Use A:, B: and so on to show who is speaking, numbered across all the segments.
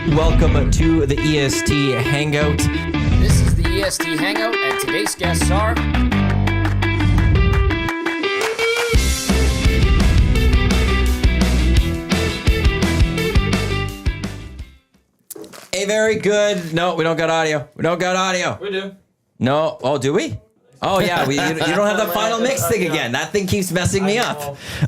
A: Welcome to the EST Hangout.
B: This is the EST Hangout, and today's guests are...
A: A very good... No, we don't got audio. We do. No. Oh, do we? Oh, yeah. You don't have the final mix thing again. That thing keeps messing me up.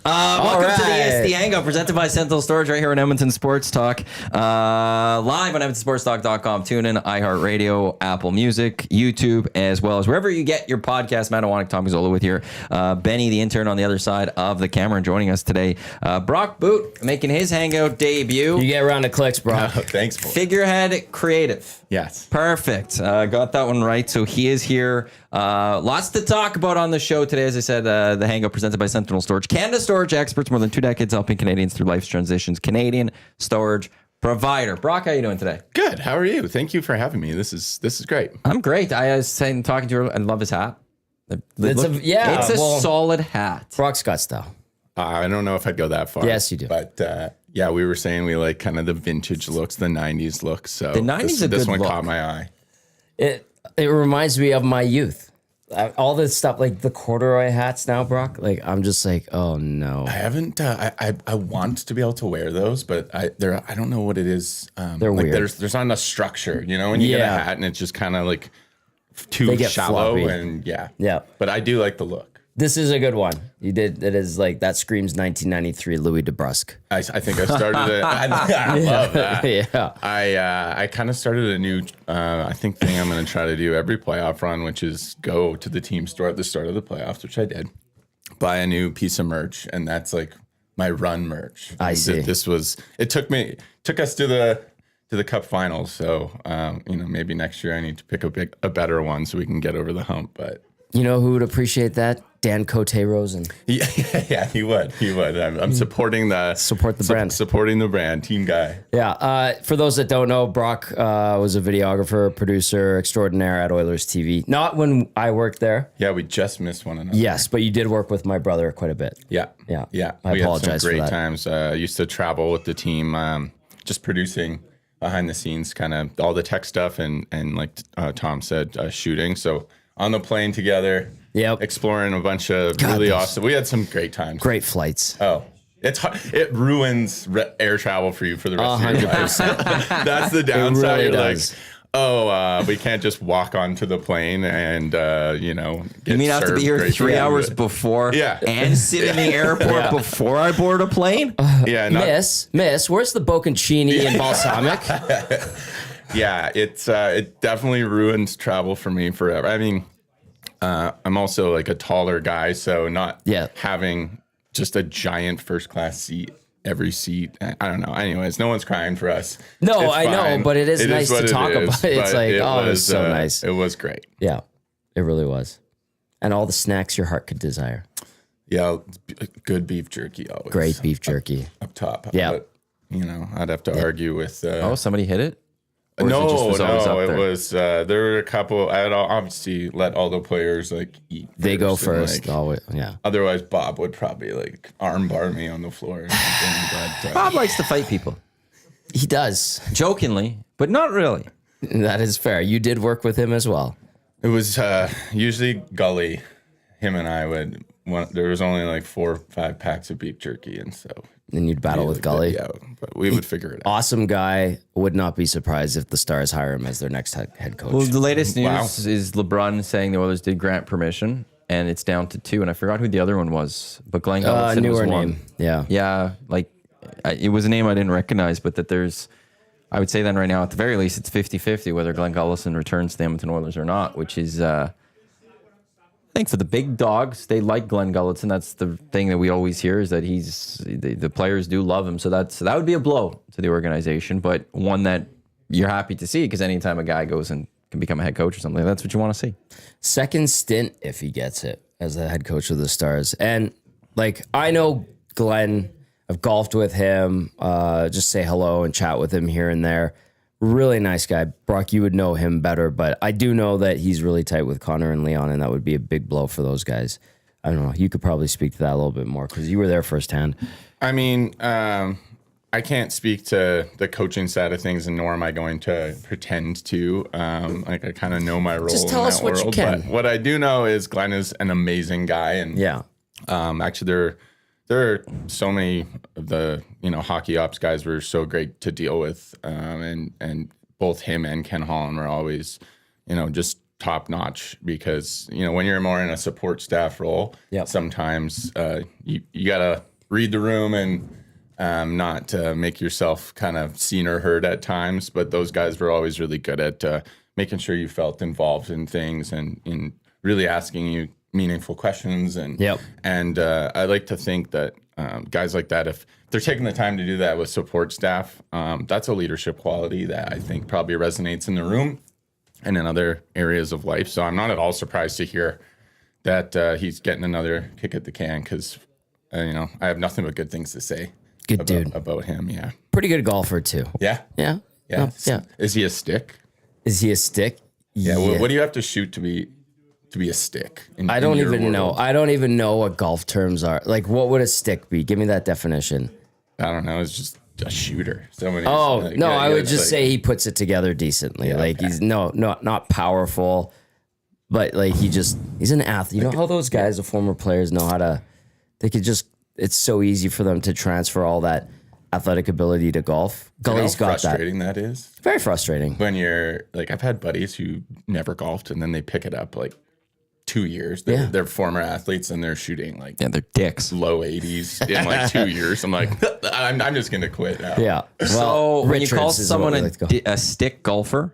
A: Welcome to the EST Hangout, presented by Sentinel Storage right here on Edmonton Sports Talk. Live on EdmontonSportsTalk.com. Tune in, iHeartRadio, Apple Music, YouTube, as well as wherever you get your podcast. Matt Iwanyk, Tom Gazzola with here. Benny, the intern on the other side of the camera, and joining us today. Brock Boot making his Hangout debut.
B: You get around the clicks, bro.
C: Thanks, boy.
A: Figrhed Creative.
C: Yes.
A: Perfect. Got that one right. So he is here. Lots to talk about on the show today. As I said, the Hangout presented by Sentinel Storage. Canada storage experts, more than 2 decades helping Canadians through life's transitions. Canadian storage provider. Brock, how you doing today?
C: Good. How are you? Thank you for having me. This is great.
A: I'm great. I was saying, talking to her, I love his hat.
B: It's a
A: solid hat.
B: Brock's got style.
C: I don't know if I'd go that far.
B: Yes, you do.
C: But yeah, we were saying we like kind of the vintage looks, the 90s looks. So
A: the 90s is a
C: this
A: good
C: one
A: look.
C: caught my eye.
B: It reminds me of my youth. All this stuff, like the corduroy hats now, Brock. Like I'm just like, oh no.
C: I haven't. I want to be able to wear those, but I don't know what it is.
B: They're
C: like
B: weird.
C: There's not enough structure, you know. When you get a hat and it's just kind of like too
B: get
C: shallow,
B: floppy.
C: and yeah.
B: But
C: I do like the look.
B: this is a good one. You did. It is like that screams 1993 Louis DeBrusque.
C: I think I started it. I love that.
B: Yeah.
C: I kind of started a new, I think thing I'm going to try to do every playoff run, which is go to the team store at the start of the playoffs, which I did, buy a new piece of merch, and that's like my run merch.
B: I see.
C: It took us to the Cup Finals, so maybe next year I need to pick a better one so we can get over the hump. But
B: you know who would appreciate that? Dan Cote Rosen.
C: yeah, he would. I'm supporting
B: Support the brand.
C: Supporting the brand, team guy.
B: Yeah. For those that don't know, Brock was a videographer, producer extraordinaire at Oilers TV. Not when I worked there.
C: Yeah, we just missed one another.
B: Yes, but you did work with my brother quite a bit.
C: Yeah.
B: I apologize
C: had some great
B: for that.
C: times. I used to travel with the team, just producing behind the scenes, kind of all the tech stuff, and like Tom said, shooting. So on the plane together.
B: Yep.
C: Exploring a bunch of really awesome. We had some great times.
B: Great flights.
C: Oh, it's hard. It ruins air travel for you for the rest of your life. That's the downside.
B: Really
C: You're
B: does.
C: like, we can't just walk onto the plane and get
A: You mean I have to be here 3 hours before and sit in the airport before I board a plane?
C: Yeah,
B: Miss, where's the bocconcini and balsamic?
C: Yeah, it definitely ruins travel for me forever. I mean, I'm also like a taller guy, so not having just a giant first class seat, every seat. I don't know. Anyways, no one's crying for us.
B: No,
C: It's
B: I
C: fine.
B: know, but it is nice to talk about. It's like, it was so nice.
C: It was great.
B: Yeah, it really was. And all the snacks your heart could desire.
C: Yeah, good beef jerky always.
B: Great beef jerky.
C: Up top.
B: Yeah.
C: But, I'd have to argue with...
A: Somebody hit it? Or
C: No,
A: was
C: it was there were a couple. I'd obviously let all the players like eat.
B: They go
C: and,
B: first.
C: like,
B: Always, yeah.
C: Otherwise, Bob would probably like armbar me on the floor or something. But
A: Bob likes to fight people.
B: He does.
A: Jokingly, but not really.
B: That is fair. You did work with him as well.
C: it was usually Gully. Him and I would. There was only like 4 or 5 packs of beef jerky, and so.
B: Then you'd battle with Gully.
C: Yeah, but we would figure it out.
B: Awesome guy. Would not be surprised if the Stars hire him as their next head coach.
A: Well, the latest news is LeBron saying the Oilers did grant permission, and it's down to 2. And I forgot who the other one was, but Glenn Gulletson was
B: newer
A: one.
B: name. Yeah.
A: Yeah, like it was a name I didn't recognize, but that there's, I would say then right now, at the very least, it's 50-50 whether Glenn Gulletson returns to the Edmonton Oilers or not, which is, I think for the big dogs, they like Glenn Gulletson. That's the thing that we always hear is that the players do love him. So that would be a blow to the organization, but one that you're happy to see because anytime a guy goes and can become a head coach or something, that's what you want to see.
B: Second stint, if he gets it, as the head coach of the Stars. And like, I know Glenn, I've golfed with him, just say hello and chat with him here and there. Really nice guy. Brock, you would know him better, but I do know that he's really tight with Connor and Leon, and that would be a big blow for those guys. I don't know. You could probably speak to that a little bit more because you were there firsthand.
C: I mean, I I can't speak to the coaching side of things, and nor am I going to pretend to. Like I kind of know my role.
B: Just tell
C: in
B: us
C: that
B: what
C: world,
B: you can.
C: But what I do know is Glenn is an amazing guy, and actually there are so many of the hockey ops guys were so great to deal with, and both him and Ken Holland were always just top notch, because when you're more in a support staff role, sometimes you gotta read the room and not make yourself kind of seen or heard at times. But those guys were always really good at making sure you felt involved in things and in really asking you meaningful questions. And I like to think that guys like that, if they're taking the time to do that with support staff, that's a leadership quality that I think probably resonates in the room and in other areas of life. So I'm not at all surprised to hear that he's getting another kick at the can, because I have nothing but good things to say.
B: Good dude
C: about him. Yeah,
B: pretty good golfer too.
C: Yeah. Is he a stick?
B: Is he a stick?
C: Yeah. What do you have to shoot to be a stick?
B: I don't even know. I don't even know what golf terms are. Like, what would a stick be? Give me that definition.
C: I don't know. It's just a shooter.
B: I would just say he puts it together decently. He's not powerful, but he's an athlete. You know how those guys, the former players, know how to. It's so easy for them to transfer all that athletic ability to golf. Gully's got that.
C: Frustrating that is.
B: Very frustrating.
C: When you're I've had buddies who never golfed and then they pick it up 2 years. They're former athletes and they're shooting
A: they're dicks.
C: Low 80s in 2 years. I'm I'm just gonna quit now.
B: Yeah.
A: Well, when you call someone a stick golfer,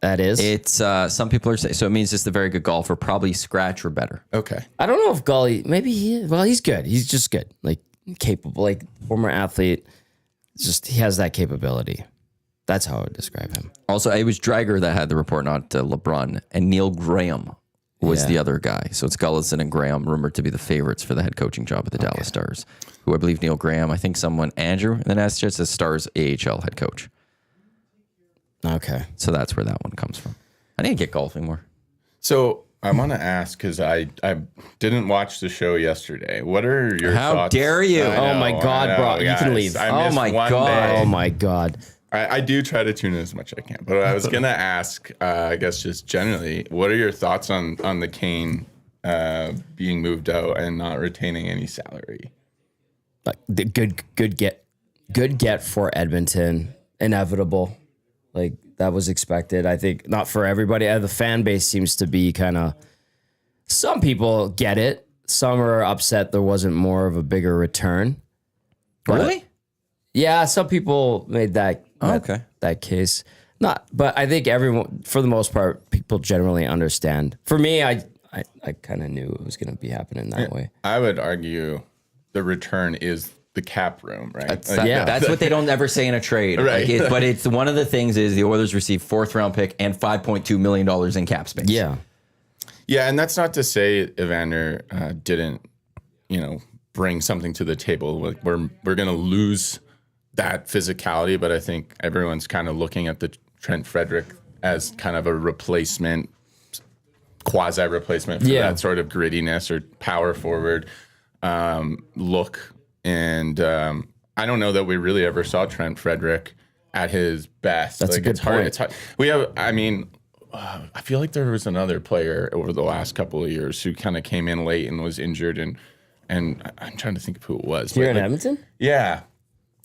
B: that is,
A: it's some people are saying, so it means just a very good golfer, probably scratch or better.
C: Okay.
B: I don't know if Gully, maybe he's good. He's just good, capable, former athlete. He has that capability. That's how I would describe him.
A: Also, it was Drager that had the report, not LeBron, and Neil Graham was the other guy. So it's Gullison and Graham rumored to be the favorites for the head coaching job at the Dallas Stars, who I believe Neil Graham, I think Andrew, and then as just a Stars AHL head coach.
B: Okay.
A: So that's where that one comes from. I didn't get golfing more.
C: So I want to ask, because I didn't watch the show yesterday. What are your thoughts?
A: How dare you?
B: Oh my God, bro. You can leave.
C: Oh my
B: God. Oh my God.
C: I do try to tune in as much as I can, but I was going to ask, I guess just generally, what are your thoughts on the Kane being moved out and not retaining any salary?
B: The good get for Edmonton. Inevitable. That was expected. I think not for everybody. The fan base seems to be kind of, some people get it. Some are upset there wasn't more of a bigger return.
A: Really?
B: Yeah, some people made that case. But I think everyone, for the most part, people generally understand. For me, I kind of knew it was going to be happening that way.
C: I would argue the return is the cap room, right?
A: That's what they don't ever say in a trade.
C: Right.
A: But it's one of the things is the Oilers received 4th round pick and $5.2 million in cap space.
B: Yeah.
C: Yeah, and that's not to say Evander didn't, bring something to the table. We're going to lose that physicality, but I think everyone's kind of looking at the Trent Frederick as kind of a replacement, quasi-replacement for that sort of grittiness or power forward look. And I don't know that we really ever saw Trent Frederick at his best.
B: That's a good point.
C: It's hard. I feel like there was another player over the last couple of years who kind of came in late and was injured, and I'm trying to think of who it was.
B: Here in Edmonton?
C: Yeah.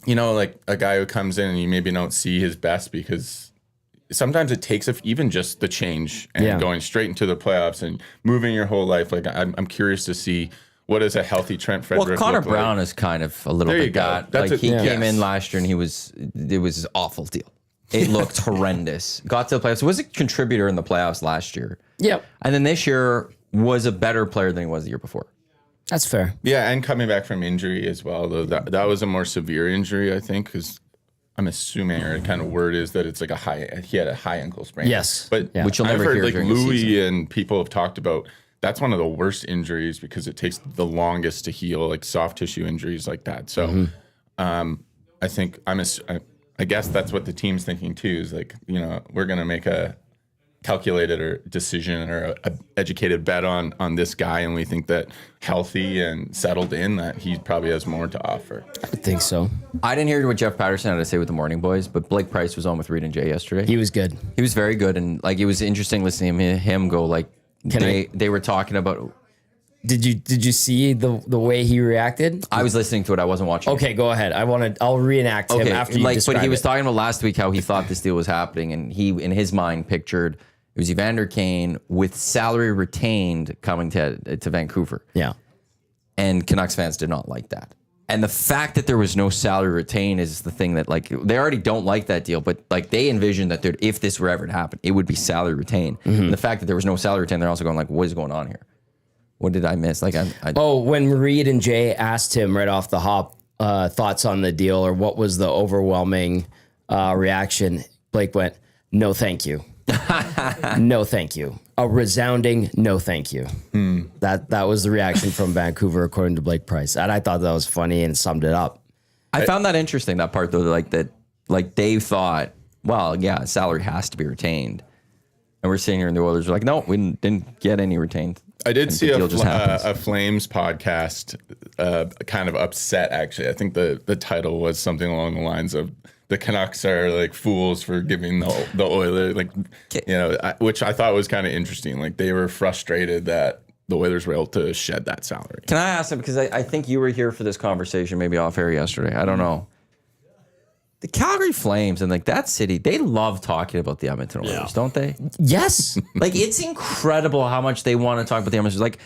C: A guy who comes in and you maybe don't see his best, because sometimes it takes even just the change and going straight into the playoffs and moving your whole life. I'm curious to see, what does a healthy Trent Frederick
A: Well, Connor
C: look
A: Brown
C: like?
A: is kind of a little bit that. He came in last year and it was an awful deal. It looked horrendous. Got to the playoffs. Was a contributor in the playoffs last year.
B: Yep.
A: And then this year was a better player than he was the year before.
B: That's fair.
C: Yeah, and coming back from injury as well, though that was a more severe injury, I think, because I'm assuming, or kind of word is that it's he had a high ankle sprain.
B: Yes.
C: But
A: which you'll never
C: I've
A: hear
C: heard
A: during the
C: Louis
A: season.
C: and people have talked about, that's one of the worst injuries because it takes the longest to heal, soft tissue injuries like that. So I think I guess that's what the team's thinking too, is we're going to make a calculated or decision or a educated bet on this guy, and we think that healthy and settled in, that he probably has more to offer.
B: I think so.
A: I didn't hear what Jeff Patterson had to say with the Morning Boys, but Blake Price was on with Reed and Jay yesterday.
B: He was good.
A: He was very good, and like it was interesting listening to him go like they were talking about.
B: Did you see the way he reacted?
A: I was listening to it. I wasn't watching.
B: Okay, go ahead. I'll reenact him after you describe
A: but he was
B: it.
A: talking about last week how he thought this deal was happening, and he in his mind pictured it was Evander Kane with salary retained coming to Vancouver.
B: Yeah,
A: and Canucks fans did not like that. And the fact that there was no salary retained is the thing that like they already don't like that deal, but like they envisioned that if this were ever to happen, it would be salary retained. And the fact that there was no salary retained, they're also going like, what is going on here? What did I miss? Like,
B: when Reed and Jay asked him right off the hop thoughts on the deal or what was the overwhelming reaction, Blake went, "No, thank you." No, thank you. A resounding no, thank you. That was the reaction from Vancouver, according to Blake Price, and I thought that was funny and summed it up.
A: I found that interesting, that part though, like Dave thought, well, yeah, salary has to be retained, and we're sitting here in the Oilers are like, no, we didn't get any retained.
C: I did see a Flames podcast kind of upset, actually. I think the title was something along the lines of the Canucks are like fools for giving the Oilers, like, which I thought was kind of interesting. Like they were frustrated that the Oilers were able to shed that salary.
A: Can I ask them, because I think you were here for this conversation maybe off air yesterday. I don't know. The Calgary Flames and like that city, they love talking about the Edmonton Oilers, don't they?
B: Yes.
A: Like it's incredible how much they want to talk about the Edmonton. Like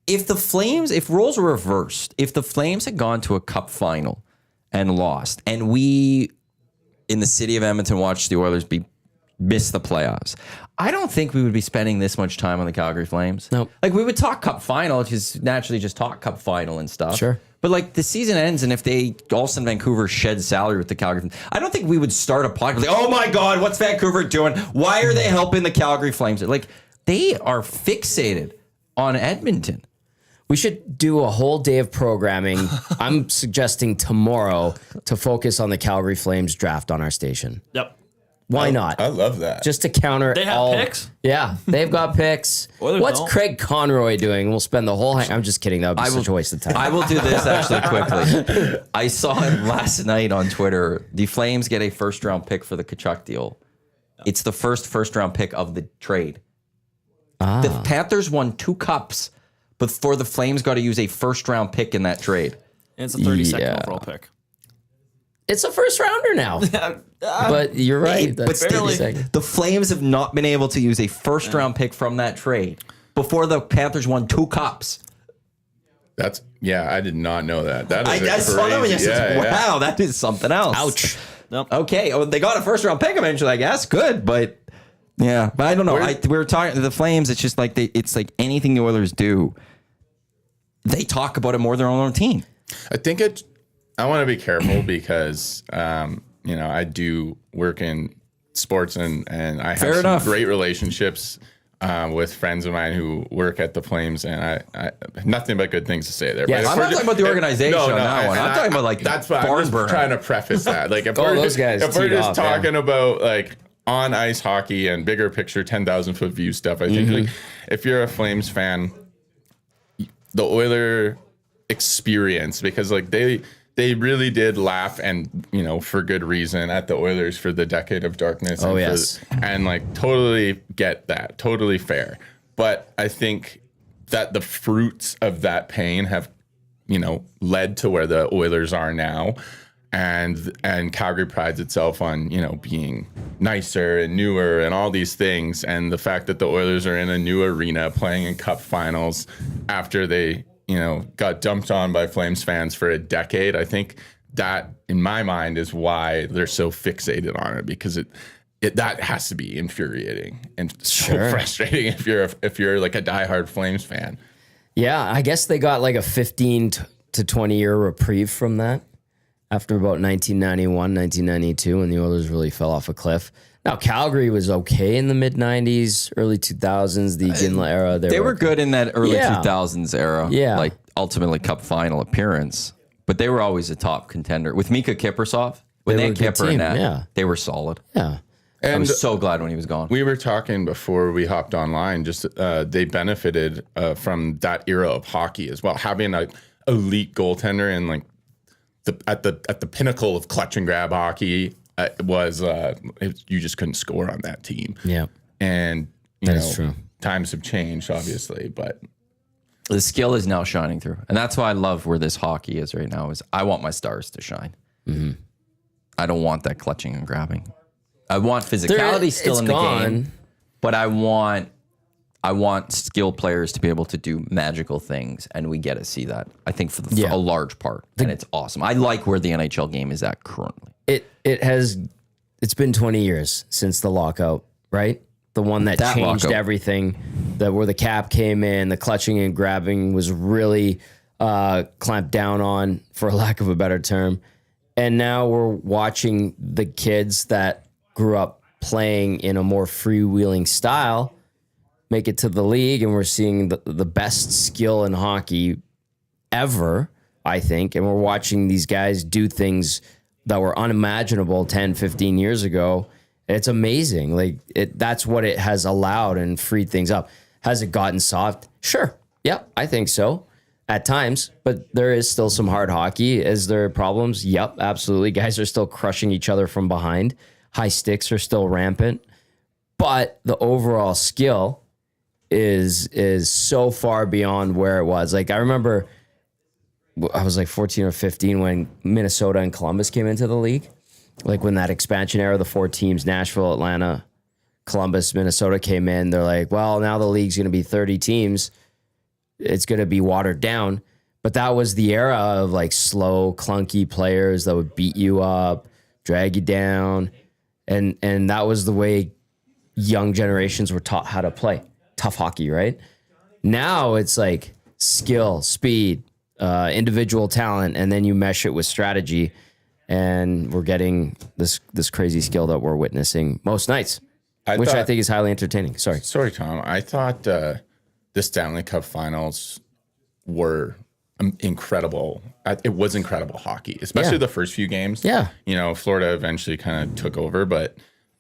A: if roles were reversed, if the Flames had gone to a cup final and lost, and we in the city of Edmonton watched the Oilers miss the playoffs, I don't think we would be spending this much time on the Calgary Flames.
B: Nope.
A: Like we would talk cup final, just naturally just talk cup final and stuff.
B: Sure.
A: But like the season ends, and if they all of a sudden Vancouver shed salary with the Calgary Flames, I don't think we would start a podcast like, oh my God, what's Vancouver doing? Why are they helping the Calgary Flames? Like they are fixated on Edmonton.
B: We should do a whole day of programming. I'm suggesting tomorrow to focus on the Calgary Flames draft on our station.
D: Yep.
B: Why not?
C: I love that.
B: Just to counter
D: They have picks?
B: Yeah, they've got picks. What's
D: don't.
B: Craig Conroy doing? We'll spend the whole... I'm just kidding. That would be such a waste of time.
A: I will do this actually quickly. I saw it last night on Twitter. The Flames get a first-round pick for the Tkachuk deal. It's the first-round pick of the trade. The Panthers won 2 cups before the Flames got to use a first-round pick in that trade.
D: And it's a 32nd overall pick.
B: It's a first rounder now. But you're right. That's
A: The Flames have not been able to use a first-round pick from that trade before the Panthers won 2 cups.
C: I did not know that. That is
A: I saw that when you said, wow,
C: yeah.
A: that is something else.
B: Ouch.
D: Nope.
A: Okay, they got a first-round pick eventually, I guess. Good, but yeah, but I don't know. We were talking the Flames. It's just like it's like anything the Oilers do, they talk about it more than their own team.
C: I think I want to be careful because I do work in sports and I have some great relationships with friends of mine who work at the Flames, and I nothing but good things to say there.
A: Yeah, I'm not talking about the organization on that one. I'm talking about like
C: that's what I'm just trying to preface that. Like if we're just talking about like on ice hockey and bigger picture 10,000-foot view stuff, I think like if you're a Flames fan, the Oiler experience, because like they really did laugh, and for good reason, at the Oilers for the decade of darkness. And like totally get that, totally fair. But I think that the fruits of that pain have led to where the Oilers are now, and Calgary prides itself on being nicer and newer and all these things, and the fact that the Oilers are in a new arena playing in cup finals after they got dumped on by Flames fans for a decade. I think that, in my mind, is why they're so fixated on it, because that has to be infuriating and so frustrating if you're like a diehard Flames fan.
B: Yeah, I guess they got like a 15 to 20 year reprieve from that after about 1991, 1992, when the Oilers really fell off a cliff. Now, Calgary was okay in the mid-90s, early 2000s, the Ginla era.
A: They were good in that early 2000s era.
B: Yeah.
A: Like, ultimately, cup final appearance. But they were always a top contender. With Mika Kiprusoff, when they had Kipper in that, they were solid.
B: Yeah.
C: And
A: I was so glad when he was gone.
C: We were talking before we hopped online, just they benefited from that era of hockey as well. Having an elite goaltender and like at the pinnacle of clutch and grab hockey was you just couldn't score on that team.
B: Yeah.
C: And
B: that is true.
C: Times have changed, obviously, but
A: the skill is now shining through. And that's why I love where this hockey is right now is I want my stars to shine. Mm-hmm. I don't want that clutching and grabbing. I want physicality still in the game, but I want skilled players to be able to do magical things, and we get to see that, I think, for a large part, and it's awesome. I like where the NHL game is at currently.
B: It's been 20 years since the lockout, right? The one that changed lockout. Everything, where the cap came in, the clutching and grabbing was really clamped down on, for lack of a better term. And now we're watching the kids that grew up playing in a more freewheeling style make it to the league, and we're seeing the best skill in hockey ever, I think. And we're watching these guys do things that were unimaginable 10, 15 years ago. It's amazing. Like that's what it has allowed and freed things up. Has it gotten soft? Sure. Yep, I think so. At times, but there is still some hard hockey. Is there problems? Yep, absolutely. Guys are still crushing each other from behind. High sticks are still rampant. But the overall skill is so far beyond where it was. Like I remember I was like 14 or 15 when Minnesota and Columbus came into the league. Like when that expansion era, the 4 teams, Nashville, Atlanta, Columbus, Minnesota came in. They're like, well, now the league's going to be 30 teams. It's going to be watered down. But that was the era of like slow, clunky players that would beat you up, drag you down. And that was the way young generations were taught how to play tough hockey, right? Now it's like skill, speed, individual talent, and then you mesh it with strategy. And we're getting this crazy skill that we're witnessing most nights, I think is highly entertaining. Sorry,
C: Tom. I thought the Stanley Cup Finals were incredible. It was incredible hockey, especially the first few games.
B: Yeah.
C: Florida eventually kind of took over, but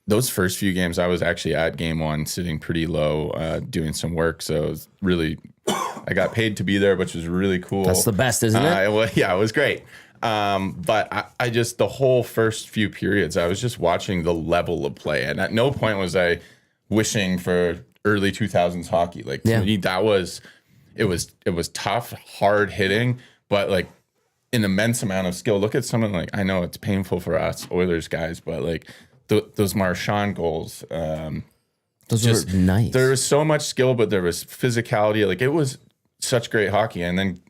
C: those first few games, I was actually at game 1 sitting pretty low doing some work. So it was really, I got paid to be there, which was really cool.
B: That's the best, isn't it?
C: It was great. But I just, the whole first few periods, I was just watching the level of play. And at no point was I wishing for early 2000s hockey. Like to me, it was tough, hard hitting, but like an immense amount of skill. Look at someone like, I know it's painful for us Oilers guys, but like those Marchand goals,
B: those were nice.
C: There was so much skill, but there was physicality. Like it was such great hockey. And then,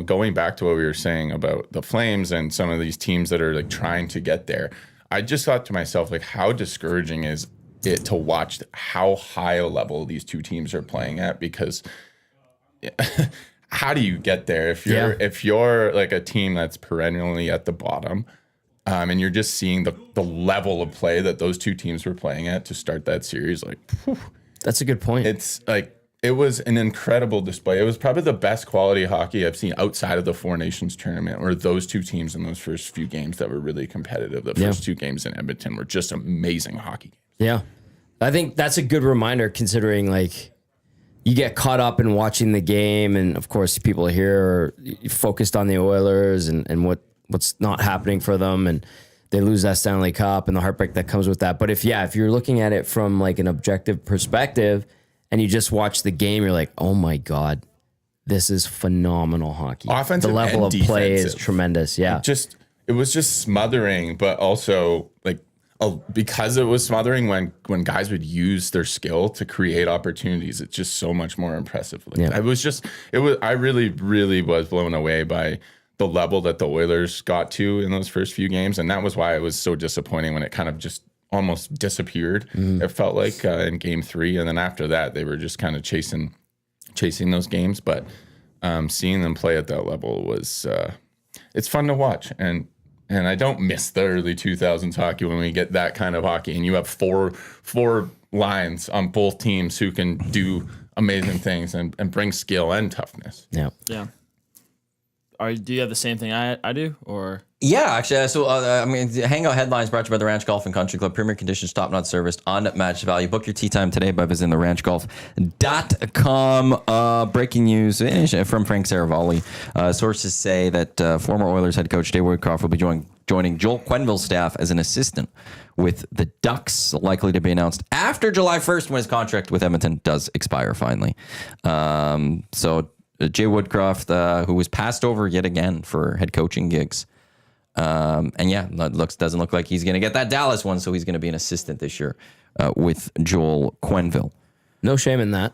C: going back to what we were saying about the Flames and some of these teams that are like trying to get there, I just thought to myself, like, how discouraging is it to watch how high a level these two teams are playing at? Because how do you get there if you're like a team that's perennially at the bottom, and you're just seeing the level of play that those two teams were playing at to start that series? Like, whew,
B: that's a good point.
C: It's like, it was an incredible display. It was probably the best quality hockey I've seen outside of the Four Nations tournament, or those two teams in those first few games that were really competitive. The first 2 games in Edmonton were just amazing hockey games.
B: Yeah. I think that's a good reminder, considering like you get caught up in watching the game, and of course people here are focused on the Oilers and what's not happening for them, and they lose that Stanley Cup and the heartbreak that comes with that. But if you're looking at it from like an objective perspective and you just watch the game, you're like, oh my God, this is phenomenal hockey.
C: Offensive,
B: the level of play is tremendous. Yeah.
C: It was just smothering, but also like, because it was smothering, when guys would use their skill to create opportunities, it's just so much more impressive. Like, I really, really was blown away by the level that the Oilers got to in those first few games. And that was why it was so disappointing when it kind of just almost disappeared. It felt like in game 3. And then after that, they were just kind of chasing those games. But seeing them play at that level was, it's fun to watch. And I don't miss the early 2000s hockey when we get that kind of hockey and you have four lines on both teams who can do amazing things and bring skill and toughness.
B: Yeah.
D: Yeah. Do you have the same thing I do, or
A: Yeah, actually. So, Hangout headlines brought to you by the Ranch Golf and Country Club. Premier conditions, top-notch service, unmatched value. Book your tee time today by visiting theranchgolf.com. Breaking news from Frank Saravalli. Sources say that former Oilers head coach Jay Woodcroft will be joining Joel Quenneville's staff as an assistant with the Ducks, likely to be announced after July 1st when his contract with Edmonton does expire finally. So, Jay Woodcroft, who was passed over yet again for head coaching gigs. Doesn't look like he's going to get that Dallas one, so he's going to be an assistant this year with Joel Quenneville.
B: No shame in that.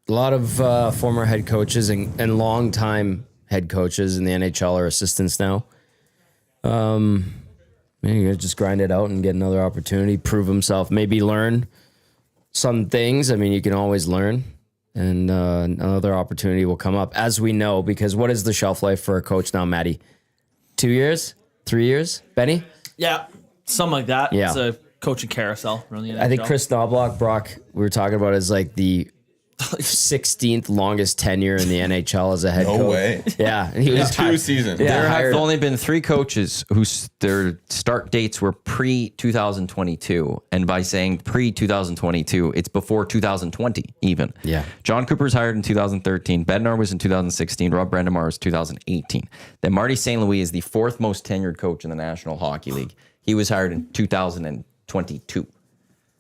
B: A lot of former head coaches and long-time head coaches in the NHL are assistants now. You gotta just grind it out and get another opportunity, prove himself, maybe learn some things. I mean, you can always learn, and another opportunity will come up, as we know, because what is the shelf life for a coach now, Maddie? 2 years? 3 years? Benny?
D: Yeah, something like that.
B: Yeah.
D: It's a coaching carousel around the NHL.
B: I think Chris Knobloch, Brock, we were talking about, is like the 16th longest tenure in the NHL as a head coach.
C: No way.
B: Yeah. And he was
C: 2 seasons.
B: Yeah,
A: There have only been 3 coaches whose their start dates were pre-2022. And by saying pre-2022, it's before 2020 even.
B: Yeah.
A: John Cooper was hired in 2013. Bednar was in 2016. Rob Brandemar was 2018. Then Marty St. Louis is the 4th most tenured coach in the National Hockey League. He was hired in 2022.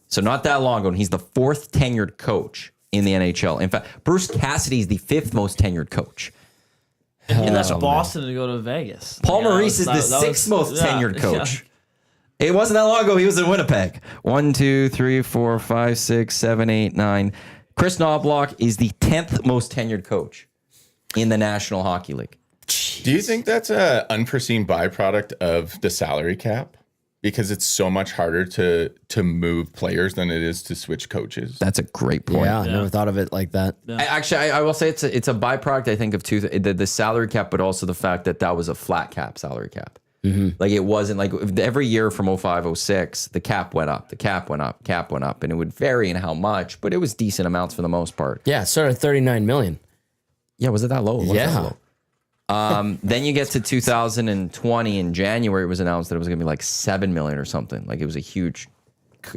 A: So not that long ago. And he's the 4th tenured coach in the NHL. In fact, Bruce Cassidy is the 5th most tenured coach.
D: He left Boston to go to Vegas.
A: Paul Maurice is the 6th most tenured coach. It wasn't that long ago. He was in Winnipeg. 1, 2, 3, 4, 5, 6, 7, 8, 9. Chris Knobloch is the 10th most tenured coach in the National Hockey League.
C: Do you think that's an unforeseen byproduct of the salary cap? Because it's so much harder to move players than it is to switch coaches.
A: That's a great point.
B: Yeah, I never thought of it like that.
A: Yeah. I will say it's a byproduct, I think, of the salary cap, but also the fact that was a flat cap salary cap. Mm-hmm. Like it wasn't like every year from 05, 06, the cap went up, and it would vary in how much, but it was decent amounts for the most part.
B: Yeah, it started at $39 million.
A: Yeah, was it that low?
B: Yeah.
A: Low? Then you get to 2020 in January, it was announced that it was going to be like 7 million or something. Like it was a huge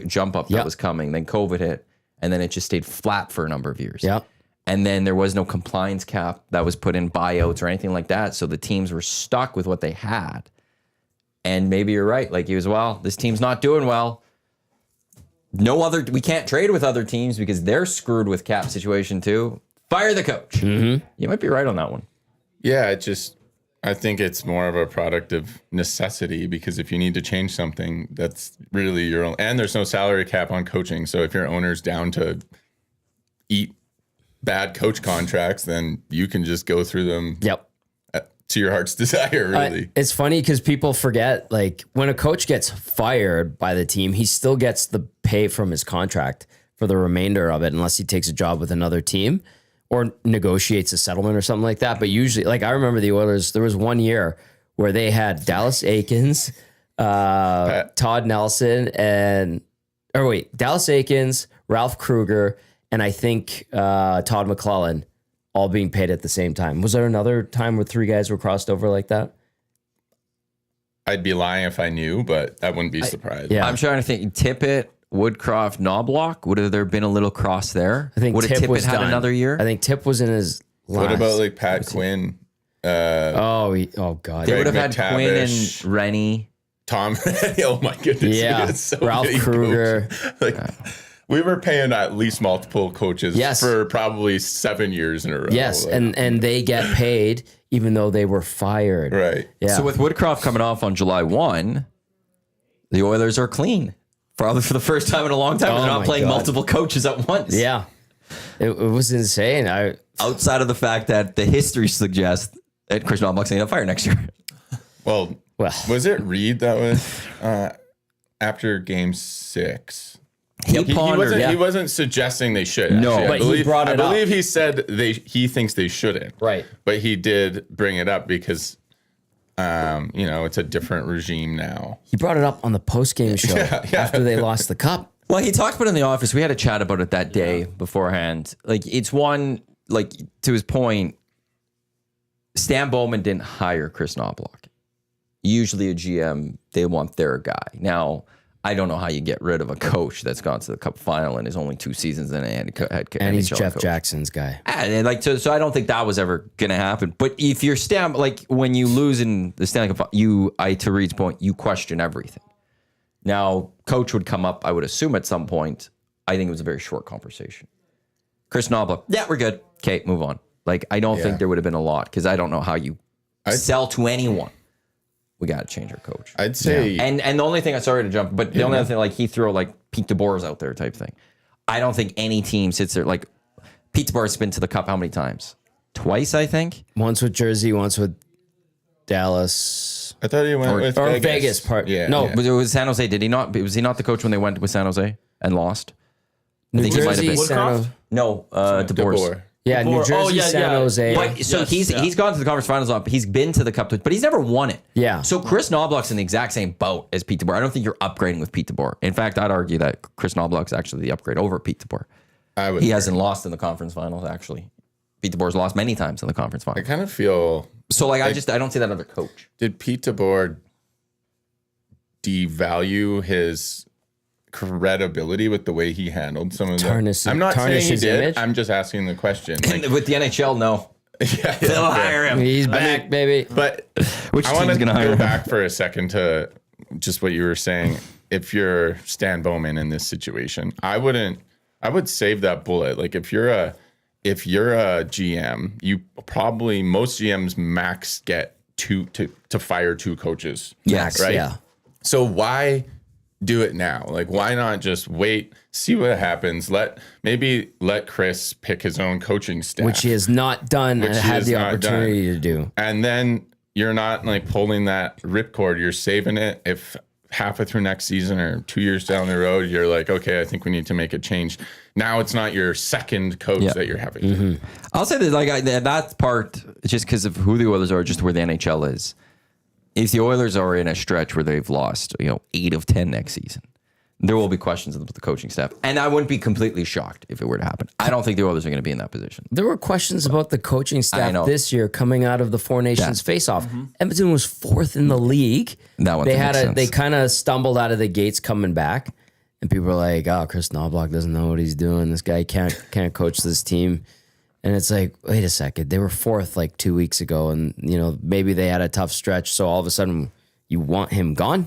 A: jump up that was coming. Then COVID hit, and then it just stayed flat for a number of years.
B: Yeah.
A: And then there was no compliance cap that was put in buyouts or anything like that. So the teams were stuck with what they had. And maybe you're right. Like this team's not doing well. We can't trade with other teams because they're screwed with cap situation too. Fire the coach. Mm-hmm. You might be right on that one.
C: Yeah, I think it's more of a product of necessity, because if you need to change something, that's really your own. And there's no salary cap on coaching. So if your owner's down to eat bad coach contracts, then you can just go through them.
B: Yep.
C: To your heart's desire, really.
B: It's funny because people forget, like, when a coach gets fired by the team, he still gets the pay from his contract for the remainder of it, unless he takes a job with another team or negotiates a settlement or something like that. But usually, like, I remember the Oilers, there was one year where they had Dallas Aikens, Todd Nelson, Dallas Aikens, Ralph Kruger, and I think Todd McClellan all being paid at the same time. Was there another time where 3 guys were crossed over like that?
C: I'd be lying if I knew, but I wouldn't be surprised.
B: Yeah.
A: I'm trying to think. Tippett, Woodcroft, Knobloch. Would have there been a little cross there?
B: I think
A: would
B: Tip was
A: had
B: done.
A: Another year?
B: I think Tip was in his last.
C: What about like Pat Quinn?
B: Oh God.
A: They would have
C: Greg
A: had Quinn and
C: McTavish.
A: Rennie.
C: Tom. Oh my goodness.
B: Yeah.
C: So
B: Ralph
C: many
B: Kruger.
C: coaches. We were paying at least multiple coaches for probably 7 years in a row.
B: Yes, and they get paid even though they were fired.
C: Right.
B: Yeah.
A: So with Woodcroft coming off on July 1, the Oilers are clean. Probably for the first time in a long time. They're not playing multiple coaches at once.
B: Yeah. It was insane.
A: Outside of the fact that the history suggests that Chris Knobloch's going to get fired next year.
C: Well, was it Reed that was after Game 6? He wasn't suggesting they should.
A: No,
C: actually.
B: but he brought it up.
C: I believe he said he thinks they shouldn't.
B: Right.
C: But he did bring it up because, it's a different regime now.
B: He brought it up on the post-game show after they lost the cup.
A: Well, he talked about it in the office. We had a chat about it that day beforehand. Like, it's one, like, to his point, Stan Bowman didn't hire Chris Knobloch. usually a GM, they want their guy. Now, I don't know how you get rid of a coach that's gone to the Cup Final and is only 2 seasons in and
B: he's Jeff Jackson's guy.
A: And so I don't think that was ever going to happen. But if you're when you lose in the Stanley Cup, to Reed's point, you question everything. Now, coach would come up, I would assume at some point. I think it was a very short conversation. Chris Knoblauch, yeah, we're good. Okay, move on. Like, I don't think there would have been a lot because I don't know how you sell to anyone. We got to change our coach.
C: I'd say.
A: And the only thing, sorry to jump, but the only other thing, like he threw like Pete DeBoer's out there type thing. I don't think any team sits there like Pete DeBoer's been to the Cup how many times? Twice, I think.
B: Once with Jersey, once with Dallas.
C: I thought he went with
B: Vegas.
A: No, but it was San Jose. Did he not? Was he not the coach when they went with San Jose and lost?
B: New Jersey,
A: No, DeBoer's.
B: Yeah, New Jersey, San Jose.
A: But so he's gone to the conference finals. He's been to the Cup, but he's never won it.
B: Yeah.
A: So Chris Knoblauch's in the exact same boat as Pete DeBoer. I don't think you're upgrading with Pete DeBoer. In fact, I'd argue that Chris Knoblauch's actually the upgrade over Pete DeBoer. He hasn't lost in the conference finals. Actually, Pete DeBoer's lost many times in the conference finals.
C: I kind of feel
A: so. Like I don't see that other coach.
C: Did Pete DeBoer devalue his credibility with the way he handled some of the... I'm not saying he did. Image? I'm just asking the question.
A: Like, with the NHL, no. They'll hire him.
B: He's back, baby.
C: But I want to go back for a second to just what you were saying. If you're Stan Bowman in this situation, I would save that bullet. Like if you're a GM, you probably, most GMs max get to fire 2 coaches.
A: Yes,
C: right?
B: Yeah.
C: So why do it now? Like, why not just wait, see what happens? Let Chris pick his own coaching staff,
B: which he has not done and had the opportunity to do.
C: And then you're not like pulling that ripcord. You're saving it. If halfway through next season or 2 years down the road, you're like, okay, I think we need to make a change. Now it's not your second coach that you're having.
A: Mm-hmm. I'll say that that part, just because of who the Oilers are, just where the NHL is. If the Oilers are in a stretch where they've lost, 8 of 10 next season, there will be questions with the coaching staff. And I wouldn't be completely shocked if it were to happen. I don't think the Oilers are going to be in that position.
B: There were questions about the coaching staff this year coming out of the Four Nations face-off. Mm-hmm. Edmonton was 4th in the league.
A: That one
B: they kind of stumbled out of the gates coming back. And people were like, oh, Chris Knoblauch doesn't know what he's doing. This guy can't coach this team. And it's like, wait a second, they were 4th like 2 weeks ago, and maybe they had a tough stretch. So all of a sudden, you want him gone.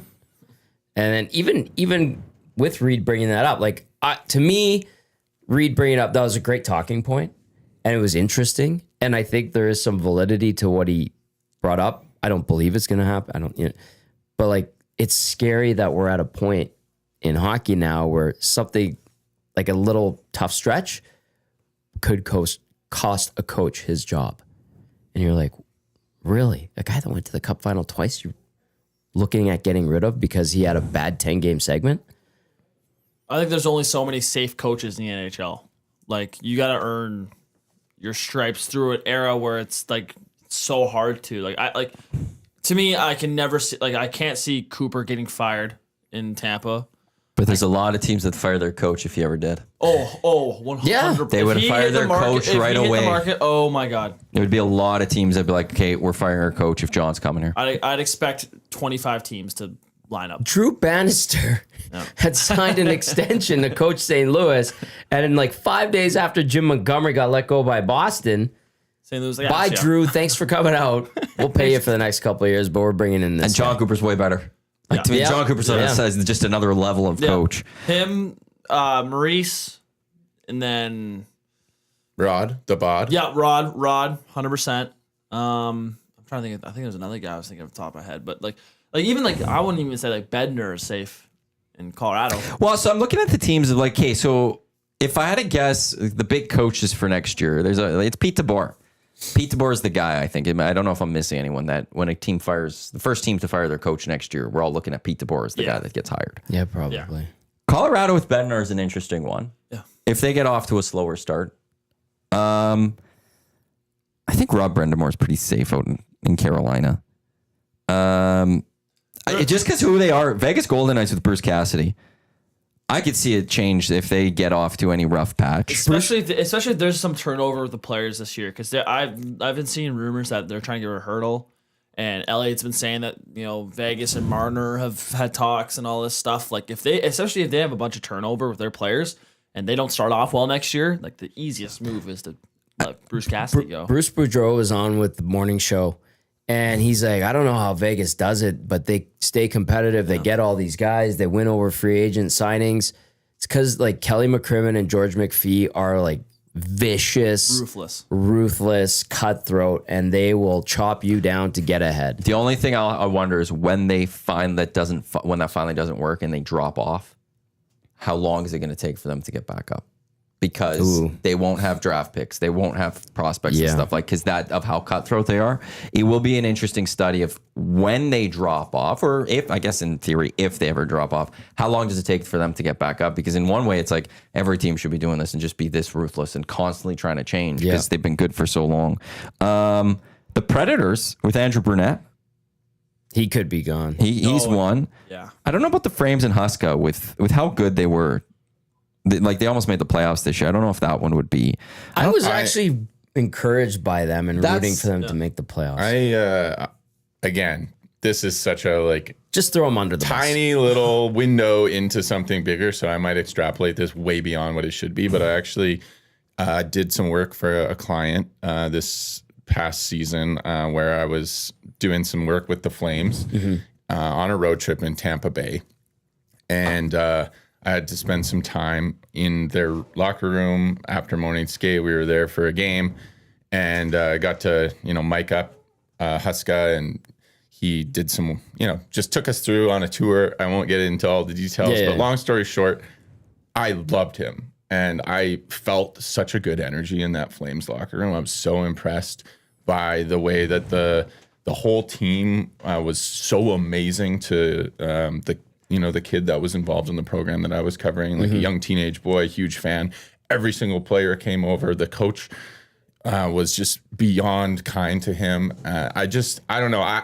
B: And then even with Reed bringing that up, like to me, Reed bringing it up, that was a great talking point, and it was interesting. And I think there is some validity to what he brought up. I don't believe it's going to happen. But like it's scary that we're at a point in hockey now where something like a little tough stretch could cost a coach his job. And you're like, really? A guy that went to the Cup Final twice, you're looking at getting rid of because he had a bad 10-game segment?
D: I think there's only so many safe coaches in the NHL. Like, you got to earn your stripes through an era where it's like so hard to. To me, I can never see, I can't see Cooper getting fired in Tampa.
A: But there's a lot of teams that fire their coach if he ever did.
D: 100%.
A: Yeah, they would have fired their coach right away.
D: The market, oh my God.
A: There would be a lot of teams that'd be like, okay, we're firing our coach if John's coming here.
D: I'd expect 25 teams to line up.
B: Drew Bannister had signed an extension to coach St. Louis, and in 5 days after Jim Montgomery got let go by Boston,
D: St. Louis,
B: bye, Drew, thanks for coming out. We'll pay you for the next couple of years, but we're bringing in this.
A: And John Cooper's way better. To me, John Cooper says just another level of coach.
D: Him, Maurice, and then
C: Rod, the bod.
D: Yeah, Rod, 100%. I'm trying to think. I think there's another guy I was thinking off the top of my head, but even I wouldn't even say Bednar is safe in Colorado.
A: Well, so I'm looking at the teams of okay, so if I had to guess, the big coaches for next year, it's Pete DeBoer. Pete DeBoer is the guy, I think. I don't know if I'm missing anyone that when a team fires, the first team to fire their coach next year, we're all looking at Pete DeBoer as the guy that gets hired.
B: Yeah, probably.
D: Yeah.
A: Colorado with Bednar is an interesting one.
D: Yeah.
A: If they get off to a slower start. I think Rob Brendamore is pretty safe out in Carolina. Just because who they are, Vegas Golden Knights with Bruce Cassidy. I could see it change if they get off to any rough patch.
D: Especially if there's some turnover with the players this year. Because I've been seeing rumors that they're trying to get rid of Hurdle. And Elliott's been saying that, Vegas and Marner have had talks and all this stuff. Like especially if they have a bunch of turnover with their players and they don't start off well next year, like the easiest move is to let Bruce Cassidy go.
B: Bruce Boudreau was on with the morning show and he's like, I don't know how Vegas does it, but they stay competitive. They get all these guys. They win over free agent signings. It's because like Kelly McCrimmon and George McPhee are like vicious, ruthless, cutthroat, and they will chop you down to get ahead.
A: The only thing I wonder is when they find when that finally doesn't work and they drop off, how long is it going to take for them to get back up? Because they won't have draft picks, they won't have prospects and stuff because that of how cutthroat they are. It will be an interesting study of when they drop off, or if, I guess in theory, if they ever drop off, how long does it take for them to get back up? Because in one way, it's like every team should be doing this and just be this ruthless and constantly trying to change because they've been good for so long. The Predators with Andrew Brunette.
B: He could be gone.
A: He's one.
D: Yeah.
A: I don't know about the Frames and Huska with how good they were. They almost made the playoffs this year. I don't know if that one would be.
B: I was actually encouraged by them and rooting for them to make the playoffs.
C: Again, this is such a
B: just throw them under the
C: tiny little window into something bigger. So I might extrapolate this way beyond what it should be. But I actually did some work for a client this past season where I was doing some work with the Flames on a road trip in Tampa Bay, and I had to spend some time in their locker room after morning skate. We were there for a game, and got to mic up Huska, and he did some just took us through on a tour. I won't get into all the details, but long story short, I loved him, and I felt such a good energy in that Flames locker room. I was so impressed by the way that the whole team was so amazing to the kid that was involved in the program that I was covering, like a young teenage boy, huge fan. Every single player came over. The coach was just beyond kind to him. I don't know.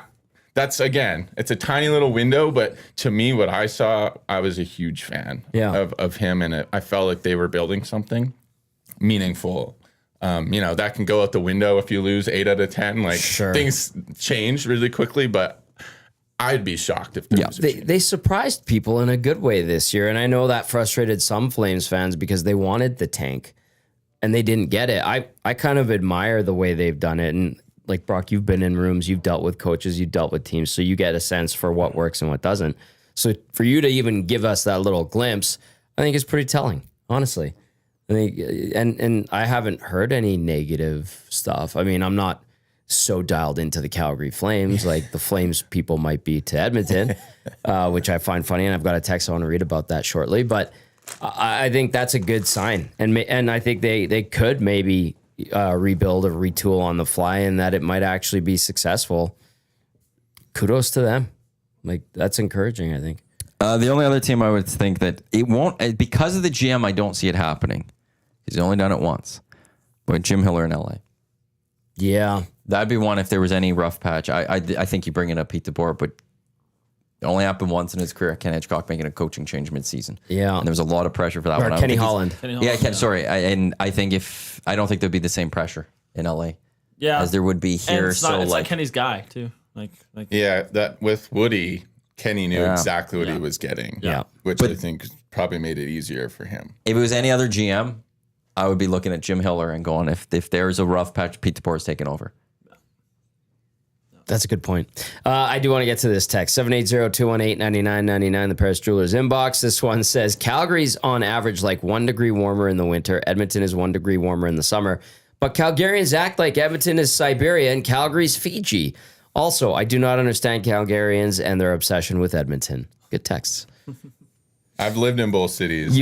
C: That's, again, it's a tiny little window, but to me, what I saw, I was a huge fan of him, and I felt like they were building something meaningful. That can go out the window if you lose 8 out of 10. Things change really quickly, but I'd be shocked if
B: they surprised people in a good way this year. And I know that frustrated some Flames fans because they wanted the tank and they didn't get it. I kind of admire the way they've done it. And like Brock, you've been in rooms, you've dealt with coaches, you've dealt with teams, so you get a sense for what works and what doesn't. So for you to even give us that little glimpse, I think is pretty telling, honestly. I think, and I haven't heard any negative stuff. I mean, I'm not so dialed into the Calgary Flames like the Flames people might be to Edmonton, which I find funny, and I've got a text I want to read about that shortly. But I think that's a good sign, and I think they could maybe rebuild or retool on the fly, and that it might actually be successful. Kudos to them. That's encouraging, I think.
A: The only other team I would think that it won't, because of the GM, I don't see it happening. He's only done it once, but Jim Hiller in LA.
B: Yeah.
A: That'd be one if there was any rough patch. I think you bring it up Pete DeBoer, but it only happened once in his career. Ken Hitchcock making a coaching change mid-season.
B: Yeah.
A: And there was a lot of pressure for that one.
B: Kenny Holland.
A: Sorry. I don't think there'd be the same pressure in LA.
D: Yeah.
A: As there would be here.
D: It's like Kenny's guy too.
C: That with Woody, Kenny knew exactly what he was getting.
B: Yeah.
C: Which I think probably made it easier for him.
A: If it was any other GM, I would be looking at Jim Hiller and going, if there's a rough patch, Pete DeBoer is taking over.
B: That's a good point. I do want to get to this text. 780-218-9999, the Paris Jewelers inbox. This one says, Calgary's on average like 1 degree warmer in the winter. Edmonton is 1 degree warmer in the summer. But Calgarians act like Edmonton is Siberia and Calgary's Fiji. Also, I do not understand Calgarians and their obsession with Edmonton. Good texts.
C: I've lived in both cities.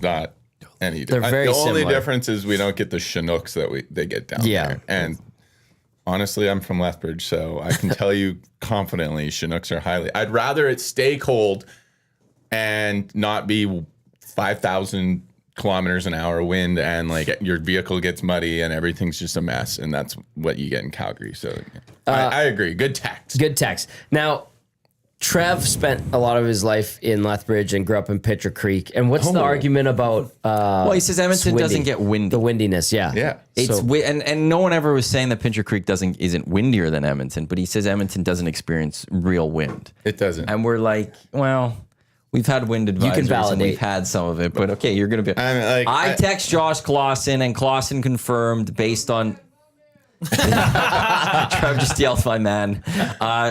C: Not any different.
B: They're very
C: the only
B: similar.
C: difference is we don't get the Chinooks that they get down there. And honestly, I'm from Lethbridge, so I can tell you confidently Chinooks are highly. I'd rather it stay cold and not be 5,000 kilometers an hour wind and your vehicle gets muddy and everything's just a mess, and that's what you get in Calgary. So I agree. Good text.
B: Good text. Now, Trev spent a lot of his life in Lethbridge and grew up in Pitcher Creek. And what's the argument about?
A: Well, he says Edmonton doesn't get windy.
B: The windiness, yeah.
C: Yeah.
A: It's and no one ever was saying that Pincher Creek isn't windier than Edmonton, but he says Edmonton doesn't experience real wind.
C: It doesn't.
A: And we're like, well, we've had wind advisories.
B: You can validate.
A: And we've had some of it, but okay, you're going to be. I text Josh Clausen, and Clausen confirmed based on. Trev just yelled, my man.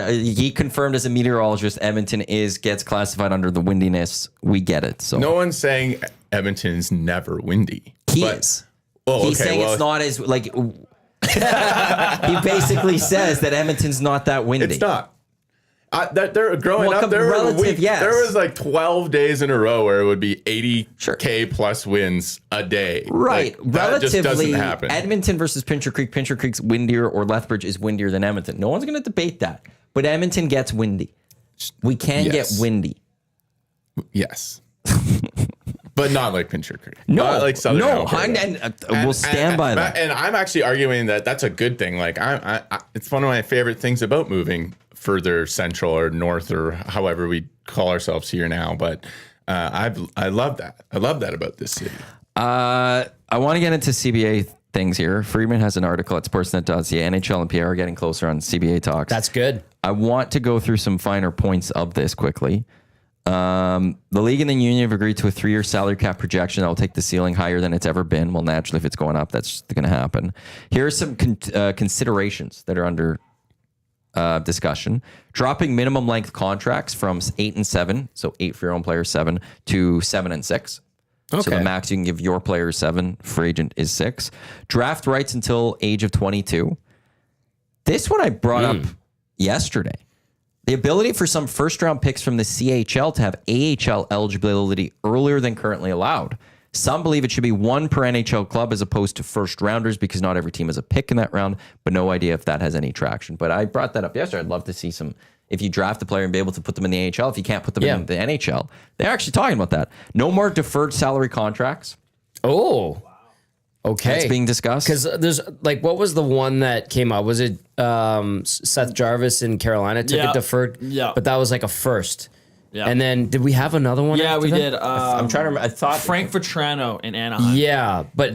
A: He confirmed as a meteorologist, Edmonton gets classified under the windiness. We get it. So
C: no one's saying Edmonton's never windy.
A: He is. He's saying it's not as like. He basically says that Edmonton's not that windy.
C: It's not. They're growing up. There was like 12 days in a row where it would be 80K plus winds a day.
A: Right.
C: Like, that
A: relatively,
C: just doesn't happen.
A: Edmonton versus Pincher Creek. Pincher Creek's windier, or Lethbridge is windier than Edmonton. No one's going to debate that. But Edmonton gets windy. We can get windy.
C: Yes. But not like Pincher Creek.
A: No,
C: not like Southern
A: we'll stand by that.
C: And I'm actually arguing that that's a good thing. Like it's one of my favorite things about moving further central or north or however we call ourselves here now. But I love that. I love that about this city.
A: I want to get into CBA things here. Friedman has an article at sportsnet.ca. NHL and PR are getting closer on CBA talks.
B: That's good.
A: I want to go through some finer points of this quickly. The league and the union have agreed to a 3-year salary cap projection that will take the ceiling higher than it's ever been. Well, naturally, if it's going up, that's going to happen. Here are some considerations that are under discussion. Dropping minimum length contracts from 8 and 7, so 8 for your own players, 7, to 7 and 6. Okay. So the max you can give your player is 7, free agent is 6. Draft rights until age of 22. This one I brought up yesterday. The ability for some first-round picks from the CHL to have AHL eligibility earlier than currently allowed. Some believe it should be 1 per NHL club as opposed to first-rounders because not every team has a pick in that round, but no idea if that has any traction. But I brought that up yesterday. I'd love to see some, if you draft a player and be able to put them in the AHL, if you can't put them in the NHL. They're actually talking about that. No more deferred salary contracts.
B: Oh, okay.
A: That's being discussed.
B: Because there's like, what was the one that came out? Was it Seth Jarvis in Carolina took it deferred? Yeah. But that was like a first. Yeah. And then did we have another one?
D: Yeah, we did.
A: I'm trying to remember. I thought
D: Frank Vetrano in Anaheim.
B: Yeah, but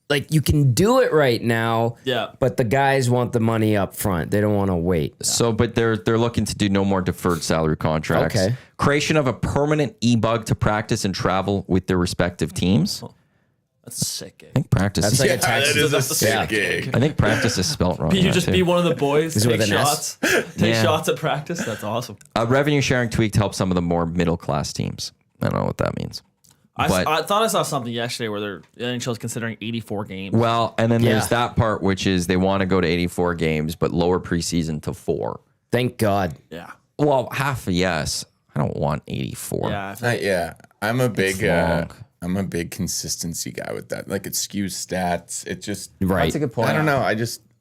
B: like you can do it right now.
D: Yeah.
B: But the guys want the money up front. They don't want to wait.
A: So, but they're looking to do no more deferred salary contracts.
B: Okay.
A: Creation of a permanent e-bug to practice and travel with their respective teams.
D: That's sick.
A: I think practice.
B: That's like a
C: that is a sick gig.
A: I think practice is spelt wrong.
D: You just be one of the boys, take
B: with an
D: shots, shots at practice. That's awesome.
A: A revenue sharing tweak to help some of the more middle class teams. I don't know what that means.
D: I thought I saw something yesterday where the NHL is considering 84 games.
A: Well, and then there's that part which is they want to go to 84 games, but lower preseason to 4.
B: Thank God.
D: Yeah.
A: Well, half a yes. I don't want 84.
C: Yeah. I'm a big consistency guy with that. Like it skews stats. It just
B: right.
A: That's a good point.
C: I don't know.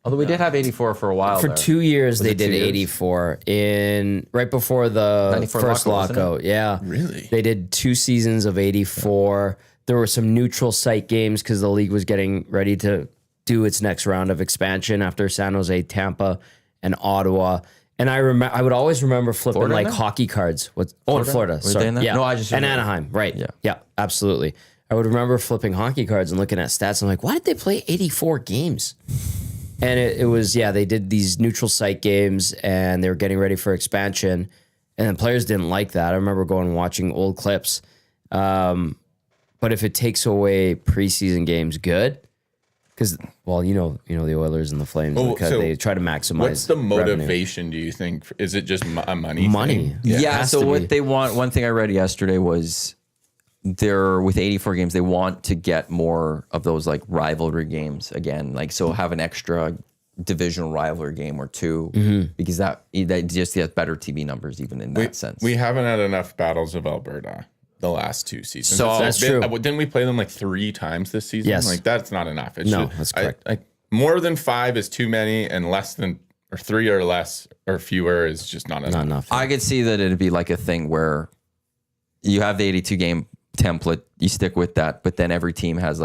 A: Although we did have 84 for a while.
B: For 2 years they did 84 in right before the first lockout. Yeah.
C: Really?
B: They did 2 seasons of 84. There were some neutral site games because the league was getting ready to do its next round of expansion after San Jose, Tampa, and Ottawa. And I would always remember flipping Florida hockey cards. In Florida. Sorry.
A: Yeah. No, I just
B: and Anaheim. Right. Yeah, absolutely. I would remember flipping hockey cards and looking at stats. I'm like, why did they play 84 games? And it was, they did these neutral site games and they were getting ready for expansion. And the players didn't like that. I remember going and watching old clips. But if it takes away preseason games, good. Because, you know the Oilers and the Flames, because they try to maximize.
C: What's the motivation, do you think? Is it just a money thing?
A: Yeah, so what they want, one thing I read yesterday was with 84 games, they want to get more of those like rivalry games again. Like, so have an extra divisional rivalry game or 2, because that just gets better TV numbers even in that sense.
C: We haven't had enough battles of Alberta the last 2 seasons.
A: So
B: that's true.
C: Didn't we play them like 3 times this season?
B: Yes.
C: Like that's not enough.
B: That's correct.
C: More than 5 is too many, and less than or 3 or less or fewer is just not enough.
B: Not enough.
A: I could see that it'd be like a thing where you have the 82 game template, you stick with that, but then every team has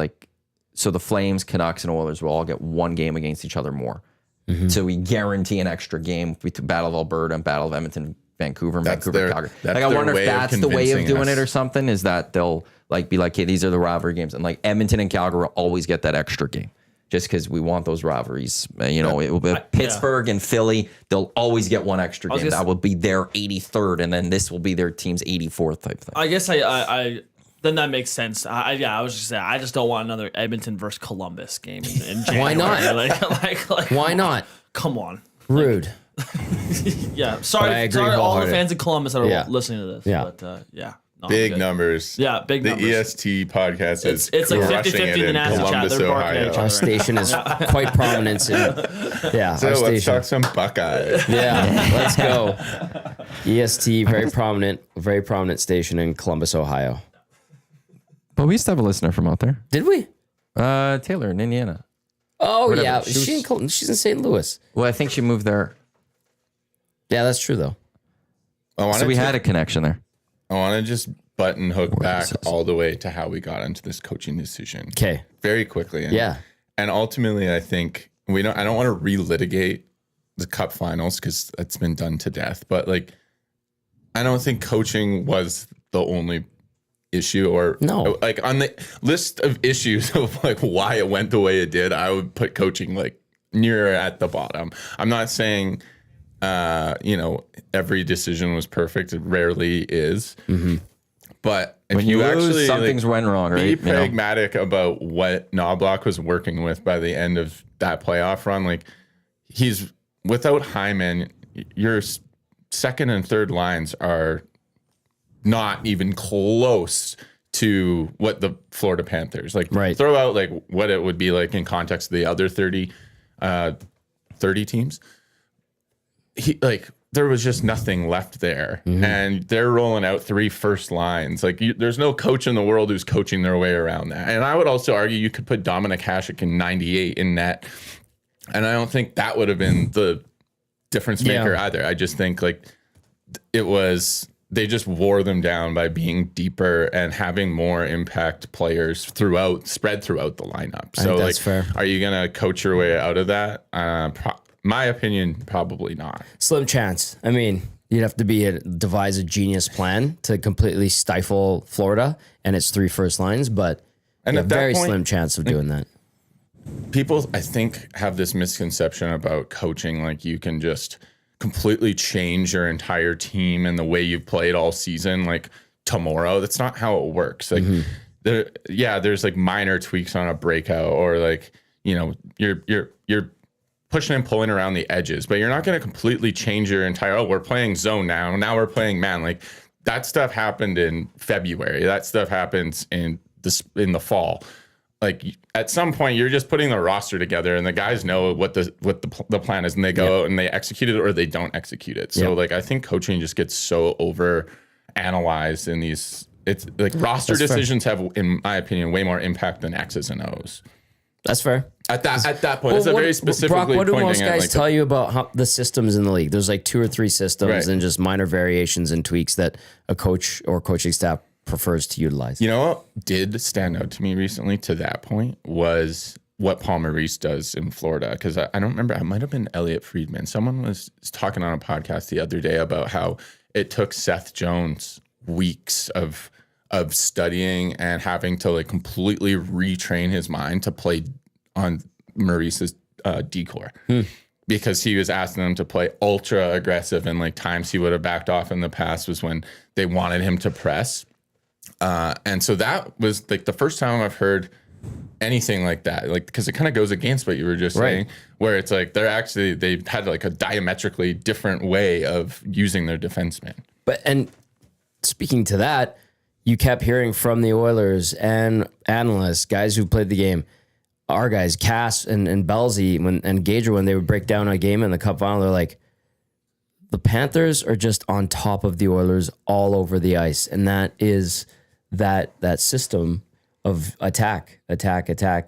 A: so the Flames, Canucks, and Oilers will all get 1 game against each other more. So we guarantee an extra game between Battle of Alberta and Battle of Edmonton Vancouver, Calgary.
C: That's
A: Like I wonder
C: their
A: if
C: way of
A: that's the way of
C: convincing
A: doing
C: us.
A: it or something. Is that they'll like be like, hey, these are the rivalry games, and like Edmonton and Calgary will always get that extra game. Just because we want those rivalries, it will be Pittsburgh and Philly. They'll always get one extra game. That will be their 83rd, and then this will be their team's 84th type thing.
D: I guess I then that makes sense. I was just saying, I just don't want another Edmonton versus Columbus game in January.
B: Why not?
D: Like,
B: Why not?
D: Come on.
B: Rude.
D: Yeah. Sorry to all the fans of Columbus that are listening to this.
B: Yeah.
D: But no,
C: Big numbers.
D: Yeah, big numbers.
C: The EST podcast is
D: it's like
C: crushing
D: 50-50 in the nasty chat.
C: Columbus,
D: They're barking at each
C: Ohio.
D: other.
B: Our station is quite prominent.
C: So
B: our
C: let's
B: station.
C: talk some Buckeyes.
B: Yeah, let's go. EST, very prominent station in Columbus, Ohio.
A: But we used to have a listener from out there.
B: Did we?
A: Taylor in Indiana.
B: Oh,
A: Whatever.
B: yeah. She's in St. Louis.
A: Well, I think she moved there.
B: Yeah, that's true, though.
A: So we had a connection there.
C: I want to just button hook back all the way to how we got into this coaching decision.
B: Okay.
C: Very quickly. And ultimately, I think I don't want to relitigate the Cup Finals because it's been done to death. But like, I don't think coaching was the only issue, or
B: no.
C: Like on the list of issues of like why it went the way it did, I would put coaching like near at the bottom. I'm not saying every decision was perfect. It rarely is. Mm-hmm. But if
A: when you lose,
C: actually
A: something's went wrong, right?
C: Be pragmatic about what Knobloch was working with by the end of that playoff run. Like he's without Hyman, your second and third lines are not even close to what the Florida Panthers like.
B: Right.
C: Throw out like what it would be like in context of the other 30 teams. There was just nothing left there. Mm-hmm. And they're rolling out 3 first lines. Like there's no coach in the world who's coaching their way around that. And I would also argue you could put Dominic Hasek in 98 in net. And I don't think that would have been the difference maker either. I just think like they just wore them down by being deeper and having more impact players spread throughout the lineup. So
B: that's fair.
C: Are you going to coach your way out of that? My opinion, probably not.
B: Slim chance. I mean, you'd have to devise a genius plan to completely stifle Florida and its 3 first lines, but a very slim chance of doing that.
C: People, I think, have this misconception about coaching. Like you can just completely change your entire team and the way you've played all season, like tomorrow. That's not how it works. Like there's like minor tweaks on a breakout, or like, you're pushing and pulling around the edges, but you're not going to completely change your entire, we're playing zone now we're playing man. Like that stuff happened in February. That stuff happens in the fall. Like at some point you're just putting the roster together and the guys know what the plan is, and they go out and they execute it or they don't execute it. So like, I think coaching just gets so over analyzed in these, it's like roster decisions have, in my opinion, way more impact than X's and O's.
B: That's fair.
C: At that point, it's a very specifically
B: Brock, what do most guys
C: like
B: tell you about the systems in the league? There's like 2 or 3 systems,
C: right,
B: and just minor variations and tweaks that a coach or coaching staff prefers to utilize.
C: You know what did stand out to me recently to that point was what Paul Maurice does in Florida. Because I don't remember, it might have been Elliot Friedman. Someone was talking on a podcast the other day about how it took Seth Jones weeks of studying and having to like completely retrain his mind to play on Maurice's decor, because he was asking them to play ultra aggressive, and like times he would have backed off in the past was when they wanted him to press. And so that was like the first time I've heard anything like that, like, because it kind of goes against what you were just saying, where it's like they had like a diametrically different way of using their defensemen.
B: And speaking to that, you kept hearing from the Oilers and analysts, guys who played the game, our guys, Cass and Belzy and Gager, when they would break down a game in the Cup Final, they're like, the Panthers are just on top of the Oilers all over the ice. And that is that system of attack,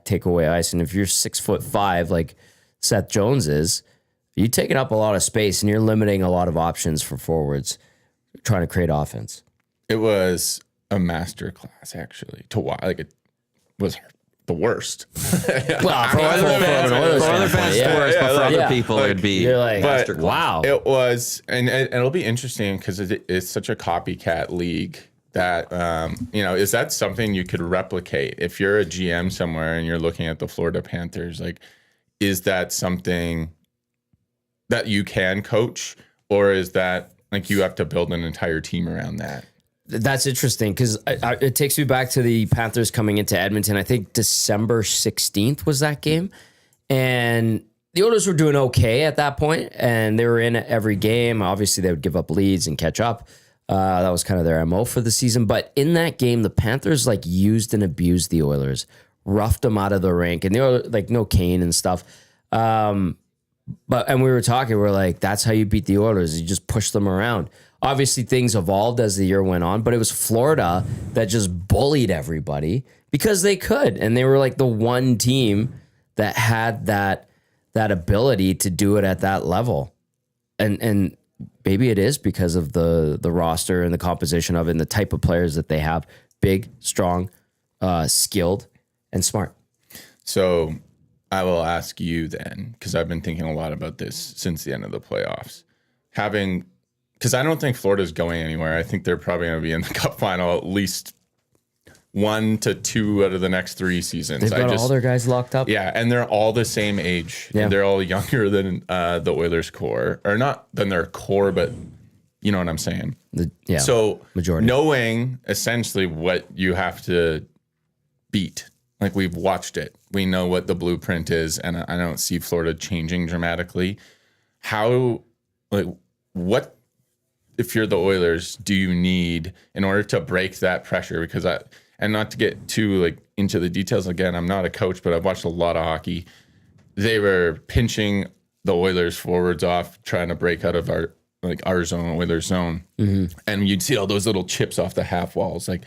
B: take away ice. And if you're 6'5", like Seth Jones is, you're taking up a lot of space and you're limiting a lot of options for forwards trying to create offense.
C: It was a master class, actually, to watch. Like, it was the worst.
B: Well, for
A: other fans,
B: yeah.
A: the worst, but for other
B: yeah.
A: people,
C: Like,
A: it'd be.
B: You're like,
C: But
B: wow.
C: It was, and it'll be interesting because it's such a copycat league that, is that something you could replicate? If you're a GM somewhere and you're looking at the Florida Panthers, like, is that something that you can coach, or is that like you have to build an entire team around that?
B: That's interesting because it takes me back to the Panthers coming into Edmonton. I think December 16th was that game. And the Oilers were doing okay at that point, and they were in every game. Obviously, they would give up leads and catch up. That was kind of their MO for the season. But in that game, the Panthers like used and abused the Oilers, roughed them out of the rink, and they were like no Kane and stuff. And we were talking, we're like, that's how you beat the Oilers. You just push them around. Obviously, things evolved as the year went on, but it was Florida that just bullied everybody because they could. And they were like the one team that had that ability to do it at that level. And maybe it is because of the roster and the composition of it and the type of players that they have. Big, strong, skilled, and smart.
C: So I will ask you then, because I've been thinking a lot about this since the end of the playoffs. Because I don't think Florida's going anywhere. I think they're probably going to be in the Cup Final at least 1 to 2 out of the next 3 seasons.
B: They've got all their guys locked up.
C: Yeah, and they're all the same age.
B: Yeah.
C: They're all younger than the Oilers core. Or not than their core, but you know what I'm saying. So
B: majority.
C: Knowing essentially what you have to beat, like we've watched it. We know what the blueprint is, and I don't see Florida changing dramatically. What if you're the Oilers, do you need in order to break that pressure? Because and not to get too into the details again, I'm not a coach, but I've watched a lot of hockey. They were pinching the Oilers forwards off, trying to break out of our zone, Oilers zone, and you'd see all those little chips off the half walls. Like,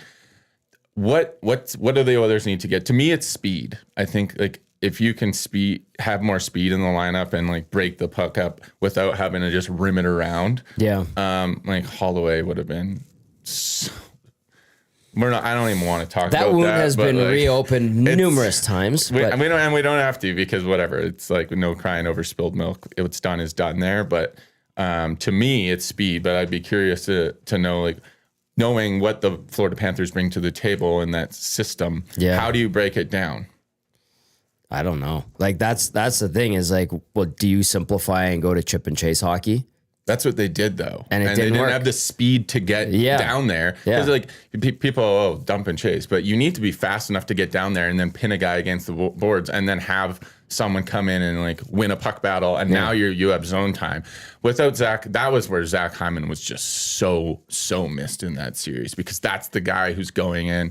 C: what do the Oilers need to get? To me, it's speed. I think if you can have more speed in the lineup and break the puck up without having to just rim it around.
B: Yeah.
C: Holloway would have been. I don't even want to talk about that.
B: That wound has been reopened numerous times.
C: We don't have to, because whatever. It's like no crying over spilled milk. What's done is done there. But to me, it's speed. But I'd be curious to know knowing what the Florida Panthers bring to the table in that system.
B: Yeah.
C: How do you break it down?
B: I don't know. That's the thing is do you simplify and go to chip and chase hockey?
C: That's what they did though.
B: And
C: they didn't have the speed to get down there.
B: Yeah.
C: Because people, dump and chase, but you need to be fast enough to get down there and then pin a guy against the boards and then have someone come in and win a puck battle. And now you have zone time. Without Zach, that was where Zach Hyman was just so missed in that series, because that's the guy who's going in,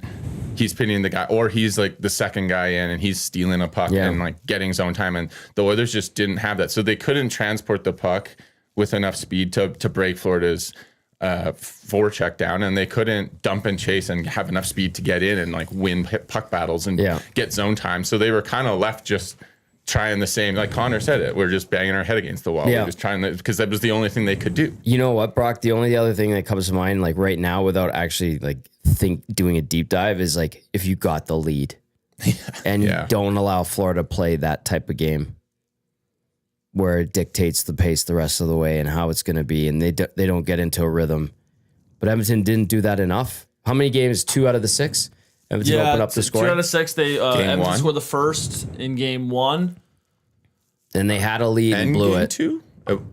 C: he's pinning the guy, or he's the second guy in and he's stealing a puck and getting zone time. And the Oilers just didn't have that. So they couldn't transport the puck with enough speed to break Florida's forecheck down, and they couldn't dump and chase and have enough speed to get in and win puck battles and get zone time. So they were kind of left just trying the same, like Connor said it, we're just banging our head against the wall. We're just trying to, because that was the only thing they could do.
B: You know what, Brock? The only other thing that comes to mind, right now, without actually doing a deep dive, is if you got the lead and you don't allow Florida to play that type of game where it dictates the pace the rest of the way and how it's going to be, and they don't get into a rhythm. But Edmonton didn't do that enough. How many games? 2 out of the 6? Edmonton opened up the score.
D: 2 out of 6. They Edmonton scored the first in game 1.
B: And they had a lead and blew it.
C: Game 2?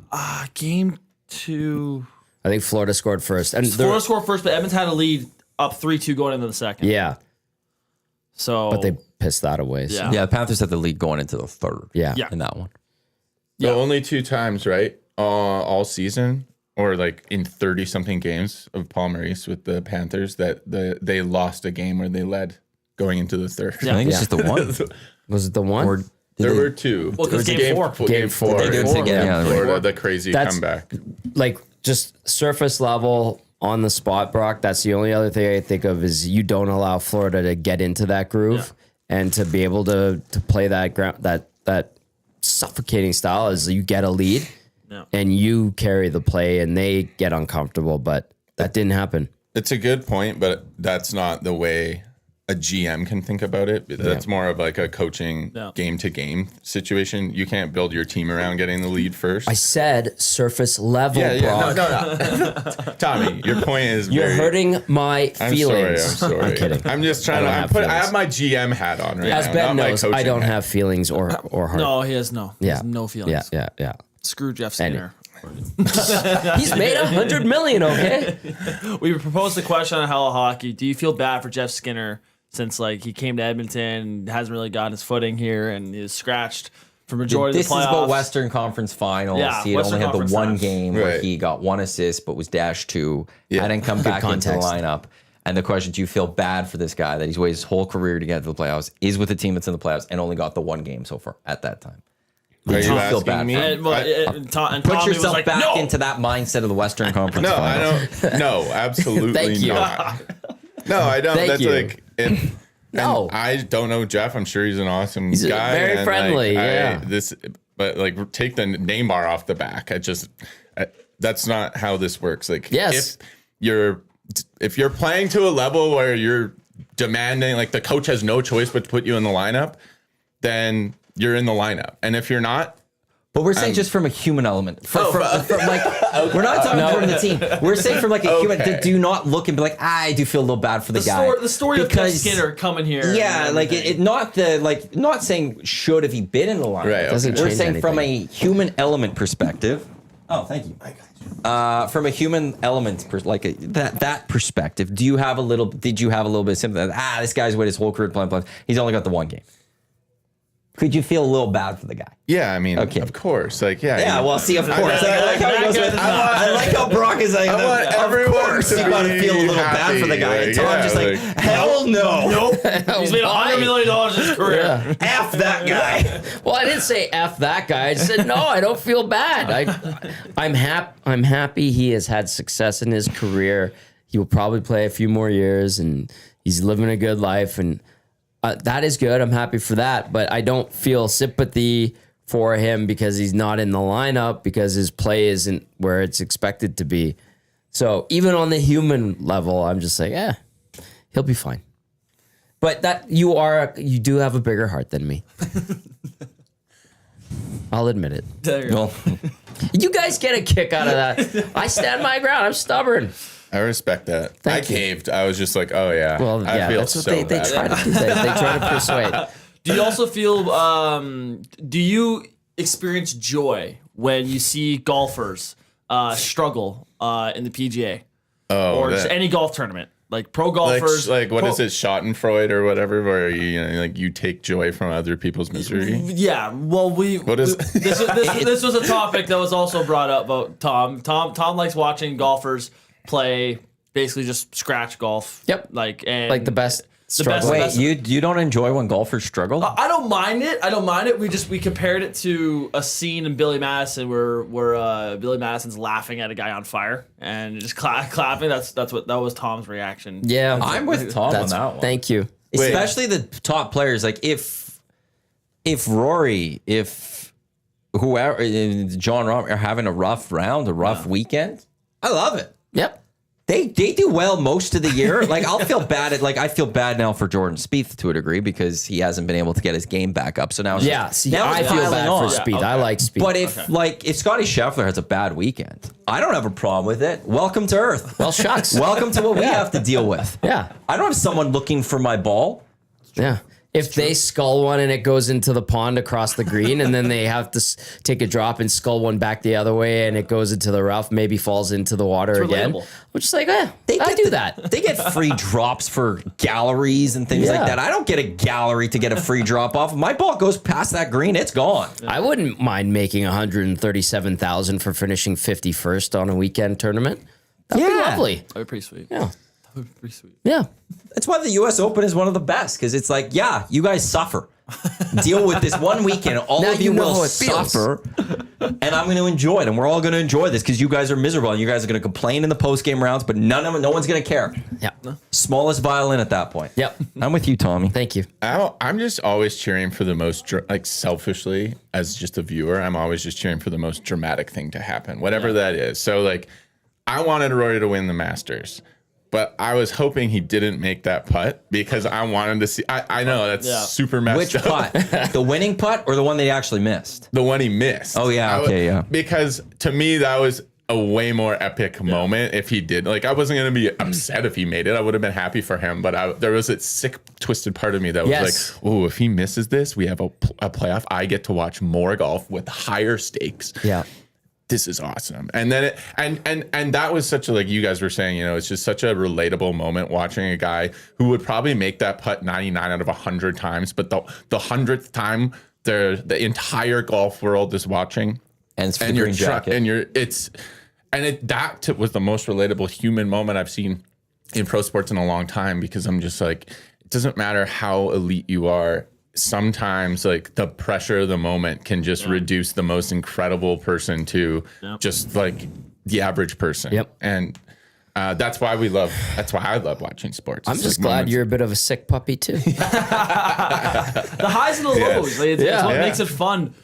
D: Game 2.
B: I think Florida scored first. And
D: Florida scored first, but Edmonton had a lead up 3-2 going into the second.
B: Yeah.
D: So,
B: but they pissed that away. So.
A: Yeah, the Panthers had the lead going into the third.
B: Yeah.
A: In that one.
C: Yeah. Only 2 times, right? All season, or in 30-something games of Paul Maurice with the Panthers, that they lost a game where they led going into the third.
A: Yeah. I think it's just the one.
B: Was it the one?
C: Or there were 2.
D: Well, because game 4.
B: Game 4.
A: They did it again. Yeah,
C: Florida, the crazy comeback.
B: Just surface level on the spot, Brock. That's the only other thing I think of is you don't allow Florida to get into that groove and to be able to play that ground that suffocating style is you get a lead and you carry the play and they get uncomfortable, but that didn't happen.
C: It's a good point, but that's not the way a GM can think about it. That's more of like a coaching game to game situation. You can't build your team around getting the lead first.
B: I said surface level, Brock.
C: No. Tommy, your point is
B: You're hurting my feelings.
C: I'm sorry.
B: I'm kidding.
C: I'm just trying to. I have my GM hat on right
B: As
C: now.
B: Ben
C: not
B: knows,
C: my
B: I don't
C: hat.
B: have feelings or heart.
D: No, he has no. He has no feelings.
B: Yeah.
D: Screw Jeff Skinner.
B: He's made $100 million. Okay.
D: We proposed a question on Hello Hockey. Do you feel bad for Jeff Skinner since like he came to Edmonton, hasn't really gotten his footing here, and is scratched for majority of the playoffs?
A: This is about Western Conference Finals.
D: Yeah,
A: he had
D: Western
A: only had the
D: Conference
A: one
D: Finals.
A: game where he got 1 assist, but was dashed 2. Hadn't come back into the
B: context.
A: lineup. And the question: do you feel bad for this guy that he's waited his whole career to get to the playoffs? Is with a team that's in the playoffs and only got the 1 game so far at that time.
C: Are you
A: feel
C: asking
A: bad
C: me?
D: And,
A: Put
D: Tommy was
A: yourself
D: like,
A: back
D: no!
A: into that mindset of the Western Conference
C: No,
A: Finals.
C: I don't. No, absolutely
B: Thank you.
C: not. No, I don't.
B: Thank
C: That's
B: you.
C: like.
B: No.
C: And I don't know Jeff. I'm sure he's an awesome guy.
B: very
C: and,
B: friendly, yeah.
C: But like, take the name bar off the back. That's not how this works. Like,
B: Yes.
C: if you're playing to a level where you're demanding, like the coach has no choice but to put you in the lineup, then you're in the lineup. And if you're not,
A: But we're saying just from a human element. From like, we're not talking from the team. We're saying from like a human. Do not look and be like, I do feel a little bad for the guy.
D: The story of Jeff Skinner coming here.
A: Yeah, like not saying should have he been in the line.
C: Right,
B: Doesn't
A: We're
B: change
A: saying from a
B: anything.
A: human element perspective. Oh, thank you. From a human element, that perspective, did you have a little bit of sympathy? This guy's waited his whole career playing. He's only got the 1 game. Could you feel a little bad for the guy?
C: yeah, I mean, of course. Like,
A: Yeah, well, see, of course. I like how Brock is like,
C: I want
A: of
C: everyone
A: course
C: to
A: you got to
C: be
A: feel a little bad for the guy.
C: happy,
A: And Tom's just like,
C: like-
A: hell no.
D: Nope. He's made $100 million in his career.
A: F that guy.
B: Well, I didn't say F that guy. I said, no, I don't feel bad. I'm happy he has had success in his career. He will probably play a few more years and he's living a good life. And that is good. I'm happy for that. But I don't feel sympathy for him because he's not in the lineup because his play isn't where it's expected to be. So even on the human level, I'm just like, he'll be fine. But that you do have a bigger heart than me. I'll admit it.
A: Well,
B: You guys get a kick out of that. I stand my ground. I'm stubborn.
C: I respect that.
B: Thank
C: I
B: you.
C: caved. I was just like, oh yeah.
B: Well,
C: I feel
B: that's what
C: so
B: they
C: bad.
B: try to do. They try to persuade.
D: Do you also feel? Do you experience joy when you see golfers struggle in the PGA or just any golf tournament, like pro golfers?
C: Like what is it, Schadenfreude or whatever, where you take joy from other people's misery?
D: Yeah. Well, this was a topic that was also brought up about Tom. Tom likes watching golfers play, basically just scratch golf.
B: Yep.
D: Like
B: The best. struggle.
A: wait, you don't enjoy when golfers struggle?
D: I don't mind it. We compared it to a scene in Billy Madison where Billy Madison's laughing at a guy on fire and just clapping. That was Tom's reaction.
B: Yeah,
A: I'm with Tom on that one.
B: Thank you.
A: Especially the top players. Like if Rory, if whoever, John Rahm are having a rough round, a rough weekend, I love it.
B: Yep.
A: They do well most of the year. Like I feel bad now for Jordan Spieth to a degree because he hasn't been able to get his game back up. So now it's
B: Yeah.
A: just,
B: See,
A: now
B: I
A: it's
B: feel
A: piling
B: bad
A: on.
B: for Speed. I like Speed.
A: But if Scotty Scheffler has a bad weekend, I don't have a problem with it. Welcome to Earth.
B: well, shucks.
A: Welcome to what we have to deal with.
B: Yeah.
A: I don't have someone looking for my ball.
B: Yeah. If they skull one and it goes into the pond across the green, and then they have to take a drop and skull one back the other way, and it goes into the rough, maybe falls into the water again.
D: relatable.
B: I'm just like, I do that.
A: They get free drops for galleries and things like
B: Yeah.
A: that. I don't get a gallery to get a free drop off. If my ball goes past that green, it's gone.
B: I wouldn't mind making $137,000 for finishing 51st on a weekend tournament. That'd be lovely.
D: That'd be pretty sweet.
B: Yeah.
D: That would be pretty sweet.
B: Yeah.
A: That's why the U.S. Open is one of the best, because it's like, yeah, you guys suffer. Deal with this one weekend. All
B: Now
A: of you
B: you know
A: will
B: how it feels.
A: suffer, and I'm going to enjoy it, and we're all going to enjoy this because you guys are miserable, and you guys are going to complain in the post-game rounds, but no one's going to care.
B: Yeah.
A: Smallest violin at that point.
B: Yep.
A: I'm with you, Tommy.
B: Thank you.
C: I'm just always cheering for the most, selfishly, as just a viewer, I'm always just cheering for the most dramatic thing to happen, whatever that is. So, I wanted Rory to win the Masters. but I was hoping he didn't make that putt because I wanted to see. I know that's super messed
A: Which
C: up.
A: putt? The winning putt or the one that he actually missed?
C: The one he missed.
A: Oh, yeah. Yeah.
C: Because to me, that was a way more epic moment if he did. Like, I wasn't going to be upset if he made it. I would have been happy for him. But there was that sick, twisted part of me that was like, oh, if he misses this, we have a playoff. I get to watch more golf with higher stakes.
B: Yeah.
C: This is awesome. And then and that was such a, like you guys were saying, you know, it's just such a relatable moment watching a guy who would probably make that putt 99 out of 100 times, but the 100th time the entire golf world is watching
A: and your jacket
C: that was the most relatable human moment I've seen in pro sports in a long time, because I'm just like, it doesn't matter how elite you are. Sometimes like the pressure of the moment can just reduce the most incredible person to just like the average person.
B: Yep.
C: And that's why I love watching sports.
B: I'm just glad you're a bit of a sick puppy too.
D: The highs and the lows. It's what makes it fun.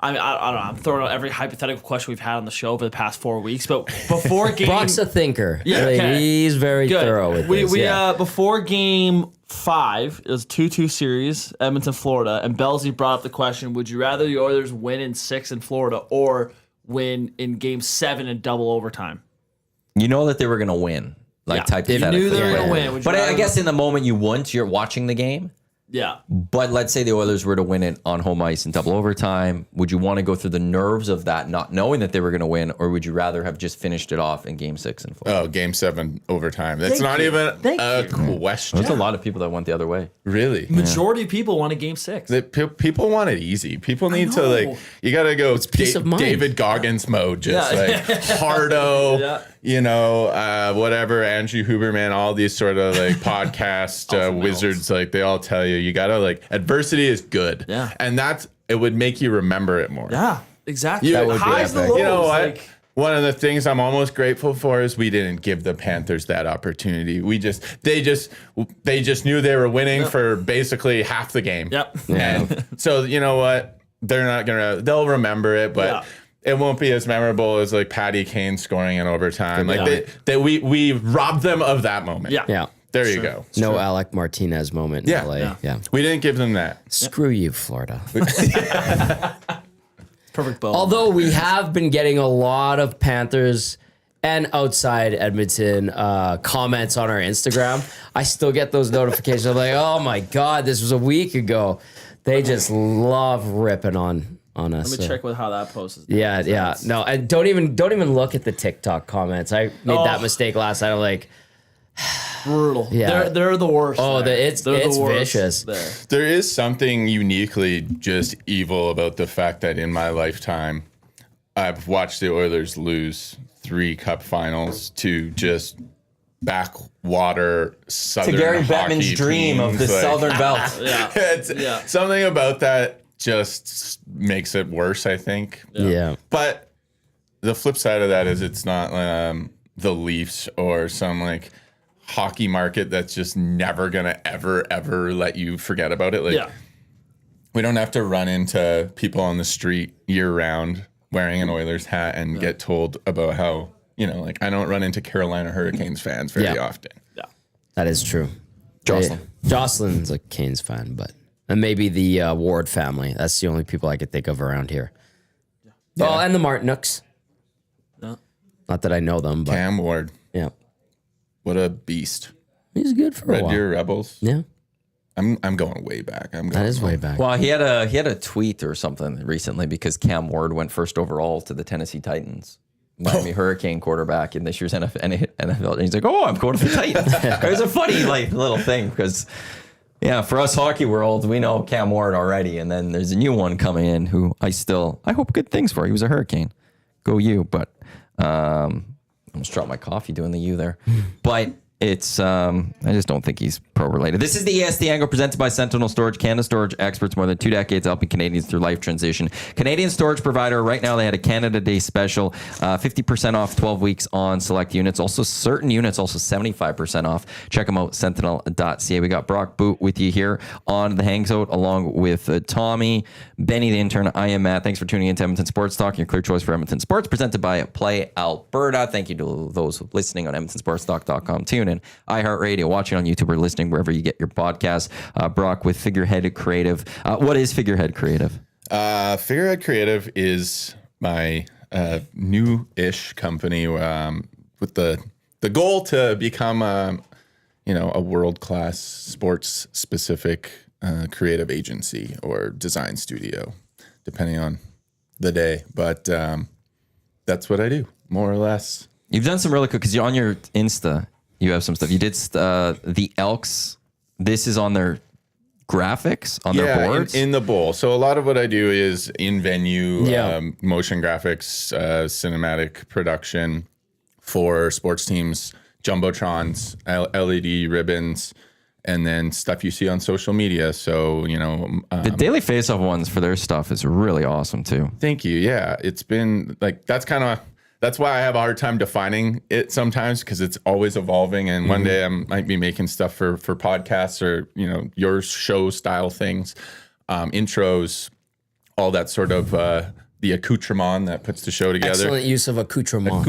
D: I mean, I don't know. I'm throwing out every hypothetical question we've had on the show for the past 4 weeks, but before game,
B: Brock's a thinker.
D: Yeah, okay.
B: He's very thorough with this.
D: Before game 5, it was a 2-2 series, Edmonton, Florida, and Belsey brought up the question: would you rather the Oilers win in 6 in Florida or win in game 7 in double overtime?
A: You know that they were going to win, type.
D: You knew they were going to win.
A: But I guess in the moment you wouldn't. You're watching the game.
D: Yeah.
A: But let's say the Oilers were to win it on home ice in double overtime. Would you want to go through the nerves of that, not knowing that they were going to win, or would you rather have just finished it off in game 6 in Florida?
C: Oh, game 7 overtime. That's not even a question.
A: There's a lot of people that went the other way.
C: Really?
D: Majority of people wanted game 6.
C: People want it easy. People need to you got to go David Goggins mode, just hardo, whatever, Andrew Huberman, all these sort of podcast wizards, they all tell you got to adversity is good.
D: Yeah.
C: And it would make you remember it more.
D: Yeah, exactly.
C: That would be
D: highs and
C: epic.
D: lows.
C: You know what? One of the things I'm almost grateful for is we didn't give the Panthers that opportunity. They just knew they were winning for basically half the game.
D: Yep.
C: And so you know what? They'll remember it, but it won't be as memorable as Patty Kane scoring in overtime. We robbed them of that moment.
D: Yeah.
B: Yeah.
C: There you go.
B: No Alec Martinez moment in LA. Yeah.
C: We didn't give them that.
B: Screw you, Florida.
D: Perfect ball.
B: Although we have been getting a lot of Panthers and outside Edmonton comments on our Instagram, I still get those notifications. I'm like, oh my God, this was a week ago. They just love ripping on us.
D: Let me check with how that post is.
B: Yeah. No, and don't even look at the TikTok comments. I made that mistake last night. I'm like,
D: brutal.
B: Yeah.
D: They're the worst.
B: Oh, it's vicious.
C: There is something uniquely just evil about the fact that in my lifetime, I've watched the Oilers lose 3 cup finals to just backwater Southern
A: to Gary
C: hockey
A: Bettman's dream
C: teams.
A: of the Southern Belt.
C: Something about that just makes it worse, I think.
B: Yeah.
C: But the flip side of that is it's not the Leafs or some hockey market that's just never gonna ever let you forget about it. We don't have to run into people on the street year round wearing an Oilers hat and get told about how I don't run into Carolina Hurricanes fans very often.
D: Yeah,
B: that is true. Jocelyn's a Canes fan, and maybe the Ward family. That's the only people I could think of around here. Yeah. Oh, and the Martinooks. No. Not that I know them, but
C: Cam Ward.
B: Yeah.
C: What a beast.
B: He's good for a while.
C: Red Deer Rebels.
B: Yeah.
C: I'm going way back.
B: That is way back.
A: Well, he had a tweet or something recently because Cam Ward went first overall to the Tennessee Titans. Miami Hurricane quarterback in this year's NFL. And he's like, oh, I'm going to the Titans. It was a funny little thing because, for us hockey world, we know Cam Ward already. And then there's a new one coming in who I hope good things for. He was a Hurricane. Go you. But I almost dropped my coffee doing the U there. But it's I just don't think he's pro related. This is the EST angle presented by Sentinel Storage, Canada storage experts, more than 2 decades helping Canadians through life transition. Canadian storage provider. Right now they had a Canada Day special, 50% off 12 weeks on select units. Also certain units, also 75% off. Check them out, sentinel.ca. We got Brock Boot with you here on the Hangout along with Tommy, Benny the intern. I am Matt. Thanks for tuning in to Edmonton Sports Talk, your clear choice for Edmonton sports, presented by Play Alberta. Thank you to those listening on EdmontonSportsTalk.com. Tune in, iHeartRadio, watching on YouTube, or listening wherever you get your podcasts. Brock with Figrhed Creative. What is Figrhed Creative?
C: Figrhed Creative is my new-ish company with the goal to become a world-class sports-specific creative agency or design studio, depending on the day. But that's what I do, more or less.
A: You've done some really cool, because you're on your Insta, you have some stuff. You did the Elks. This is on their graphics, on their boards?
C: In the bowl. So a lot of what I do is in-venue motion graphics, cinematic production for sports teams, jumbotrons, LED ribbons, and then stuff you see on social media. So,
A: the Daily Faceoff ones for their stuff is really awesome too.
C: Thank you. Yeah. It's been like, that's why I have a hard time defining it sometimes, because it's always evolving. And one day I might be making stuff for podcasts or, your show style things, intros, all that sort of, the accoutrement that puts the show together.
B: Excellent use of accoutrement.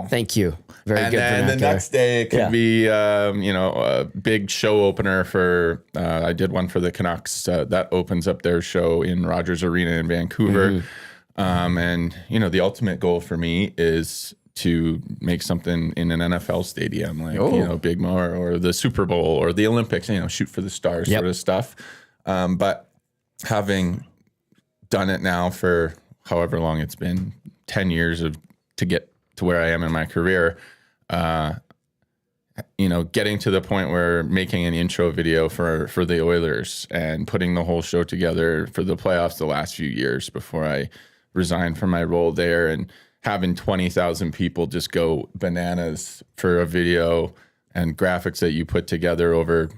B: Thank you. Very good.
C: And then the next day it could be, a big show opener for, I did one for the Canucks that opens up their show in Rogers Arena in Vancouver. And, the ultimate goal for me is to make something in an NFL stadium, like, Big Mo or the Super Bowl or the Olympics, shoot for the stars sort of stuff. But having done it now for however long it's been, 10 years to get to where I am in my career, getting to the point where making an intro video for the Oilers and putting the whole show together for the playoffs the last few years before I resigned from my role there, and having 20,000 people just go bananas for a video and graphics that you put together over,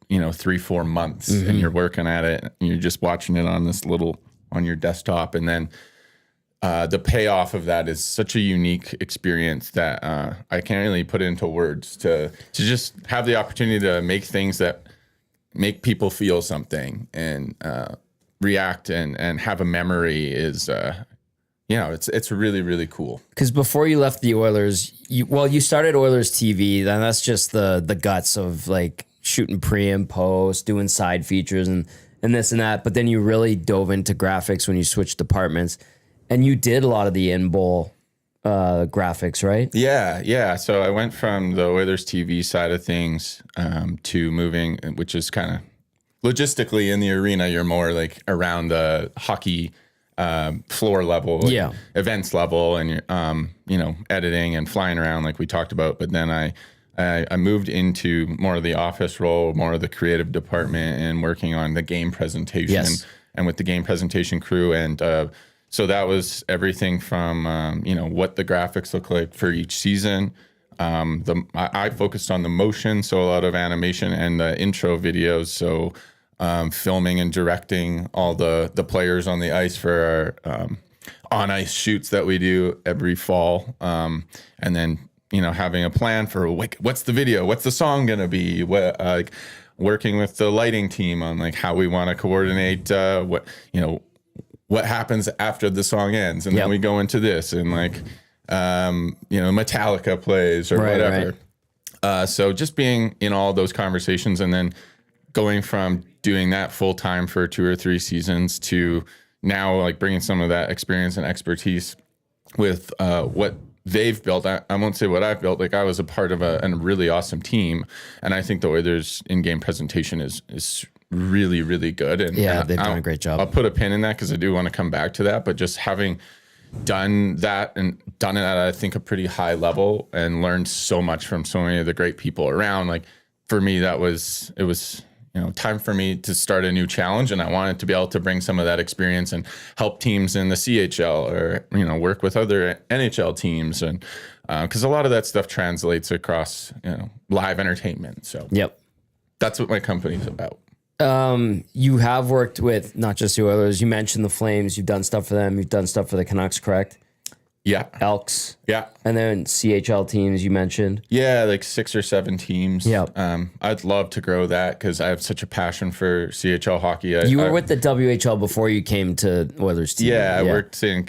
C: 3-4 months, and you're working at it and you're just watching it on your desktop. And then the payoff of that is such a unique experience that I can't really put into words. To just have the opportunity to make things that make people feel something and react and have a memory is, it's really, really cool.
B: Because before you left the Oilers, you started Oilers TV, and that's just the guts of like shooting pre and post, doing side features and this and that. But then you really dove into graphics when you switched departments. And you did a lot of the in-bowl graphics, right?
C: Yeah. So I went from the Oilers TV side of things to moving, which is kind of logistically in the arena, you're more like around the hockey floor level, like events level, and editing and flying around like we talked about. But then I moved into more of the office role, more of the creative department, and working on the game presentation and with the game presentation crew. And so that was everything from, what the graphics look like for each season. I focused on the motion, so a lot of animation and the intro videos. So filming and directing all the players on the ice for our on-ice shoots that we do every fall. And then, having a plan for what's the video, what's the song going to be, working with the lighting team on like how we want to coordinate what happens after the song ends. And then we go into this and Metallica plays or whatever. Right. So just being in all those conversations and then going from doing that full time for 2 or 3 seasons to now like bringing some of that experience and expertise with what they've built. I won't say what I've built. Like I was a part of a really awesome team. And I think the Oilers in-game presentation is really, really good. And
B: they've done a great job.
C: I'll put a pin in that because I do want to come back to that. But just having done that and done it at, I think, a pretty high level and learned so much from so many of the great people around. Like for me, it was time for me to start a new challenge. And I wanted to be able to bring some of that experience and help teams in the CHL or, work with other NHL teams. And because a lot of that stuff translates across, live entertainment. So, That's what my company's about.
B: You have worked with not just the Oilers. You mentioned the Flames. You've done stuff for them. You've done stuff for the Canucks, correct?
C: Yeah.
B: Elks.
C: Yeah.
B: And then CHL teams you mentioned.
C: Yeah, like 6 or 7 teams.
B: Yeah.
C: I'd love to grow that because I have such a passion for CHL hockey.
B: You were with the WHL before you came to Oilers team.
C: Yeah, I worked in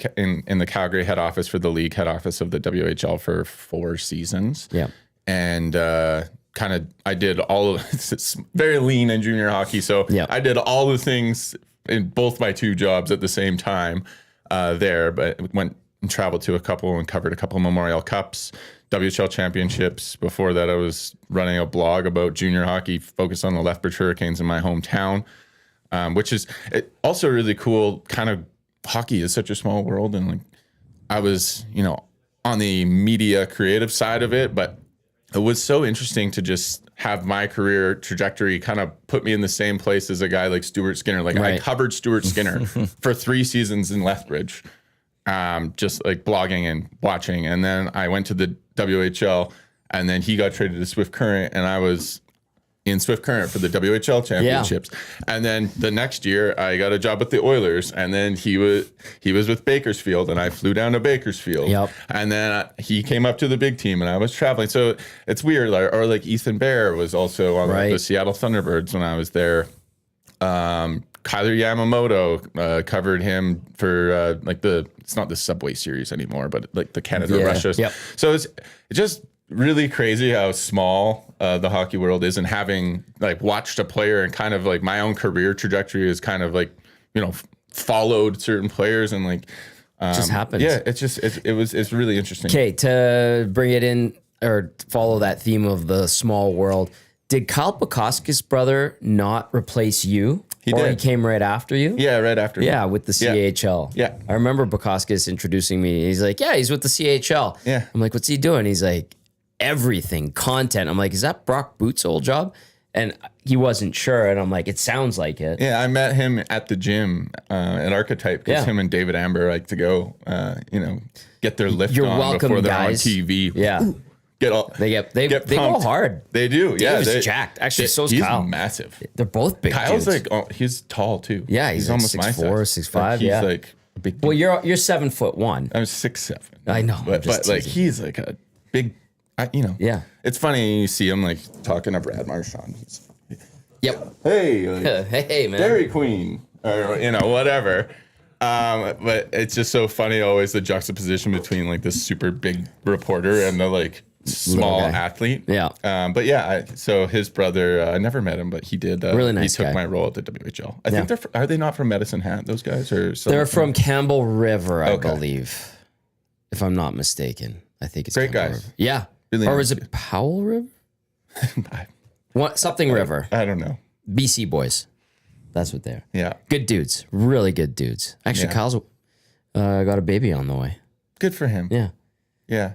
C: the Calgary head office for the league head office of the WHL for 4 seasons.
B: Yeah.
C: And I did all of it's very lean in junior hockey. So I did all the things in both my 2 jobs at the same time there, but went and traveled to a couple and covered a couple of Memorial Cups, WHL championships. Before that, I was running a blog about junior hockey focused on the Lethbridge Hurricanes in my hometown, which is also really cool. Kind of hockey is such a small world. And like I was, on the media creative side of it, but it was so interesting to just have my career trajectory kind of put me in the same place as a guy like Stuart Skinner. Like I covered Stuart Skinner for 3 seasons in Lethbridge. Just like blogging and watching. And then I went to the WHL and then he got traded to Swift Current and I was in Swift Current for the WHL championships. Yeah. And then the next year I got a job with the Oilers and then he was with Bakersfield and I flew down to Bakersfield. Yep. And then he came up to the big team and I was traveling. So it's weird. Or like Ethan Bear was also on the Seattle Thunderbirds when I was there. Kyler Yamamoto covered him for it's not the Subway Series anymore, but like the Canada-Russia. Yep. So it's just really crazy how small the hockey world is, and having like watched a player and kind of like my own career trajectory is kind of like, followed certain players and like,
B: just happens.
C: Yeah. It's really interesting.
B: Okay. To bring it in or follow that theme of the small world, did Kyle Bukoskis' brother not replace you? He did. He came right after you?
C: Yeah, right after me.
B: Yeah, with the CHL.
C: Yeah.
B: I remember Bukoskis introducing me. He's like, yeah, he's with the CHL.
C: Yeah.
B: I'm like, what's he doing? He's like, everything, content. I'm like, is that Brock Boot's old job? And he wasn't sure. And I'm like, it sounds like it.
C: Yeah, I met him at the gym at Archetype because him and David Amber like to go, get their lift on before they're on TV.
B: Yeah.
C: Ooh.
B: They go hard.
C: They do. Yeah,
B: he's jacked. Actually, so's
C: he's
B: Kyle.
C: Massive.
B: They're both big.
C: Kyle's
B: dudes.
C: he's tall too.
B: Yeah, he's like almost 6'4", 6'5".
C: He's like a big dude.
B: Well, you're 7'1".
C: I'm 6'7".
B: I know,
C: but like he's like a big.
B: Yeah.
C: It's funny you see him like talking to Brad Marchand.
B: Yep.
C: Hey,
B: hey, man.
C: Dairy Queen, or whatever. But it's just so funny always the juxtaposition between like this super big reporter and the like small athlete.
B: Yeah.
C: But yeah, so his brother, I never met him, but he did.
B: Really nice
C: He took
B: guy.
C: my role at the WHL. I think are they not from Medicine Hat, those guys? Or something?
B: They're from Campbell River, I believe. If I'm not mistaken. I think it's
C: great
B: Campbell
C: guys.
B: River. Yeah.
C: Really
B: or
C: nice
B: was it Powell River? Something River.
C: I don't know.
B: BC boys. That's what they're.
C: Yeah.
B: Good dudes. Really good dudes. Actually, Kyle's got a baby on the way.
C: Good for him.
B: Yeah.
C: Yeah.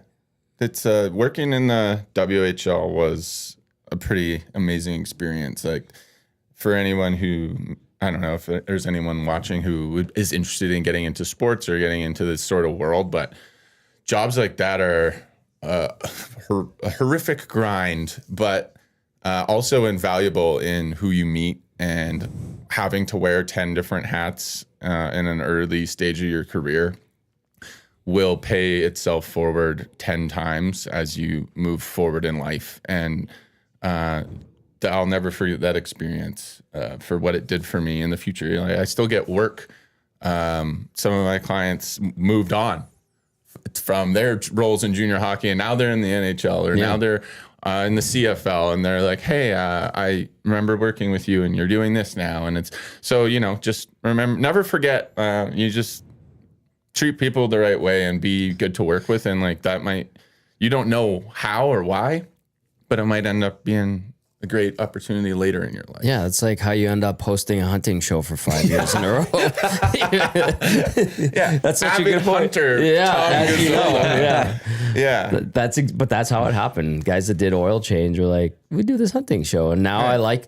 C: It's working in the WHL was a pretty amazing experience. Like for anyone who, I don't know if there's anyone watching who is interested in getting into sports or getting into this sort of world, but jobs like that are a horrific grind, but also invaluable in who you meet, and having to wear 10 different hats in an early stage of your career will pay itself forward 10 times as you move forward in life. And I'll never forget that experience for what it did for me in the future. I still get work. Some of my clients moved on from their roles in junior hockey, and now they're in the NHL, or now they're in the CFL, and they're like, hey, I remember working with you and you're doing this now. And it's so, just remember, never forget, you just treat people the right way and be good to work with. And like you don't know how or why, but it might end up being a great opportunity later in your life.
B: Yeah, it's like how you end up hosting a hunting show for 5 years in a row.
C: Yeah,
B: that's such a good
C: hunter.
B: Yeah,
C: yeah.
B: But that's how it happened. Guys that did Oil Change were like, we do this hunting show, and now I like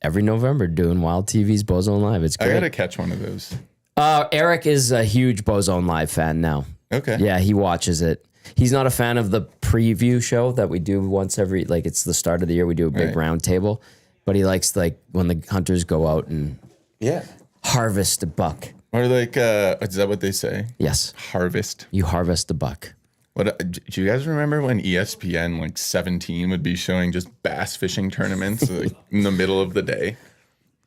B: every November doing Wild TV's Bozone Live. It's great.
C: I gotta catch one of those.
B: Eric is a huge Bozone Live fan now.
C: Okay.
B: Yeah, he watches it. He's not a fan of the preview show that we do once every, like it's the start of the year. We do a big round table. but he likes like when the hunters go out and harvest a buck.
C: Or like, is that what they say?
B: Yes.
C: Harvest.
B: You harvest a buck.
C: What do you guys remember when ESPN like 17 would be showing just bass fishing tournaments like, in the middle of the day?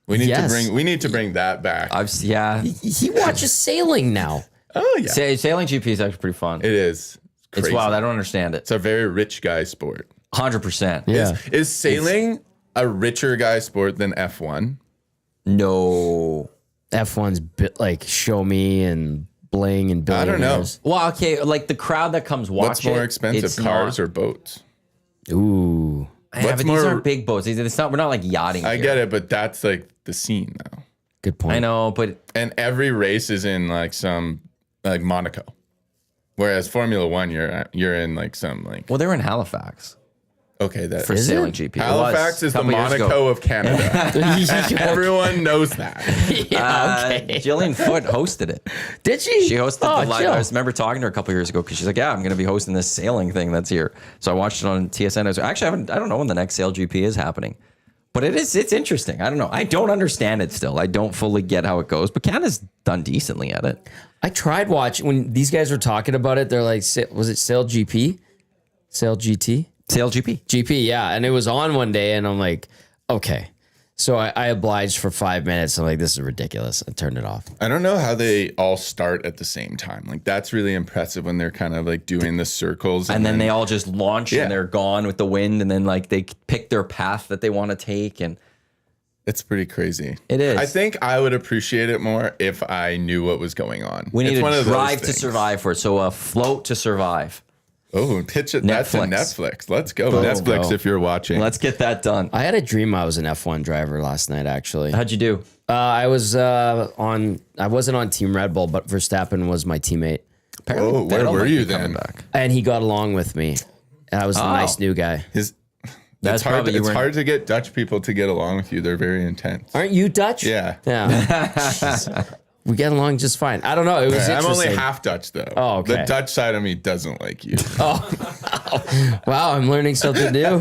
C: We need to bring that back.
B: He watches sailing now.
A: Oh yeah. Sailing GP is actually pretty fun.
C: It is.
A: It's wild. I don't understand it.
C: It's a very rich guy sport.
A: 100%.
B: Yeah.
C: Is sailing a richer guy sport than F1?
A: No.
B: F1's like show me and bling and billionaires.
C: I don't know.
A: Well, okay, like the crowd that comes watch
C: What's more expensive, cars or boats?
B: Ooh.
A: Yeah, but these aren't big boats. We're not like yachting.
C: I get it, but that's like the scene though.
B: Good point.
A: I know, but
C: and every race is in like some like Monaco, whereas Formula One you're in like some like.
A: Well, they're in Halifax.
C: Okay, that
A: for sailing GP.
C: Halifax is the Monaco of Canada. Everyone knows that.
A: Jillian Foote hosted it.
B: Did she?
A: She hosted the live. I remember talking to her a couple years ago because she's like, "Yeah, I'm going to be hosting this sailing thing that's here." So I watched it on TSN. I don't know when the next Sail GP is happening, but it's interesting. I don't know. I don't understand it still. I don't fully get how it goes, but Canada's done decently at it.
B: I tried watching when these guys were talking about it. They're like, "Was it Sail GP? Sail GT?"
A: Sail GP.
B: GP, yeah. And it was on one day, and I'm like, okay. So I obliged for 5 minutes. I'm like, this is ridiculous. I turned it off.
C: I don't know how they all start at the same time. Like, that's really impressive when they're kind of like doing the circles.
A: And then they all just launch and they're gone with the wind. And then like they pick their path that they want to take. And
C: it's pretty crazy.
A: It is.
C: I think I would appreciate it more if I knew what was going on.
A: We need to drive to survive for it. So a float to survive.
C: Oh, pitch it. That's a Netflix. Let's go. Netflix, if you're watching.
A: Let's get that done.
B: I had a dream I was an F1 driver last night, actually.
A: How'd you do?
B: I wasn't on Team Red Bull, but Verstappen was my teammate.
C: Apparently, where were you then?
B: And he got along with me. And I was a nice new guy.
C: It's hard to get Dutch people to get along with you. They're very intense.
B: Aren't you Dutch?
C: Yeah.
B: Yeah. We get along just fine. I don't know. It was
C: I'm only half Dutch, though.
B: Oh, okay.
C: The Dutch side of me doesn't like you.
B: Wow, I'm learning something new.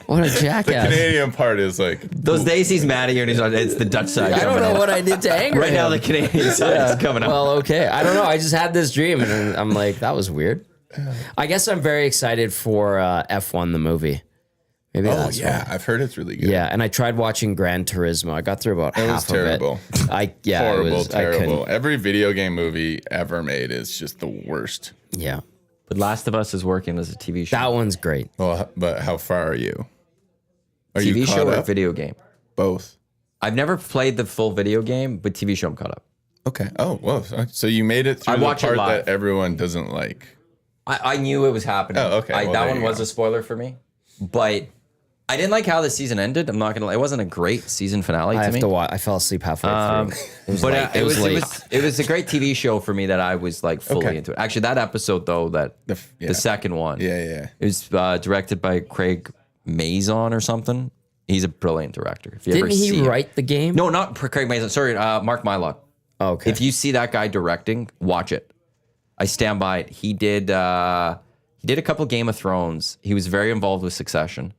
B: What a jackass.
C: The Canadian part is like...
A: Those days he's mad at you and it's the Dutch side.
B: I don't know what I did to anger him.
A: Now the Canadian side is coming up.
B: Well, okay. I don't know. I just had this dream and I'm like, that was weird. I guess I'm very excited for F1, the movie. Maybe that's why.
C: I've heard it's really good.
B: Yeah, and I tried watching Gran Turismo. I got through about half
C: terrible.
B: of it.
C: Horrible, terrible. Every video game movie ever made is just the worst.
B: Yeah.
A: But Last of Us is working as a TV show.
B: That one's great.
C: Well, but how far are you? Are
A: TV
C: you
A: show or
C: up?
A: video game?
C: Both.
A: I've never played the full video game, but TV show I'm caught up.
C: Okay. Oh, whoa. So you made it through the part that everyone doesn't like.
A: I knew it was happening.
C: Oh, okay. Well,
A: that one was a spoiler for me, but I didn't like how the season ended. I'm not gonna lie. It wasn't a great season finale to me.
B: I fell asleep halfway through.
A: It was a great TV show for me that I was like fully into it. Actually, that episode though, the second one.
C: Yeah.
A: It was directed by Craig Mazin or something. He's a brilliant director. If you
B: Didn't he write the game?
A: No, not Craig Mazin. Sorry, Mark Mylod.
B: Oh, okay.
A: If you see that guy directing, watch it. I stand by it. He did a couple Game of Thrones. He was very involved with Succession.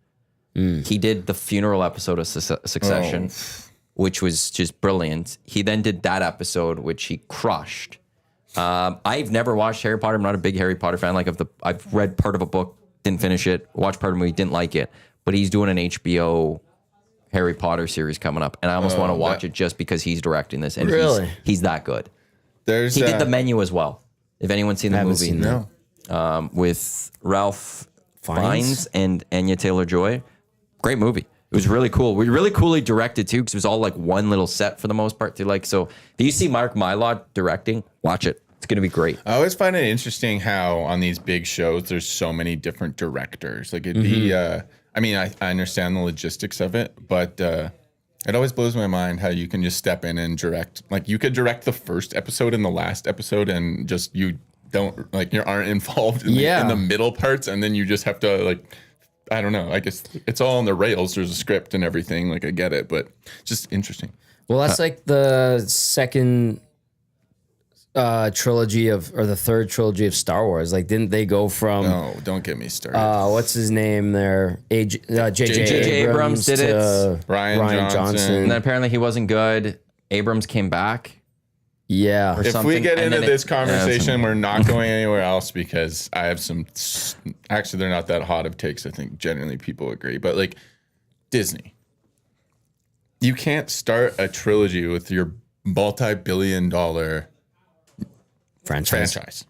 A: He did the funeral episode of Succession, which was just brilliant. He then did that episode, which he crushed. I've never watched Harry Potter. I'm not a big Harry Potter fan. I've read part of a book, didn't finish it. Watched part of a movie, didn't like it. But he's doing an HBO Harry Potter series coming up, and I almost want to watch it just because he's directing this. And he's that good. He did The Menu as well. If anyone's seen the movie,
C: no.
A: With Ralph Fiennes and Anya Taylor-Joy. Great movie. It was really cool. We really coolly directed too, because it was all like one little set for the most part. So if you see Mark Mylod directing, watch it. It's going to be great.
C: I always find it interesting how on these big shows there's so many different directors. Like it'd be, I understand the logistics of it, but it always blows my mind how you can just step in and direct. Like you could direct the first episode and the last episode, and just you aren't involved in the middle parts, and then you just have to like. I don't know. I guess it's all on the rails. There's a script and everything. Like I get it, but it's just interesting.
B: Well, that's like the second trilogy or the third trilogy of Star Wars. Like, didn't they go from?
C: No, don't get me started.
B: What's his name there? J.J.
A: Abrams did it.
C: Ryan Johnson.
A: And then apparently he wasn't good. Abrams came back.
B: Yeah.
C: If
A: something,
C: we get
A: and
C: into
A: then
C: this conversation, we're not going anywhere else because I have some. Actually, they're not that hot of takes. I think generally people agree, but like Disney, you can't start a trilogy with your multi-billion-dollar franchise.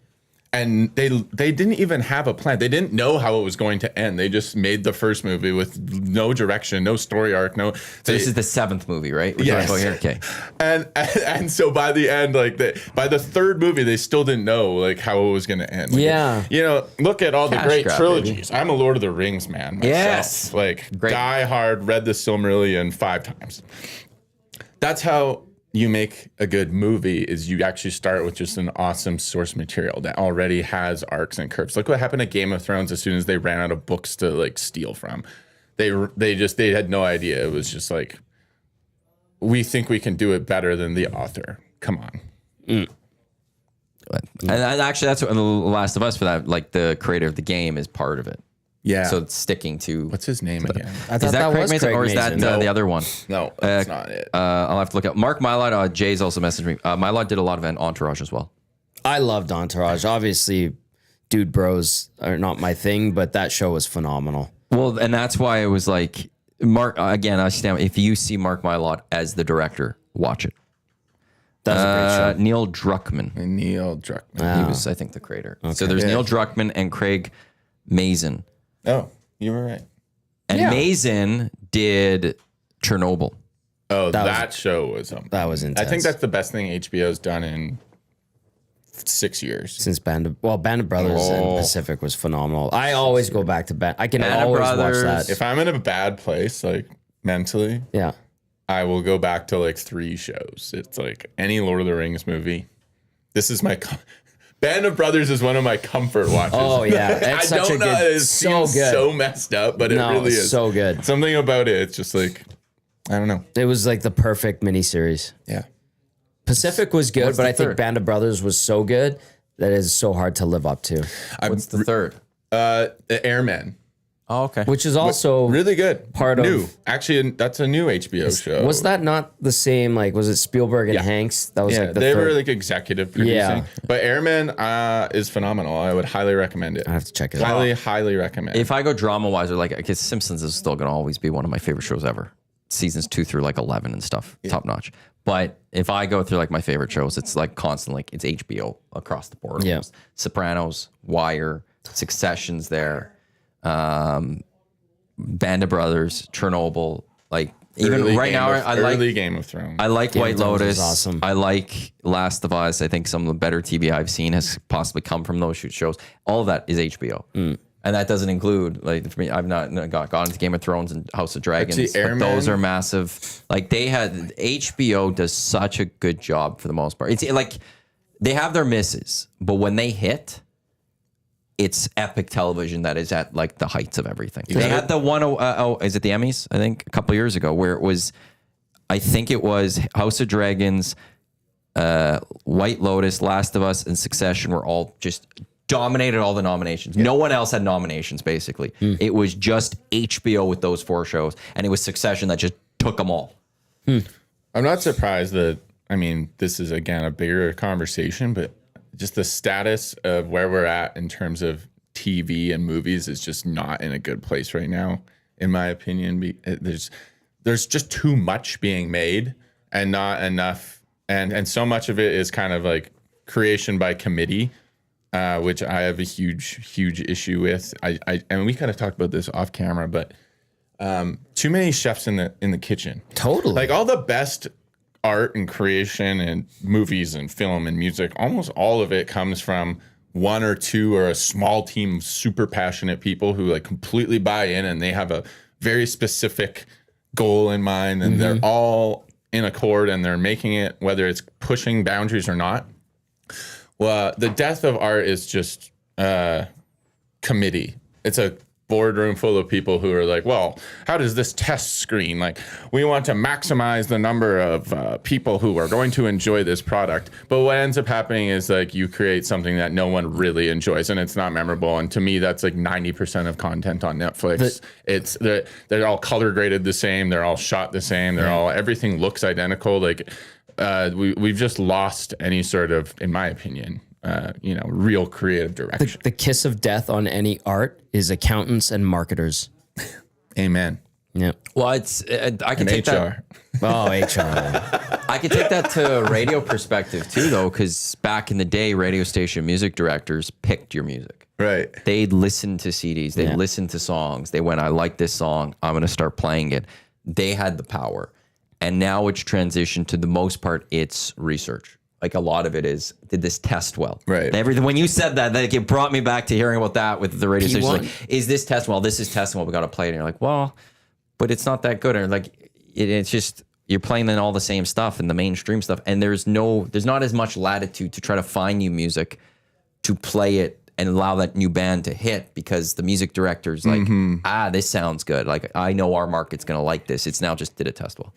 C: And they didn't even have a plan. They didn't know how it was going to end. They just made the first movie with no direction, no story arc, no.
A: So this is the 7th movie, right?
C: Yes.
A: Here? Okay.
C: And so by the end, like by the third movie, they still didn't know like how it was going to end. Like,
B: Yeah.
C: You know, look at all the great
A: grab,
C: trilogies. Baby. I'm a Lord of the Rings man. Myself.
A: Yes.
C: Like
A: Great.
C: Die Hard, read the Silmarillion 5 times. That's how you make a good movie is you actually start with just an awesome source material that already has arcs and curves. Look what happened to Game of Thrones as soon as they ran out of books to like steal from. They had no idea. It was just like, we think we can do it better than the author. Come on.
A: And actually that's what The Last of Us for that, like the creator of the game is part of it.
C: Yeah.
A: So it's sticking to.
C: What's his name again?
B: I thought
A: Is that Craig Mason or is that
B: Mason.
A: the other one?
C: No, that's not it.
A: I'll have to look up. Mark Mylod, Jay's also messaged me. Mylod did a lot of Entourage as well.
B: I loved Entourage. Obviously, Dude Bros are not my thing, but that show was phenomenal.
A: Well, and that's why it was like, Mark, again, I stand, if you see Mark Mylod as the director, watch it.
B: That was a great show.
A: Neil Druckmann.
C: Neil Druckmann.
A: He was, I think, the creator. So there's Neil Druckmann and Craig Mazin.
C: Oh, you were right.
A: And Mazin did Chernobyl.
C: Oh, that show was
B: That was intense.
C: I think that's the best thing HBO's done in 6 years.
B: Since Band of Brothers and Pacific was phenomenal. I always go back to Band. I can always watch that.
C: If I'm in a bad place, like mentally,
B: Yeah.
C: I will go back to like 3 shows. It's like any Lord of the Rings movie. This is my Band of Brothers is one of my comfort watches.
B: Oh yeah,
C: I don't know. It seems so messed up, but it really is
B: so good.
C: Something about it. It's just like I don't know.
B: It was like the perfect miniseries.
C: Yeah.
B: Pacific was good, but I think
A: third?
B: Band of Brothers was so good that is so hard to live up to.
A: What's the third?
C: Airmen.
A: Oh, okay.
B: Which is also
C: Really good.
B: Part of-
C: new. Actually, that's a new HBO show.
B: Was that not the same? Like, was it Spielberg and Hanks? That was
C: Yeah,
B: like the
C: they
B: third.
C: were like executive producing.
B: Yeah.
C: But Airmen is phenomenal. I would highly recommend it.
B: I have to check it out.
C: Highly recommend.
A: If I go drama wise, or like, I guess Simpsons is still going to always be one of my favorite shows ever. Seasons 2 through like 11 and stuff, top notch. But if I go through like my favorite shows, it's like constant, like it's HBO across the board.
B: Yeah.
A: Almost. Sopranos, Wire, Succession's there, Band of Brothers, Chernobyl. Like even right now, I like
C: Game of Thrones.
A: I like White
B: of Thrones
A: Lotus.
B: is awesome.
A: I like Last of Us. I think some of the better TV I've seen has possibly come from those shows. All of that is HBO. And that doesn't include, like, for me, I've not gone into Game of Thrones and House of Dragons.
C: Actually,
A: But those are massive. Like, HBO does such a good job for the most part. It's like, they have their misses, but when they hit, it's epic television that is at, like, the heights of everything. They had the one, is it the Emmys? I think a couple years ago, where it was, I think it was House of Dragons, White Lotus, Last of Us, and Succession were all just dominated all the nominations. No one else had nominations, basically. It was just HBO with those 4 shows, and it was Succession that just took them all.
C: I'm not surprised that, I mean, this is, again, a bigger conversation, but just the status of where we're at in terms of TV and movies is just not in a good place right now, in my opinion. There's just too much being made and not enough. And so much of it is kind of like creation by committee, which I have a huge issue with. And we kind of talked about this off camera, but too many chefs in the kitchen.
B: Totally.
C: Like all the best art and creation and movies and film and music, almost all of it comes from 1 or 2 or a small team of super passionate people who like completely buy in and they have a very specific goal in mind and they're all in accord and they're making it, whether it's pushing boundaries or not. Well, the death of art is just committee. It's a boardroom full of people who are like, well, how does this test screen? Like, we want to maximize the number of people who are going to enjoy this product. But what ends up happening is like you create something that no one really enjoys and it's not memorable. And to me, that's like 90% of content on Netflix. They're all color graded the same. They're all shot the same. Everything looks identical. Like we've just lost any sort of, in my opinion, real creative direction.
B: The kiss of death on any art is accountants and marketers.
C: Amen.
B: Yeah.
A: Well, I can take
C: HR.
A: that.
B: Oh, HR.
A: I could take that to radio perspective too, though, because back in the day, radio station music directors picked your music.
C: Right.
A: They'd listen to CDs. They'd listen to songs. They went, I like this song. I'm going to start playing it. They had the power. And now it's transitioned to the most part, it's research. Like a lot of it is, did this test well?
C: Right.
A: Everything. When you said that, like it brought me back to hearing about that with the radio station. Like, is this test well? This is testing well. We got to play it. And you're like, well, but it's not that good. Or like, it's just, you're playing in all the same stuff and the mainstream stuff. And there's not as much latitude to try to find new music to play it and allow that new band to hit because the music director's like, this sounds good. Like, I know our market's going to like this. It's now just did it test well.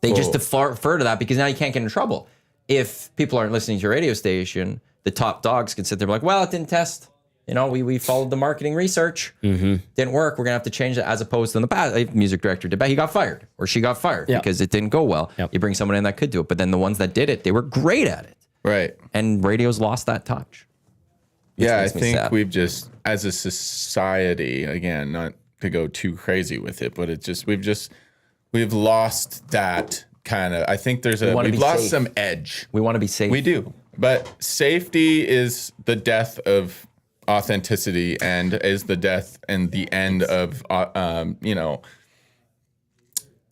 A: They just defer to that because now you can't get in trouble. If people aren't listening to your radio station, the top dogs can sit there and be like, well, it didn't test. We followed the marketing research. Didn't work. We're going to have to change that as opposed to in the past. A music director did, but he got fired or she got fired because it didn't go well. Yep. You bring someone in that could do it. But then the ones that did it, they were great at it.
C: Right.
A: And radio's lost that touch.
C: I think we've just, as a society, again, not to go too crazy with it, but we've lost that kind of, I think we've lost
A: safe.
C: some edge.
A: We want to be safe.
C: We do. But safety is the death of authenticity and is the death and the end of,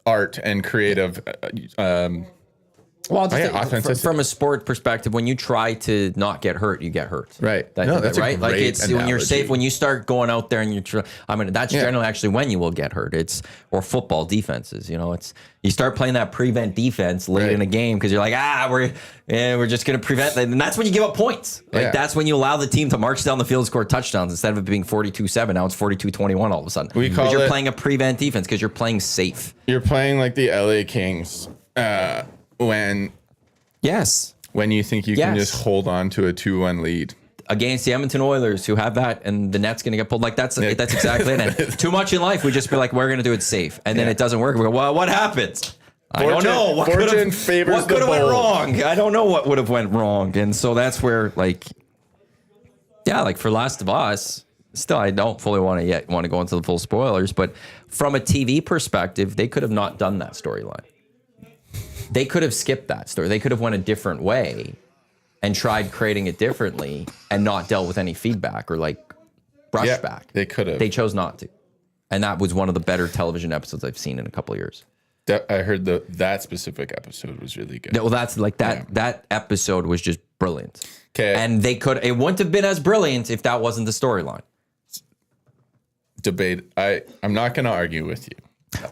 C: art and creative.
A: Well, from a sport perspective, when you try to not get hurt, you get hurt.
C: Right.
A: That's right. Like it's
C: analogy.
A: When you're safe, when you start going out there and that's generally actually when you will get hurt. Or football defenses. You start playing that prevent defense late in a game because you're like, we're just going to prevent that. And that's when you give up points. Like that's when you allow the team to march down the field and score touchdowns instead of it being 42-7. Now it's 42-21 all of a sudden. Because you're playing a prevent defense because you're playing safe.
C: You're playing like the LA Kings. When you think you can just hold on to a 2-1 lead
A: against the Edmonton Oilers, who have that, and the net's going to get pulled. Like that's exactly it. And too much in life, we just be like, we're going to do it safe, and then it doesn't work. We go, well, what happens? I don't know. What could have went wrong? I don't know what would have went wrong, and so that's where, like for Last of Us. Still, I don't fully want to go into the full spoilers, but from a TV perspective, they could have not done that storyline. They could have skipped that story. They could have went a different way and tried creating it differently and not dealt with any feedback or brushback.
C: They could have.
A: They chose not to. And that was one of the better television episodes I've seen in a couple of years.
C: I heard that specific episode was really good.
A: Well, that's that episode was just brilliant.
C: Okay.
A: And it wouldn't have been as brilliant if that wasn't the storyline.
C: Debate. I'm not going to argue with you.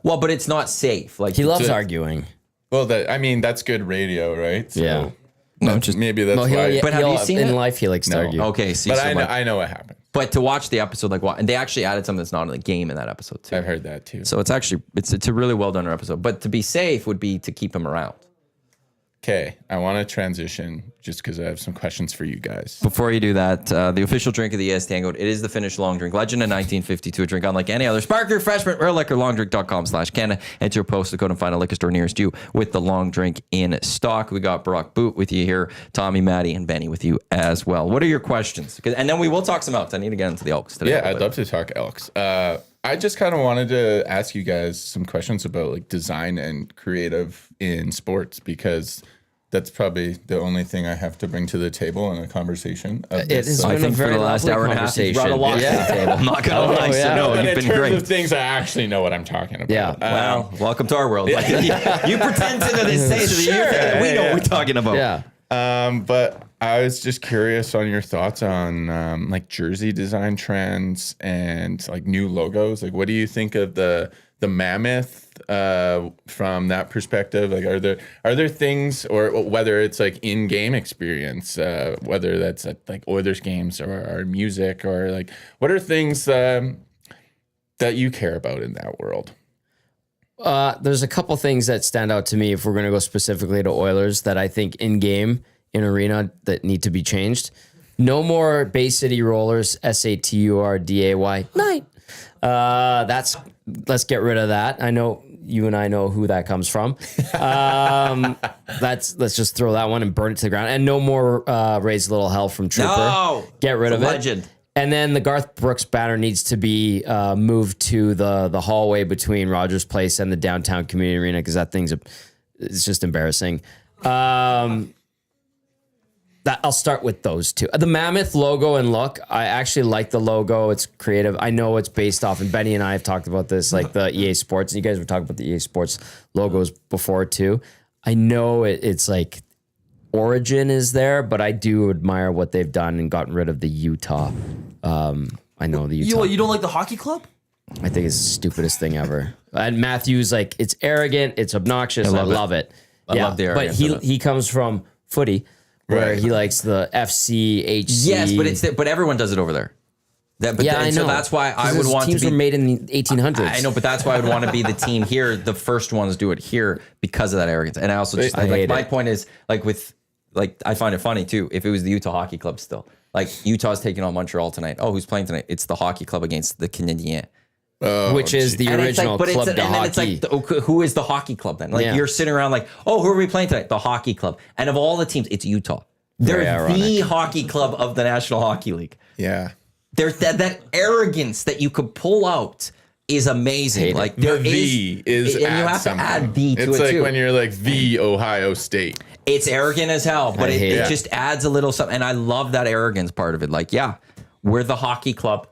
A: Well, but it's not safe. Like
B: he loves arguing.
C: Well, that's good radio, right? So maybe that's why.
A: But have you seen
B: in life? He likes to argue.
A: Okay,
C: but I know what happened.
A: But to watch the episode, and they actually added something that's not in the game in that episode too.
C: I've heard that too.
A: So it's actually it's a really well done episode. But to be safe would be to keep him around.
C: Okay, I want to transition just because I have some questions for you guys.
A: Before you do that, the official drink of the EST Hangout, it is the Finnish long drink, legend in 1952, a drink unlike any other. Sparkling refreshment, rare liquor, longdrink.com/Canada. Enter your postal code and find a liquor store nearest you with the long drink in stock. We got Brock Boot with you here, Tommy, Maddie, and Benny with you as well. What are your questions? And then we will talk some Elks. I need to get into the Elks today.
C: Yeah, I'd love to talk Elks. I just kind of wanted to ask you guys some questions about design and creative in sports because that's probably the only thing I have to bring to the table in a conversation.
B: I think for the last hour and a half, you've brought a lot to the table. I'm not going to lie. So no, you've been great.
C: In terms of things I actually know what I'm talking about.
B: Yeah.
A: Well, welcome to our world. You pretend to this stage of the year. We know what we're talking about.
B: Yeah.
C: But I was just curious on your thoughts on jersey design trends and new logos. What do you think of the mammoth from that perspective? Are there things, or whether it's in-game experience, whether that's at Oilers games or music, or what are things that you care about in that world?
B: There's a couple things that stand out to me if we're going to go specifically to Oilers that I think in game, in arena, that need to be changed. No more Bay City Rollers, SATURDAY night. Let's get rid of that. I know you and I know who that comes from. Let's just throw that one and burn it to the ground. And no more Raise a Little Hell from Trooper.
A: No,
B: get rid of it.
A: Legend.
B: And then the Garth Brooks banner needs to be moved to the hallway between Rogers Place and the downtown community arena because that it's just embarrassing. I'll start with those two. The Mammoth logo and look, I actually like the logo. It's creative. I know it's based off, and Benny and I have talked about this, like the EA Sports, and you guys were talking about the EA Sports logos before too. I know it's like origin is there, but I do admire what they've done and gotten rid of the Utah. I know the Utah.
D: You don't like the hockey club?
B: I think it's the stupidest thing ever. And Matthew's like, it's arrogant, it's obnoxious. I love it.
A: I love the arrogance.
B: But he comes from footy, where he likes the FCHC.
A: Yes, but everyone does it over there. I know. So that's why I would want
B: teams
A: to be.
B: Were made in the 1800s.
A: I know, but that's why I would want to be the team here. The first ones do it here because of that arrogance. And I also just my point is I find it funny too. If it was the Utah Hockey Club still, like Utah's taking on Montreal tonight. Oh, who's playing tonight? It's the hockey club against the Canadiens.
B: Which is the original club de hockey.
A: It's like, who is the hockey club then? Like you're sitting around like, oh, who are we playing tonight? The hockey club. And of all the teams, it's Utah. They're the hockey club of the National Hockey League.
C: Yeah.
A: There's that arrogance that you could pull out is amazing. Like there is, and you have to add the to it too.
C: It's like when you're like the Ohio State.
A: It's arrogant as hell, but it just adds a little something. And I love that arrogance part of it. Like, yeah, we're the hockey club.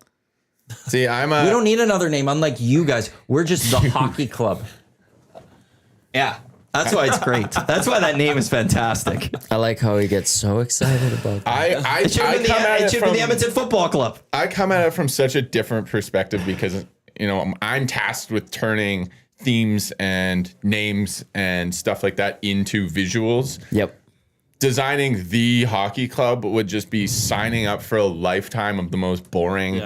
C: See, we
A: don't need another name. Unlike you guys, we're just the hockey club. Yeah. That's why it's great. That's why that name is fantastic.
B: I like how he gets so excited about that.
A: It should be the Edmonton Football Club.
C: I come at it from such a different perspective because, I'm tasked with turning themes and names and stuff like that into visuals.
B: Yep.
C: Designing the hockey club would just be signing up for a lifetime of the most boring,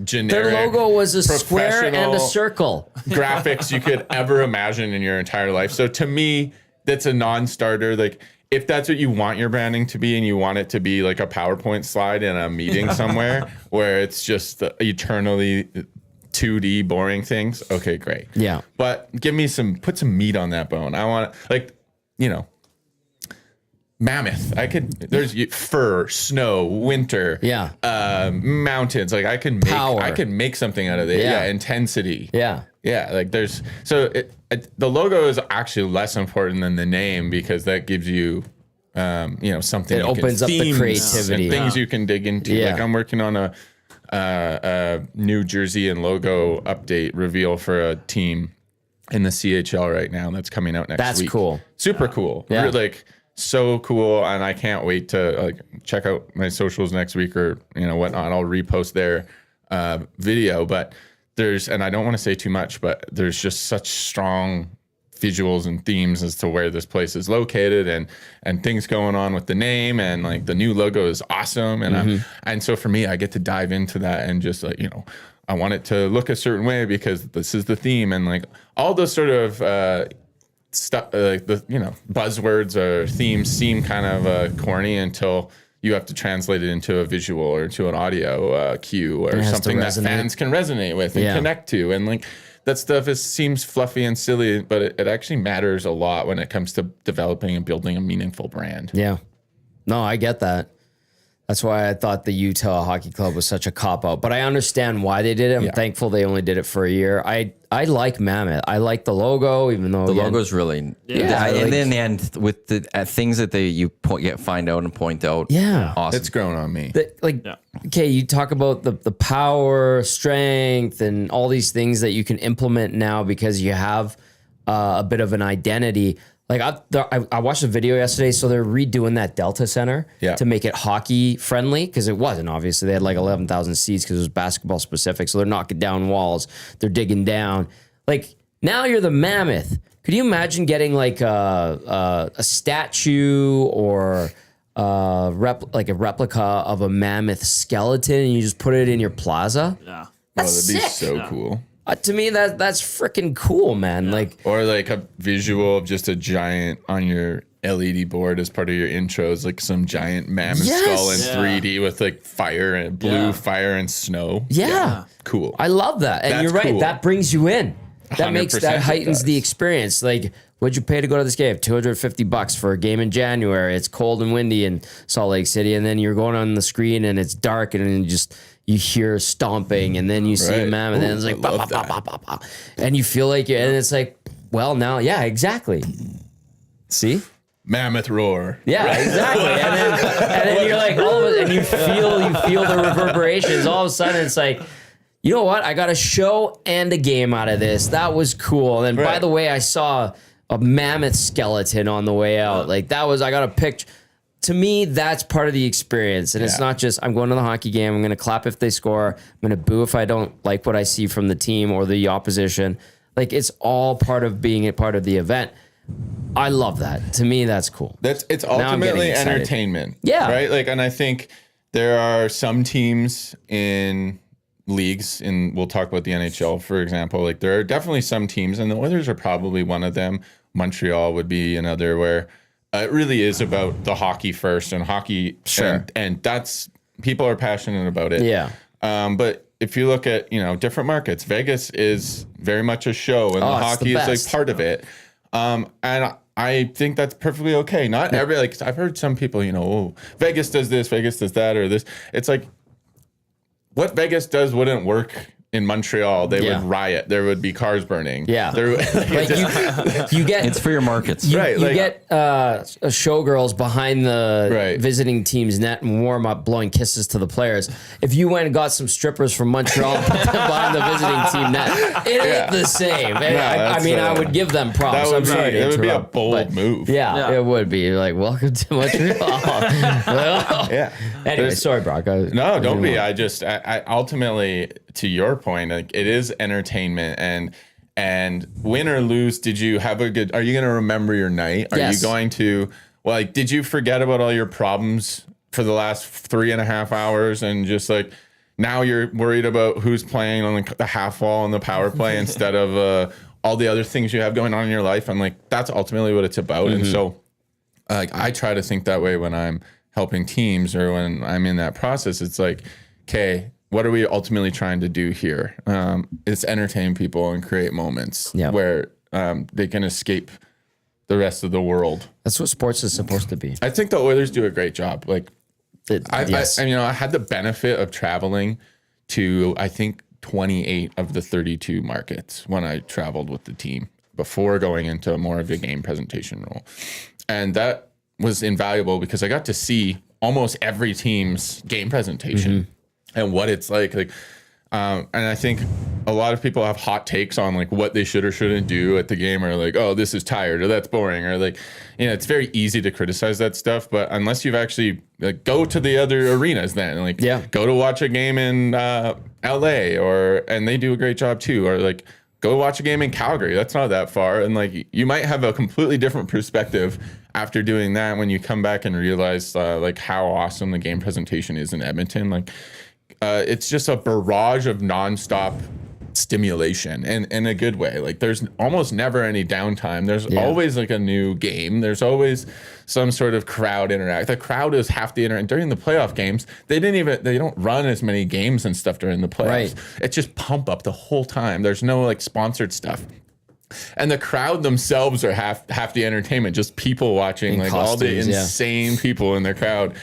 C: generic.
B: Their logo was a square and a circle.
C: Graphics you could ever imagine in your entire life. So to me, that's a non-starter. Like if that's what you want your branding to be and you want it to be like a PowerPoint slide in a meeting somewhere where it's just eternally 2D boring things. Okay, great.
B: Yeah.
C: But put some meat on that bone. I want Mammoth. There's fur, snow, winter, mountains. Like I can make something out of it. Yeah. Intensity.
B: Yeah.
C: Yeah. Like the logo is actually less important than the name because that gives you, something.
B: It opens up the creativity.
C: And things you can dig into.
B: Yeah.
C: Like I'm working on a New Jersey and logo update reveal for a team in the CHL right now. That's coming out next week.
B: That's cool.
C: Super cool.
B: Yeah.
C: So cool, and I can't wait to check out my socials next week or whatnot. I'll repost their video, but and I don't want to say too much, but there's just such strong visuals and themes as to where this place is located and things going on with the name and like the new logo is awesome and so for me I get to dive into that and just I want it to look a certain way because this is the theme and like all those sort of stuff buzzwords or themes seem kind of corny until you have to translate it into a visual or to an audio cue or something that fans can resonate with and connect to and like that stuff seems fluffy and silly, but it actually matters a lot when it comes to developing and building a meaningful brand.
B: Yeah. No, I get that. That's why I thought the Utah Hockey Club was such a cop-out. But I understand why they did it. I'm thankful they only did it for a year. I like Mammoth. I like the logo, even though...
A: The logo's really... and then in the end, with the things that you find out and point out...
B: Yeah.
A: Awesome.
C: It's grown on me.
B: Okay, you talk about the power, strength, and all these things that you can implement now because you have a bit of an identity... Like I watched a video yesterday, so they're redoing that Delta Center to make it hockey friendly because it wasn't. Obviously, they had like 11,000 seats because it was basketball specific. So they're knocking down walls, they're digging down. Like now you're the Mammoth. Could you imagine getting like a statue or like a replica of a mammoth skeleton and you just put it in your plaza?
D: Yeah.
B: That's
C: that'd be
B: sick.
C: so cool.
B: To me, that's freaking cool, man. Like,
C: or like a visual of just a giant on your LED board as part of your intros, like some giant mammoth skull in 3D with like fire and blue fire and snow.
B: Yeah.
C: Cool.
B: I love that. And
C: That's
B: you're right.
C: cool.
B: That brings you in. That makes
C: 100%
B: that
C: it
B: heightens
C: does.
B: the experience. Like, what'd you pay to go to this game? $250 for a game in January. It's cold and windy in Salt Lake City, and then you're going on the screen and it's dark, and then you hear stomping, and then you see a
C: Right.
B: mammoth, and then it's like bah, bah, bah, bah, bah, bah. And you feel like and it's like, well, now, yeah, exactly. See?
C: Mammoth roar.
B: Yeah, exactly. And then you're like, all of it, and you feel the reverberations. All of a sudden, it's like, you know what? I got a show and a game out of this. That was cool. And by the way, I saw a mammoth skeleton on the way out. Like I got a picture. To me, that's part of the experience. And it's not just, I'm going to the hockey game. I'm going to clap if they score. I'm going to boo if I don't like what I see from the team or the opposition. Like, it's all part of being a part of the event. I love that. To me, that's cool.
C: It's ultimately entertainment.
B: Yeah.
C: Right? Like, and I think there are some teams in leagues, and we'll talk about the NHL, for example. Like, there are definitely some teams, and the Oilers are probably one of them. Montreal would be another, where it really is about the hockey first, and hockey, and that's, people are passionate about it.
B: Yeah.
C: But if you look at, different markets, Vegas is very much a show, and the hockey is like part of it. And I think that's perfectly okay. Not every, like, I've heard some people, Vegas does this, Vegas does that, or this. It's like, what Vegas does wouldn't work in Montreal. They would riot. There would be cars burning.
B: Yeah.
C: Like,
B: You get
A: It's for your markets.
B: You
C: like,
B: get showgirls behind the visiting team's net and warm up, blowing kisses to the players. If you went and got some strippers from Montreal and put them behind the visiting team net, it ain't the same. I would give them props.
C: That would be a bold move.
B: Yeah, it would be. You're like, welcome to Montreal. Anyway, sorry, Brock.
C: No, don't be. I ultimately, to your point, like, it is entertainment, and win or lose, are you going to remember your night? Are you going to, did you forget about all your problems for the last 3.5 hours, and just like, now you're worried about who's playing on the half wall and the power play instead of all the other things you have going on in your life? And like, that's ultimately what it's about. And so I try to think that way when I'm helping teams or when I'm in that process. It's like, okay, what are we ultimately trying to do here? It's entertain people and create moments where they can escape the rest of the world.
B: That's what sports is supposed to be.
C: I think the Oilers do a great job. Like, I had the benefit of traveling to, I think, 28 of the 32 markets when I traveled with the team before going into more of a game presentation role. And that was invaluable because I got to see almost every team's game presentation and what it's like. And I think a lot of people have hot takes on like what they should or shouldn't do at the game, or like, oh, this is tired, or that's boring, or like, it's very easy to criticize that stuff. But unless you've actually go to the other arenas, then go to watch a game in LA, and they do a great job too, or like go watch a game in Calgary. That's not that far, and like you might have a completely different perspective after doing that when you come back and realize like how awesome the game presentation is in Edmonton. Like, it's just a barrage of nonstop stimulation, and in a good way. Like, there's almost never any downtime. There's always like a new game. There's always some sort of crowd interact. The crowd is half the interact. During the playoff games, they don't run as many games and stuff during the playoffs. Right. It's just pump up the whole time. There's no like sponsored stuff. And the crowd themselves are half the entertainment, just people watching, like all the insane people in the crowd.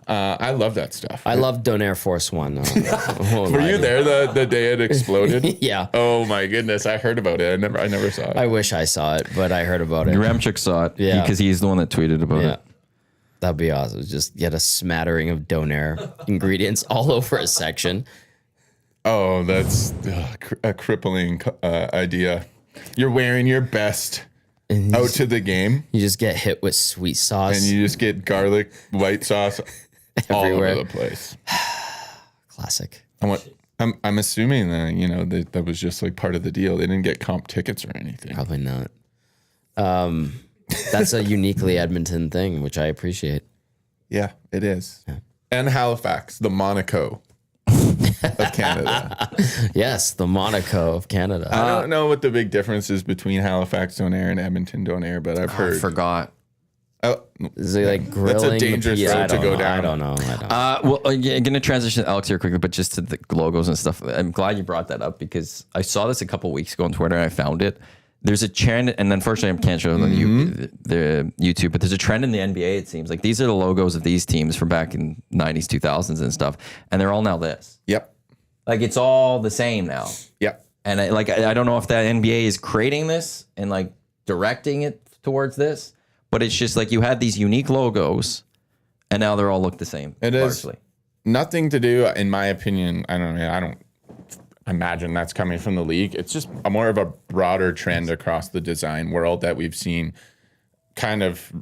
C: I love that stuff.
B: I love Donair Force One.
C: Were you there the day it exploded?
B: Yeah.
C: Oh my goodness, I heard about it. I never saw it.
B: I wish I saw it, but I heard about it.
A: Ramchuk saw it because he's the one that tweeted about it.
B: That'd be awesome. Just get a smattering of Donair ingredients all over a section.
C: Oh, that's a crippling idea. You're wearing your best out to the game.
B: You just get hit with sweet sauce.
C: And you just get garlic, white sauce everywhere. All over the place.
B: Classic.
C: I'm assuming that that was just like part of the deal. They didn't get comp tickets or anything.
B: Probably not. That's a uniquely Edmonton thing, which I appreciate.
C: Yeah, it is. Yeah. And Halifax, the Monaco of Canada.
B: Yes, the Monaco of Canada.
C: I don't know what the big difference is between Halifax Don't Air and Edmonton Don't Air, but I've heard.
A: I forgot.
C: Oh,
B: Is it like grilling?
C: That's a dangerous road to go down.
B: I don't know.
A: Well, I'm going to transition to Elks here quickly, but just to the logos and stuff. I'm glad you brought that up because I saw this a couple weeks ago on Twitter and I found it. There's a trend, and unfortunately I can't show them the YouTube, but there's a trend in the NBA, it seems. Like these are the logos of these teams from back in 90s, 2000s and stuff, and they're all now this.
C: Yep.
A: Like it's all the same now.
C: Yep.
A: And I don't know if the NBA is creating this and like directing it towards this, but it's just like you had these unique logos, and now they're all look the same.
C: It
A: largely.
C: is nothing to do, in my opinion. I don't imagine that's coming from the league. It's just more of a broader trend across the design world that we've seen. Kind of,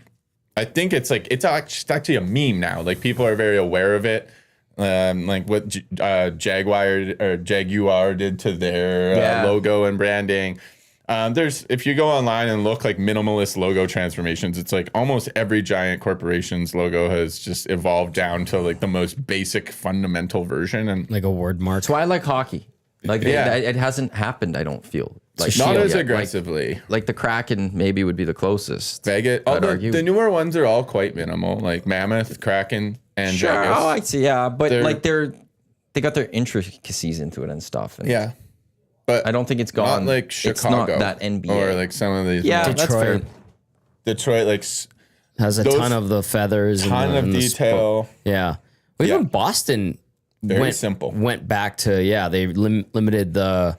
C: I think it's actually a meme now. Like people are very aware of it. Like what Jaguar did to their logo and branding. If you go online and look like minimalist logo transformations, it's like almost every giant corporation's logo has just evolved down to like the most basic fundamental version. And
B: Like a word mark.
A: That's why I like hockey. Like it hasn't happened, I don't feel. Like
C: not as
A: yet.
C: aggressively.
A: Like the Kraken maybe would be the closest.
C: Vegas. The newer ones are all quite minimal, like Mammoth, Kraken, and
A: Sure,
C: Vegas.
A: I see, but they got their intricacies into it and stuff. And
C: Yeah. But
A: I don't think it's gone.
C: Not like Chicago.
A: It's not that NBA.
C: Or like some of these.
A: Yeah, that's fair.
C: Detroit, like
B: has a ton of the feathers.
C: Ton of detail.
B: Yeah. But even Boston
C: simple.
B: Went back to, they limited the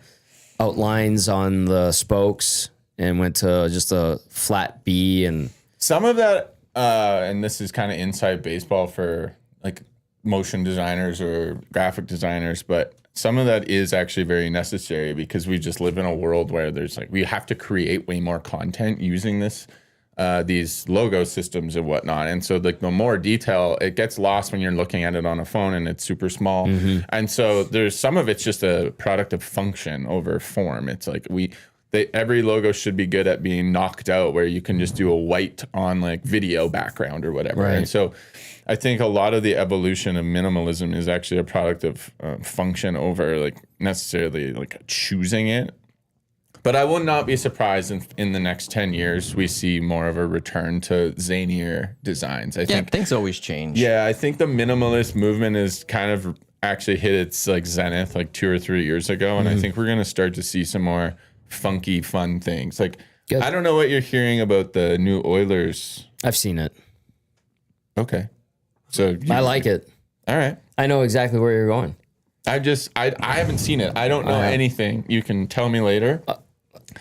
B: outlines on the spokes and went to just a flat B. And
C: some of that, and this is kind of inside baseball for like motion designers or graphic designers, but some of that is actually very necessary because we just live in a world where there's like, we have to create way more content using these logo systems and whatnot. And so like the more detail, it gets lost when you're looking at it on a phone and it's super small. And so there's some of it's just a product of function over form. It's like every logo should be good at being knocked out where you can just do a white on like video background or whatever. Right. And so I think a lot of the evolution of minimalism is actually a product of function over like necessarily like choosing it. But I would not be surprised in the next 10 years we see more of a return to zanier designs. I think
A: things always change.
C: Yeah, I think the minimalist movement is kind of actually hit its like zenith like 2 or 3 years ago, and I think we're gonna start to see some more funky, fun things. Like I don't know what you're hearing about the new Oilers.
B: I've seen it.
C: Okay, so
B: I like it.
C: All right,
B: I know exactly where you're going.
C: I haven't seen it. I don't know anything. You can tell me later.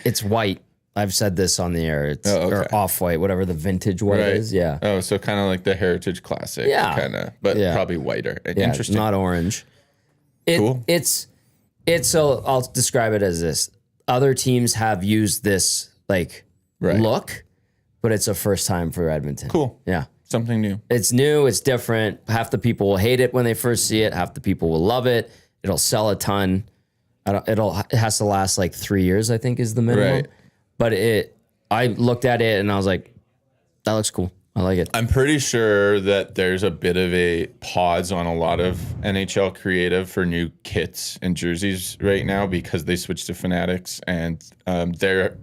B: It's white. I've said this on the air. It's or off-white, whatever the vintage white is. Yeah.
C: Oh, so kind of like the Heritage Classic.
B: Yeah.
C: Kind of, but probably whiter.
B: Yeah,
C: interesting.
B: Not orange.
C: Cool.
B: It's so I'll describe it as this. Other teams have used this like look, but it's a first time for Edmonton.
C: Cool.
B: Yeah.
C: Something new.
B: It's new. It's different. Half the people will hate it when they first see it. Half the people will love it. It'll sell a ton. It has to last like 3 years, I think, is the minimum.
C: Right.
B: But I looked at it and I was like, that looks cool. I like it.
C: I'm pretty sure that there's a bit of a pause on a lot of NHL creative for new kits and jerseys right now because they switched to Fanatics and they're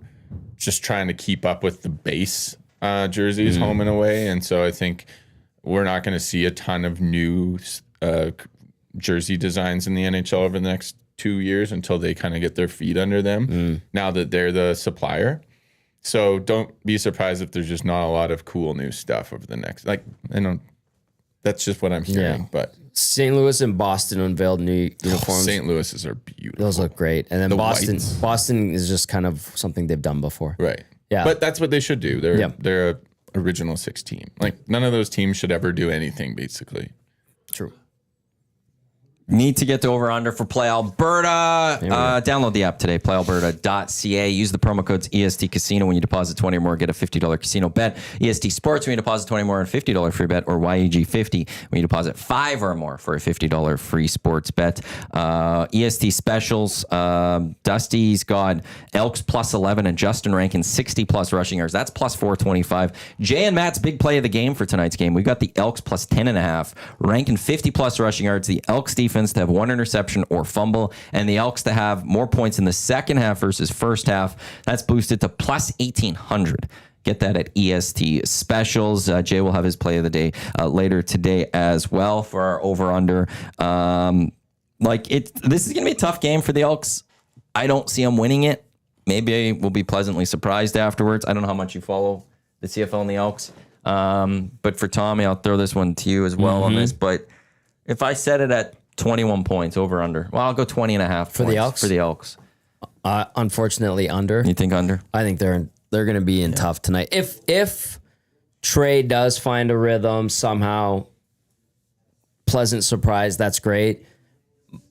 C: just trying to keep up with the base jerseys home and away. And so I think we're not going to see a ton of new jersey designs in the NHL over the next 2 years until they kind of get their feet under them now that they're the supplier. So don't be surprised if there's just not a lot of cool new stuff over the next, that's just what I'm hearing. But
B: St. Louis and Boston unveiled new uniforms.
C: St. Louis's are beautiful.
B: Those look great. And then Boston is just kind of something they've done before.
C: Right.
B: Yeah.
C: But that's what they should do. They're a original 6 team. Like none of those teams should ever do anything basically.
B: True.
A: Need to get to over under for Play Alberta. Download the app today, playalberta.ca. Use the promo codes EST Casino when you deposit 20 or more. Get a $50 casino bet. EST Sports when you deposit 20 or more and $50 free bet, or YEG50 when you deposit 5 or more for a $50 free sports bet. EST specials. Dusty's got Elks plus 11 and Justin Rankin 60 plus rushing yards. That's plus 425. Jay and Matt's big play of the game for tonight's game. We've got the Elks plus 10.5. Rankin 50 plus rushing yards. The Elks defense defense to have 1 interception or fumble, and the Elks to have more points in the second half versus first half. That's boosted to plus 1,800. Get that at EST Specials. Jay will have his play of the day later today as well for our over-under. This is going to be a tough game for the Elks. I don't see them winning it. Maybe we'll be pleasantly surprised afterwards. I don't know how much you follow the CFL and the Elks. But for Tommy, I'll throw this one to you as well on this. But if I set it at 21 points over under, well, I'll go 20 and a half
B: for the Elks.
A: For the Elks.
B: Unfortunately, under.
A: You think under?
B: I think they're going to be in tough tonight. If Trey does find a rhythm somehow, pleasant surprise, that's great.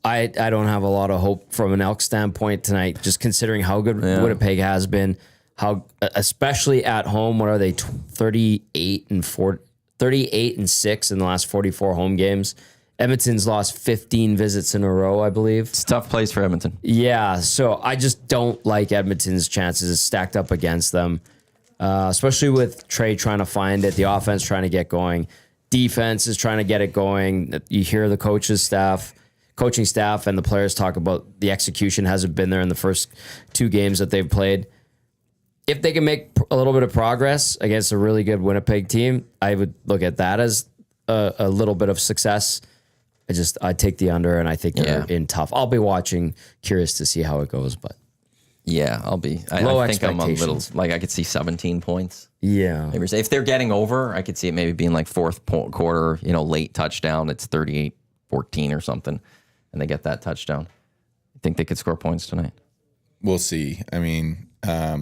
B: I don't have a lot of hope from an Elk standpoint tonight, just considering how good Winnipeg has been, how especially at home. What are they, 38 and 6 in the last 44 home games? Edmonton's lost 15 visits in a row, I believe.
A: It's a tough place for Edmonton.
B: Yeah, so I just don't like Edmonton's chances stacked up against them, especially with Trey trying to find it, the offense trying to get going, defense is trying to get it going. You hear the coaching staff and the players talk about the execution hasn't been there in the first 2 games that they've played. If they can make a little bit of progress against a really good Winnipeg team, I would look at that as a little bit of success. I take the under, and I think they're in tough. I'll be watching, curious to see how it goes, but
A: yeah, I'll be. I think I'm a little, I could see 17 points.
B: Yeah.
A: Maybe if they're getting over, I could see it maybe being like fourth quarter, late touchdown. It's 38-14 or something, and they get that touchdown. I think they could score points tonight.
C: We'll see. I mean, I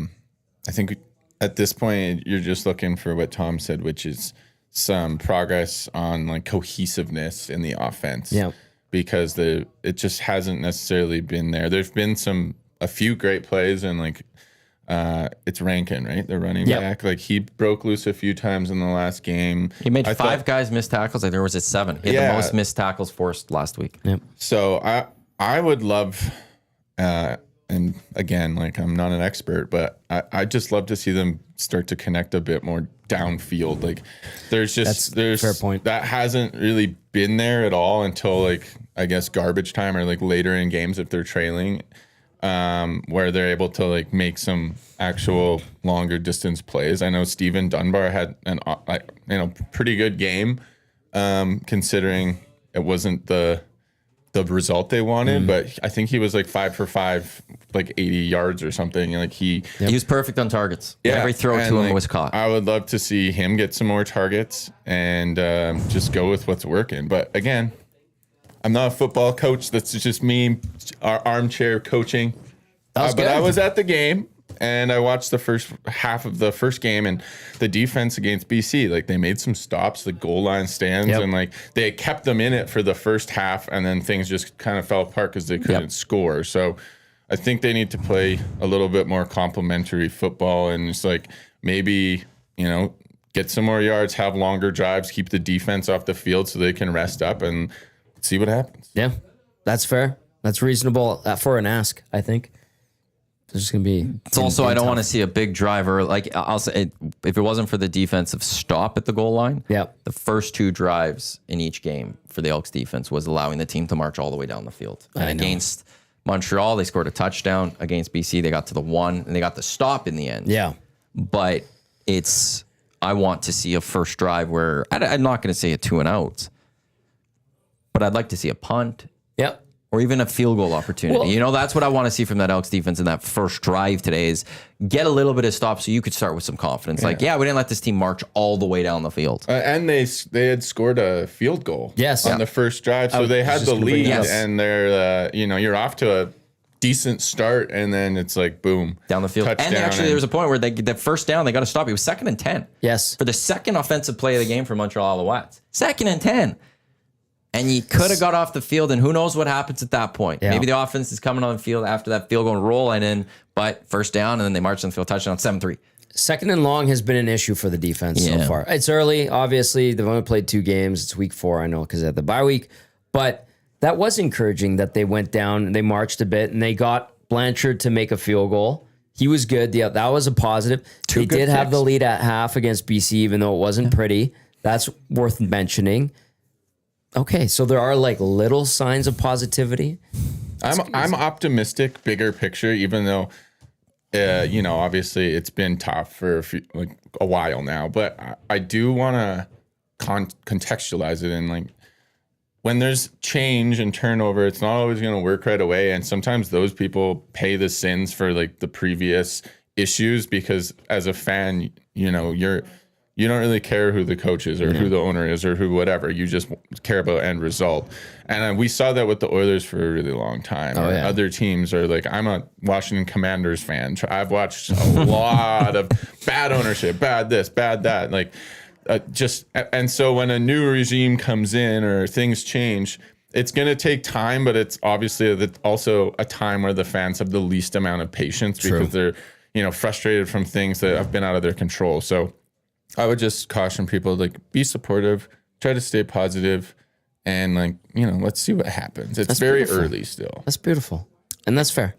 C: think at this point, you're just looking for what Tom said, which is some progress on cohesiveness in the offense.
B: Yeah.
C: Because it just hasn't necessarily been there. There's been a few great plays, and it's Rankin, right? The running back. He broke loose a few times in the last game.
A: He made 5 guys miss tackles. There was 7. He had the most missed tackles forced last week.
B: Yep.
C: So I would love, and again, I'm not an expert, but I just love to see them start to connect a bit more downfield. There's
B: fair point.
C: That hasn't really been there at all until I guess garbage time or later in games if they're trailing, where they're able to make some actual longer distance plays. I know Steven Dunbar had an pretty good game, considering it wasn't the result they wanted, but I think he was 5 for 5, 80 yards or something. He
A: was perfect on targets.
C: Yeah,
A: every throw to him was caught.
C: I would love to see him get some more targets and just go with what's working. But again, I'm not a football coach. That's just me, armchair coaching. But I was at the game, and I watched the first half of the first game, and the defense against BC, they made some stops, the goal line stands, and they kept them in it for the first half, and then things just kind of fell apart because they couldn't score. So I think they need to play a little bit more complementary football, and just maybe, get some more yards, have longer drives, keep the defense off the field so they can rest up and see what happens.
B: Yeah, that's fair. That's reasonable for an ask, I think. There's going to be.
A: It's also, I don't want to see a big driver. I'll say, if it wasn't for the defensive stop at the goal line, the first 2 drives in each game for the Elks defense was allowing the team to march all the way down the field. And against Montreal, they scored a touchdown. Against BC, they got to the 1, and they got the stop in the end.
B: Yeah.
A: But I want to see a first drive where, I'm not going to say a 2 and outs, but I'd like to see a punt.
B: Yep.
A: Or even a field goal opportunity.
B: Well,
A: that's what I want to see from that Elks defense in that first drive today is get a little bit of stop so you could start with some confidence. We didn't let this team march all the way down the field.
C: And they had scored a field goal on the first drive. So they had the lead, and they're, you're off to a decent start, and then it's boom.
A: Down the field. And actually, there was a point where the first down, they got to stop. It was 2nd and 10.
B: Yes.
A: For the second offensive play of the game for Montreal Alouettes. 2nd and 10. And you could have got off the field, and who knows what happens at that point. Yeah. Maybe the offense is coming on the field after that field goal and rolling in, but first down, and then they march on the field, touchdown, 7-3.
B: 2nd and long has been an issue for the defense so far. It's early, obviously. They've only played 2 games. It's week 4, I know, because they had the bye week. But that was encouraging that they went down, they marched a bit, and they got Blanchard to make a field goal. He was good. That was a positive. They did have the lead at half against BC, even though it wasn't pretty. That's worth mentioning. Okay, so there are like little signs of positivity.
C: I'm optimistic, bigger picture, even though, obviously it's been tough for a while now. But I do want to contextualize it in like when there's change and turnover, it's not always going to work right away. And sometimes those people pay the sins for like the previous issues because as a fan, you don't really care who the coach is or who the owner is or who whatever. You just care about end result. And we saw that with the Oilers for a really long time. Other teams are like, I'm a Washington Commanders fan. I've watched a lot of bad ownership, bad this, bad that. Like and so when a new regime comes in or things change, it's going to take time, but it's obviously also a time where the fans have the least amount of patience because they're, frustrated from things that have been out of their control. So I would just caution people, like, be supportive, try to stay positive, and let's see what happens. It's very early still.
B: That's beautiful. And that's fair.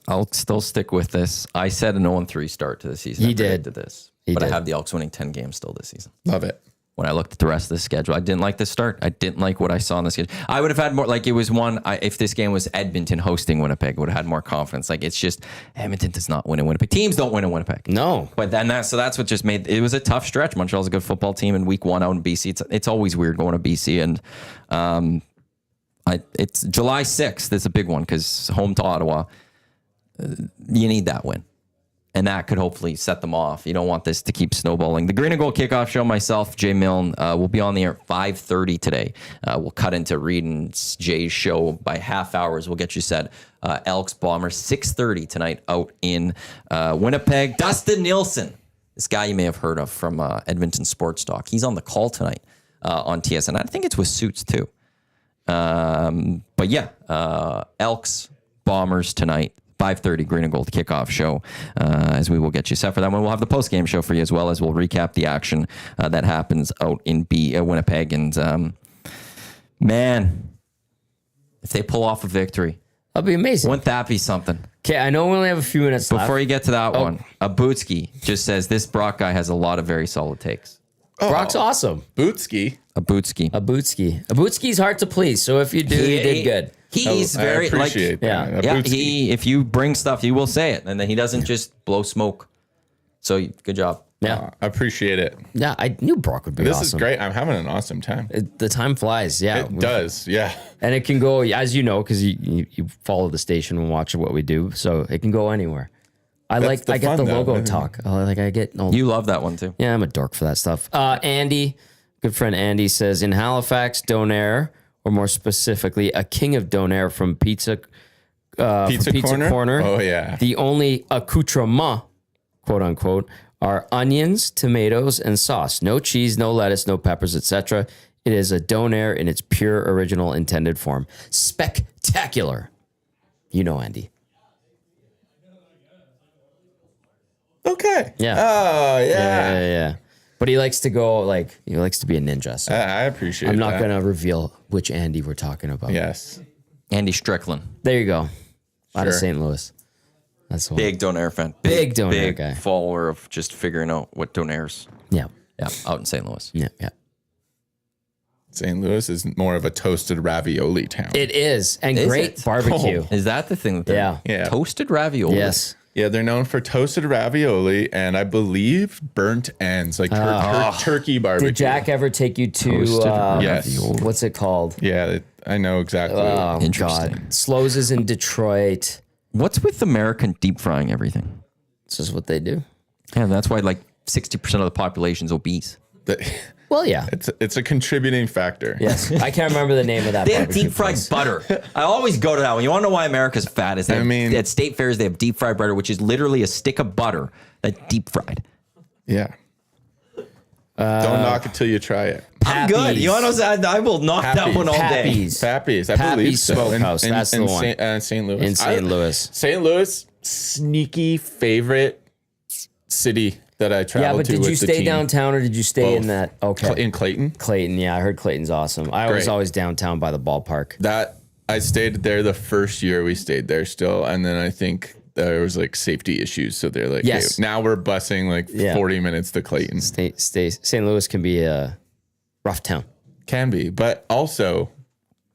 A: I'll still stick with this. I said an 0-3 start to the season.
B: He did.
A: This.
B: He
A: but
B: did.
A: I have the Elks winning 10 games still this season.
C: Love it.
A: When I looked at the rest of the schedule, I didn't like the start. I didn't like what I saw in the schedule. I would have had more, like it was if this game was Edmonton hosting Winnipeg, I would have had more confidence. Like it's just, Edmonton does not win in Winnipeg. Teams don't win in Winnipeg.
B: No.
A: But then that's what just made, it was a tough stretch. Montreal's a good football team in week 1 out in BC. It's always weird going to BC. And it's July 6th. It's a big one because home to Ottawa. You need that win. And that could hopefully set them off. You don't want this to keep snowballing. The Green and Gold Kickoff Show, myself, Jay Milne, will be on the air at 5:30 today. We'll cut into Reed and Jay's show by half hours. We'll get you set. Elks Bombers, 6:30 tonight out in Winnipeg. Dustin Nielsen, this guy you may have heard of from Edmonton Sports Talk. He's on the call tonight on TSN. I think it's with Suits too. But yeah, Elks Bombers tonight. 5:30 Green and Gold Kickoff Show, as we will get you set for that one. We'll have the post-game show for you as well as we'll recap the action that happens out in Winnipeg. And man, if they pull off a victory,
B: that'll be amazing.
A: Wouldn't that be something?
B: Okay, I know we only have a few minutes left.
A: Before you get to that one, Abutski just says this Brock guy has a lot of very solid takes.
B: Brock's awesome.
C: Bootski.
B: Abutski's hard to please, so if you do, you did good.
A: He's very
C: appreciate that.
A: Yeah. If you bring stuff, he will say it, and then he doesn't just blow smoke. So good job.
B: Yeah,
C: I appreciate it.
B: Yeah, I knew Brock would be awesome.
C: This is great. I'm having an awesome time.
B: The time flies. Yeah,
C: it does. Yeah,
B: and it can go, as you know, because you follow the station and watch what we do, so it can go anywhere. I get the logo talk.
A: You love that one too.
B: Yeah, I'm a dork for that stuff. Andy, good friend Andy says in Halifax, Donair, or more specifically, a king of Donair from Pizza Corner.
C: Oh yeah.
B: The only accoutrement, quote unquote, are onions, tomatoes, and sauce. No cheese, no lettuce, no peppers, etc. It is a Donair in its pure original intended form. Spectacular. You know, Andy.
C: Okay.
B: Yeah.
C: Oh yeah.
B: Yeah. But he likes to go he likes to be a ninja. So
C: I appreciate that.
B: I'm not going to reveal which Andy we're talking about.
C: Yes.
A: Andy Strickland.
B: There you go. Out of St. Louis. That's the one.
A: Big Donair fan.
B: Big Donair guy.
A: Follower of just figuring out what Donairs.
B: Yeah.
A: Yeah. Out in St. Louis.
B: Yeah.
C: St. Louis is more of a toasted ravioli town.
B: It is. And great barbecue.
A: Is that the thing?
B: Yeah.
A: Toasted ravioli.
B: Yes.
C: Yeah, they're known for toasted ravioli and I believe burnt ends, like turkey barbecue.
B: Did Jack ever take you to
C: yes.
B: What's it called?
C: Yeah, I know exactly.
B: Oh,
A: interesting.
B: God. Slows is in Detroit.
A: What's with American deep frying everything?
B: This is what they do.
A: Yeah, that's why 60% of the population is obese.
B: Well, yeah.
C: It's a contributing factor.
B: Yes. I can't remember the name of that.
A: They have deep fried butter. I always go to that one. You want to know why America's fat? Is at state fairs they have deep fried butter, which is literally a stick of butter that's deep fried.
C: Yeah. Don't knock it till you try it.
A: I'm good. You want to know? I will knock that one all day.
C: Pappy's. I believe so.
B: Smokehouse. That's the one.
C: St. Louis.
B: In St. Louis.
C: St. Louis, sneaky favorite city that I traveled to.
B: Yeah, but did you stay downtown or did you stay in that? Okay.
C: In Clayton?
B: Clayton, yeah. I heard Clayton's awesome. I was always downtown by the ballpark.
C: I stayed there the first year we stayed there still. And then I think there was safety issues. So they're like,
B: yes.
C: Hey, now we're busing 40 minutes to Clayton.
B: St. Louis can be a rough town.
C: Can be. But also,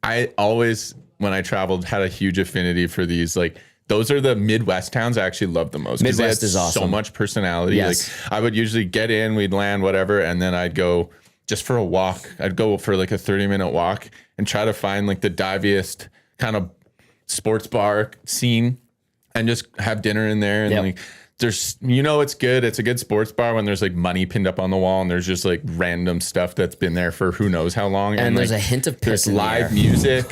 C: I always, when I traveled, had a huge affinity for these. Like, those are the Midwest towns I actually love the most.
B: Midwest is awesome.
C: So much personality.
B: Yes.
C: Like, I would usually get in, we'd land, whatever, and then I'd go just for a walk. I'd go for like a 30-minute walk and try to find like the diviest kind of sports bar scene and just have dinner in there. And like, there's, it's good. It's a good sports bar when there's like money pinned up on the wall and there's just like random stuff that's been there for who knows how long.
B: And there's
C: like,
B: a hint of piss
C: there's
B: in
C: live
B: the air.
C: music.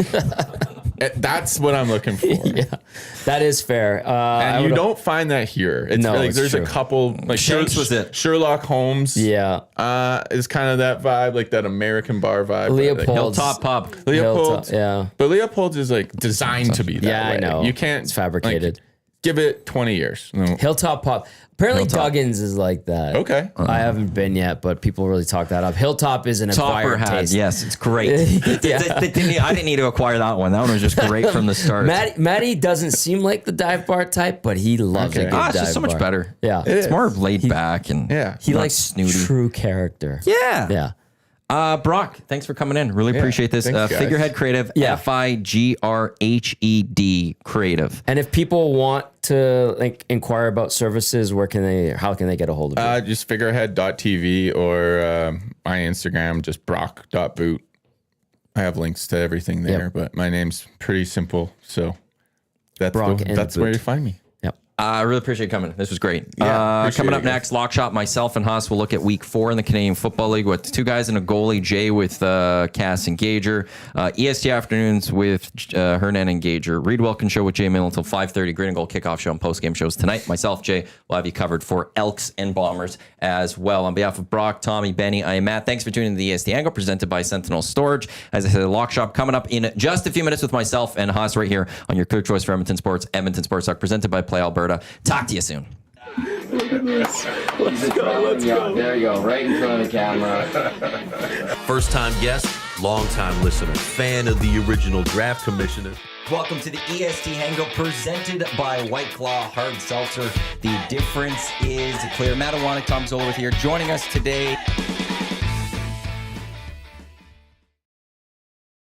C: That's what I'm looking for.
B: Yeah, that is fair.
C: And you don't find that here. It's like
B: it's
C: there's
B: true.
C: a couple like
A: Shanks was it.
C: Sherlock Holmes.
B: Yeah.
C: Is kind of that vibe, like that American bar vibe.
B: Leopold's.
A: Hilltop Pub.
C: Leopold's.
B: Yeah.
C: But Leopold's is like designed to be that
B: Yeah,
C: way.
B: I know.
C: You can't.
B: It's fabricated.
C: Like, give it 20 years. No.
B: Hilltop Pub. Apparently Duggan's is like that.
C: Okay.
B: I haven't been yet, but people really talk that up. Hilltop is an acquired
A: Topper had,
B: taste.
A: yes, it's great. I didn't need to acquire that one. That one was just great from the start.
B: Matty doesn't seem like the dive bar type, but he loves a good dive
A: it's just so much
B: bar.
A: better.
B: Yeah.
A: It's more laid back and
B: He
A: not
B: likes
A: snooty.
B: true character.
A: Yeah.
B: Yeah.
A: Brock, thanks for coming in. Really appreciate this.
C: Thanks, guys.
A: Figurehead Creative,
B: Yeah.
A: Figrhed Creative.
B: And if people want to like inquire about services, how can they get a hold of you?
C: Just figurehead.tv or my Instagram, just brock.boot. I have links to everything there, but my name's pretty simple. So that's where you find me.
A: I really appreciate you coming. This was great.
C: Yeah,
A: coming up
C: it, guys.
A: next, Lock Shop, myself and Haas will look at week 4 in the Canadian Football League with 2 guys and a goalie, Jay with Cass and Gager. EST afternoons with Hernan and Gager. Reed Wilkins show with Jay Mill until 5:30. Green and Gold kickoff show and post-game shows tonight. Myself, Jay, will have you covered for Elks and Bombers as well. On behalf of Brock, Tommy, Benny, I am Matt. Thanks for tuning in to the EST Angle presented by Sentinel Storage. As I said, Lock Shop coming up in just a few minutes with myself and Haas right here on your clear choice for Edmonton Sports, Edmonton Sports Talk, presented by Play Alberta. Talk to you soon.
E: Look at this. Let's go.
B: There you go, right in front of the camera.
F: First time guest, long time listener, fan of the original draft commissioner.
A: Welcome to the EST Hangout presented by White Claw Hard Seltzer. The difference is clear. Matt Iwanyk, Tom Zola with here, joining us today.